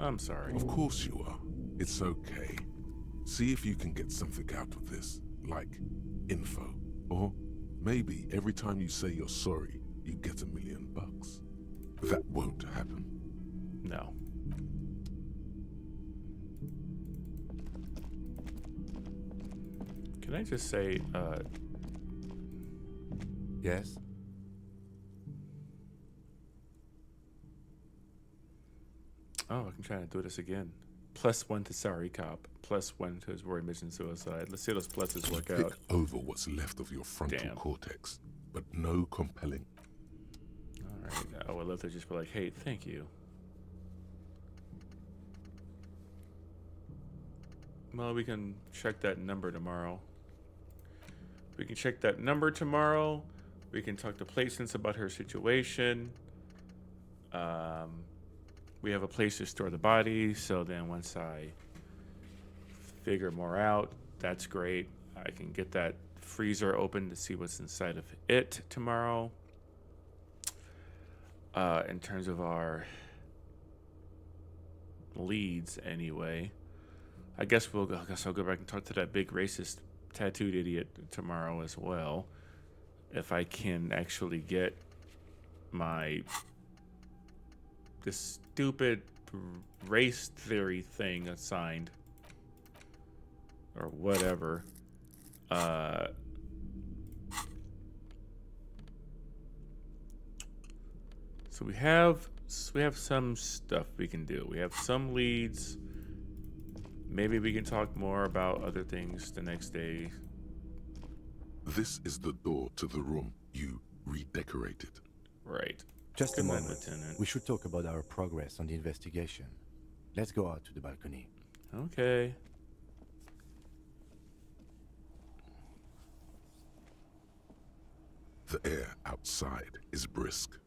I'm sorry. Of course you are. It's okay. See if you can get something out of this, like info. Or maybe every time you say you're sorry, you get $1 million. That won't happen. No. Can I just say, Yes? Oh, I can try to do this again. +1 to sorry cop. +1 to his worried mission suicide. Let's see how those pluses work Pick out. over what's left of your frontal cortex, but no compelling. Alright, I would love to just be like, hey, thank you. Well, we can check that number tomorrow. We can check that number tomorrow. We can talk to Placence about her situation. We have a place to store the body, so then once I figure more out, that's great. I can get that freezer open to see what's inside of it tomorrow. In terms of our leads, anyway, I guess I'll go back and talk to that big racist tattooed idiot tomorrow as well, if I can actually get this stupid race theory thing assigned or whatever. So we have some stuff we can do. We have some leads. Maybe we can talk more about other things the next day. This is the door to the room you redecorated. Right. Just a Good night, moment. Lieutenant. We should talk about our progress on the investigation. Let's go out to the balcony. Okay. The air outside is brisk.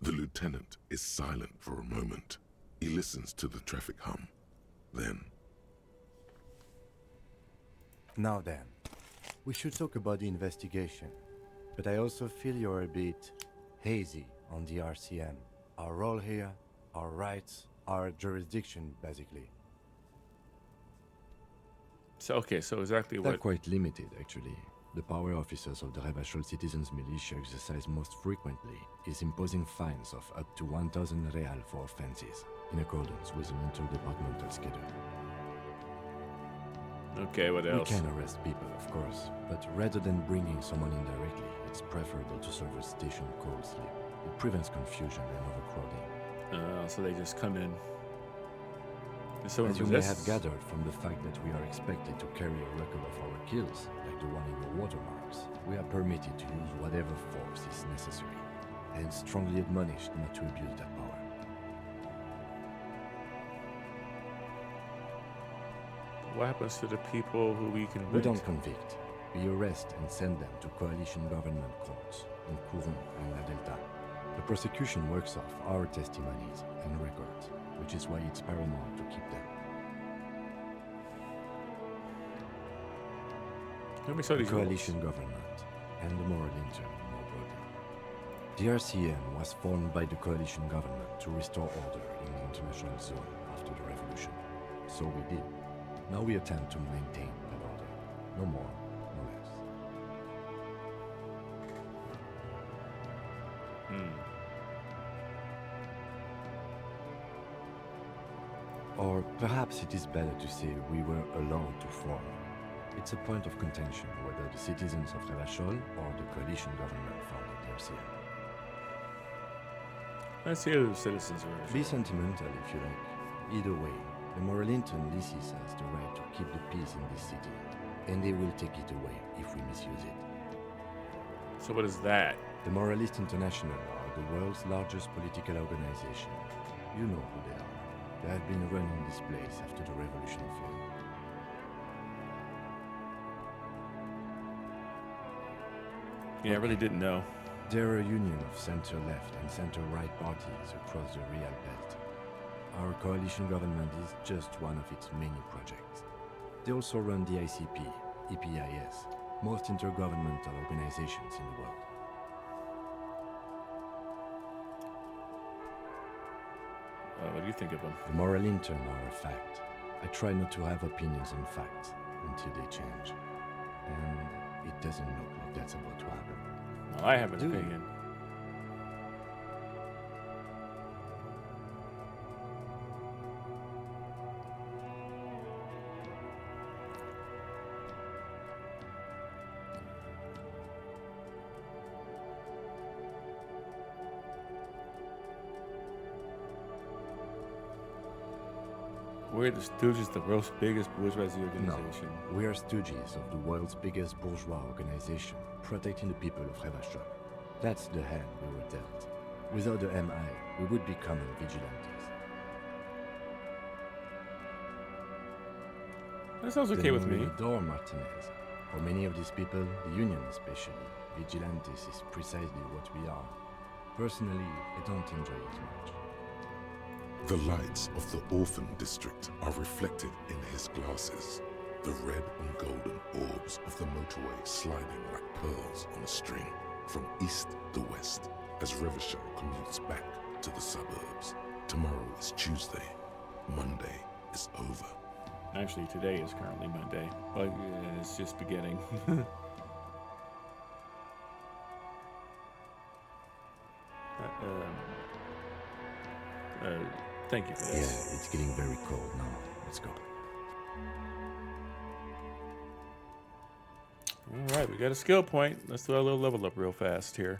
The lieutenant is silent for a moment. He listens to the traffic hum. Then, Now then, we should talk about the investigation. But I also feel you're a bit hazy on the RCM. Our role here, our rights, our jurisdiction, basically. So exactly They're what... quite limited, actually. The power officers of the Rebachol Citizens Militia exercise most frequently is imposing fines of up to 1,000 real for offenses, in accordance with an interdepartmental schedule. Okay, what else? We can arrest people, of course, but rather than bringing someone in directly, it's preferable to serve a station call slip. It prevents confusion and overcrowding. So they just come in. As you may have gathered from the fact that we are expected to carry a record of our kills, like the one in your watermarks, we are permitted to use whatever force is necessary, and strongly admonished not to abuse that power. What happens to the people who we convict? We don't convict. We arrest and send them to coalition government courts in Courron and La Delta. The prosecution works off our testimonies and records, which is why it's paramount to keep them. Let me show the these coalition government, and the moral intern more broadly. The RCM was formed by the coalition government to restore order in the international zone after the revolution. So we did. Now we attempt to maintain that order. No more, no less. Or perhaps it is better to say we were allowed to form. It's a point of contention whether the citizens of Revachol or the coalition government founded the RCM. Let's see who the citizens are. Be sentimental if you like. Either way, the Moralinton Lysis has the right to keep the peace in this city, and they will take it away if we misuse it. So what is that? The Moralist International are the world's largest political organization. You know who they are. They have been running this place after the revolution failed. Yeah, I really didn't know. They're a union of center-left and center-right parties across the Real Belt. Our coalition government is just one of its many projects. They also run the ICP, EPIS, most intergovernmental organizations in the world. What do you think of them? The moral intern are a fact. I try not to have opinions on facts until they change. And it doesn't look like that's about to happen. Well, I have an opinion. We're the Stooges, the world's biggest bourgeoisie organization. No, we are stooges of the world's biggest bourgeois organization, protecting the people of Revachol. That's the hand we were dealt. Without the MI, we would be common vigilantes. That sounds okay with me. Adore Martinez. For many of these people, the Union especially, vigilantes is precisely what we are. Personally, I don't enjoy it much. The lights of the orphan district are reflected in his glasses. The red and golden orbs of the motorway sliding like pearls on a string from east to west as Revachol commutes back to the suburbs. Tomorrow is Tuesday. Monday is over. Actually, today is currently Monday, but it's just beginning. Thank you for this. Yeah, it's getting very cold now. Let's go. All right, we got a skill point. Let's do a little level up real fast here.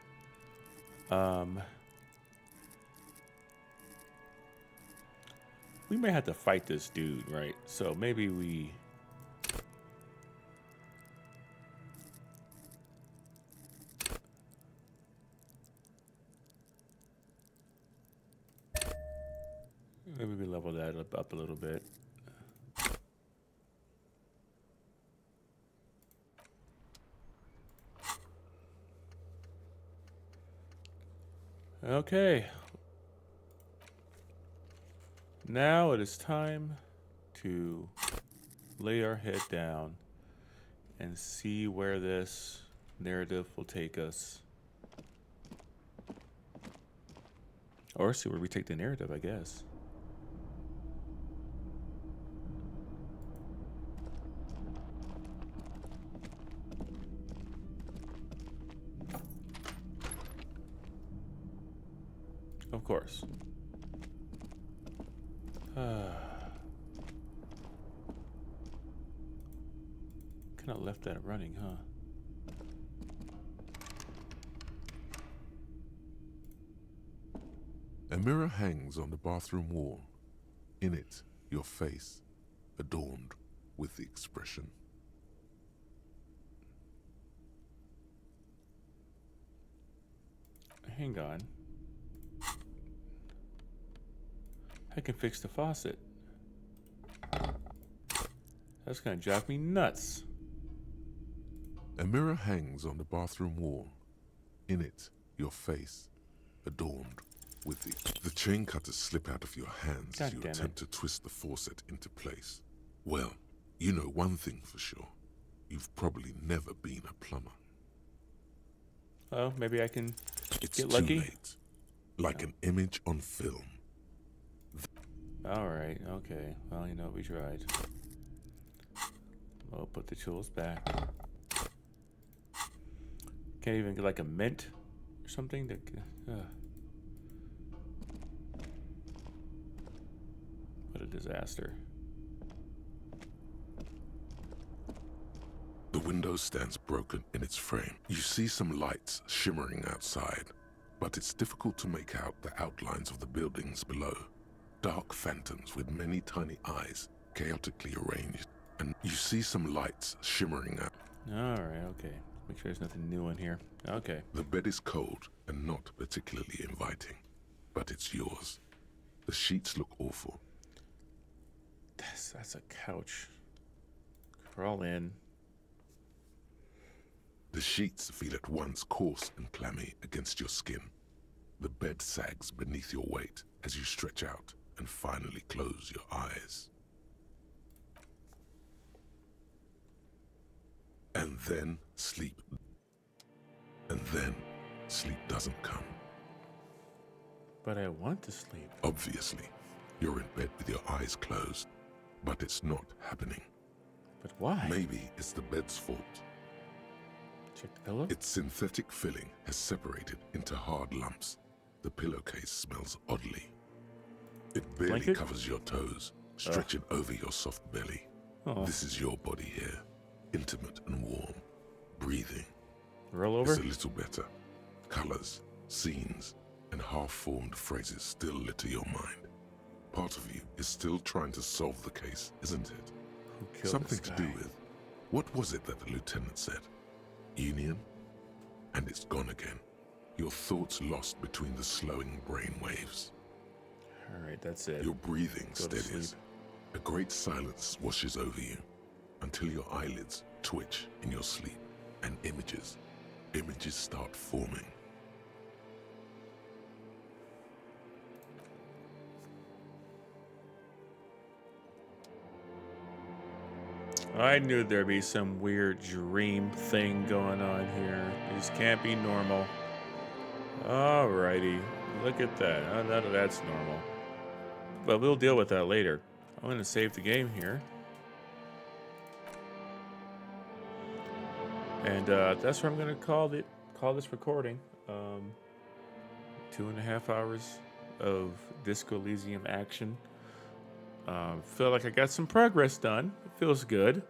We may have to fight this dude, right? So maybe we... Maybe we level that up a little bit. Okay. Now it is time to lay our head down and see where this narrative will take us. Or see where we take the narrative, I guess. Of course. Kind of left that running, huh? A mirror hangs on the bathroom wall. In it, your face, adorned with the expression. Hang on. I can fix the faucet. That's gonna drive me nuts. A mirror hangs on the bathroom wall. In it, your face, adorned with the chain cutters slip out of your hands as you attempt to twist the faucet into place. Well, you know one thing for sure. you've probably never been a plumber. Oh, maybe I can It's get too lucky. late. Like an image on film. All right, okay. Well, you know, we tried. We'll put the tools back. Can't even get like a mint or something to. What a disaster. The window stands broken in its frame. You see some lights shimmering outside, but it's difficult to make out the outlines of the buildings below. Dark phantoms with many tiny eyes, chaotically arranged. And you see some lights shimmering out. All right, okay. Make sure there's nothing new in here. Okay. The bed is cold and not particularly inviting, but it's yours. The sheets look awful. That's a couch. Crawl in. The sheets feel at once coarse and clammy against your skin. The bed sags beneath your weight as you stretch out and finally close your eyes. And then sleep. And then sleep doesn't come. But I want to sleep. Obviously, you're in bed with your eyes closed, but it's not happening. But why? Maybe it's the bed's fault. Check the pillow. Its synthetic filling has separated into hard lumps. The pillowcase smells oddly. It barely Blanket? covers your toes, stretching over your soft belly. Oh. This is your body here, intimate and warm, breathing. Roll over. It's a little better. Colors, scenes, and half-formed phrases still litter your mind. Part of you is still trying to solve the case, isn't it? Who killed Something this to guy? do with, what was it that the lieutenant said? Union? And it's gone again. Your thoughts lost between the slowing brain waves. All right, that's it. Your breathing Go to steadies. sleep. A great silence washes over you until your eyelids twitch in your sleep and images start forming. I knew there'd be some weird dream thing going on here. This can't be normal. Alrighty, look at that. That's normal. But we'll deal with that later. I'm gonna save the game here. And that's where I'm gonna call this recording. 2.5 hours of Disco Elysium action. Feel like I got some progress done. It feels good.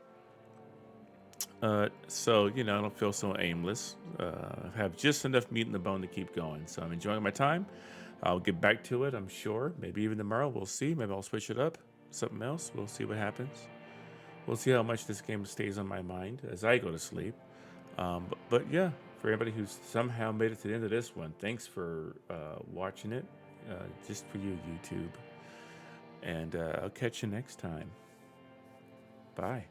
So, you know, I don't feel so aimless. I have just enough meat in the bone to keep going. So I'm enjoying my time. I'll get back to it, I'm sure. Maybe even tomorrow. We'll see. Maybe I'll switch it up. Something else. We'll see what happens. We'll see how much this game stays on my mind as I go to sleep. But yeah, for everybody who's somehow made it to the end of this one, thanks for watching it. Just for you, YouTube. And I'll catch you next time. Bye.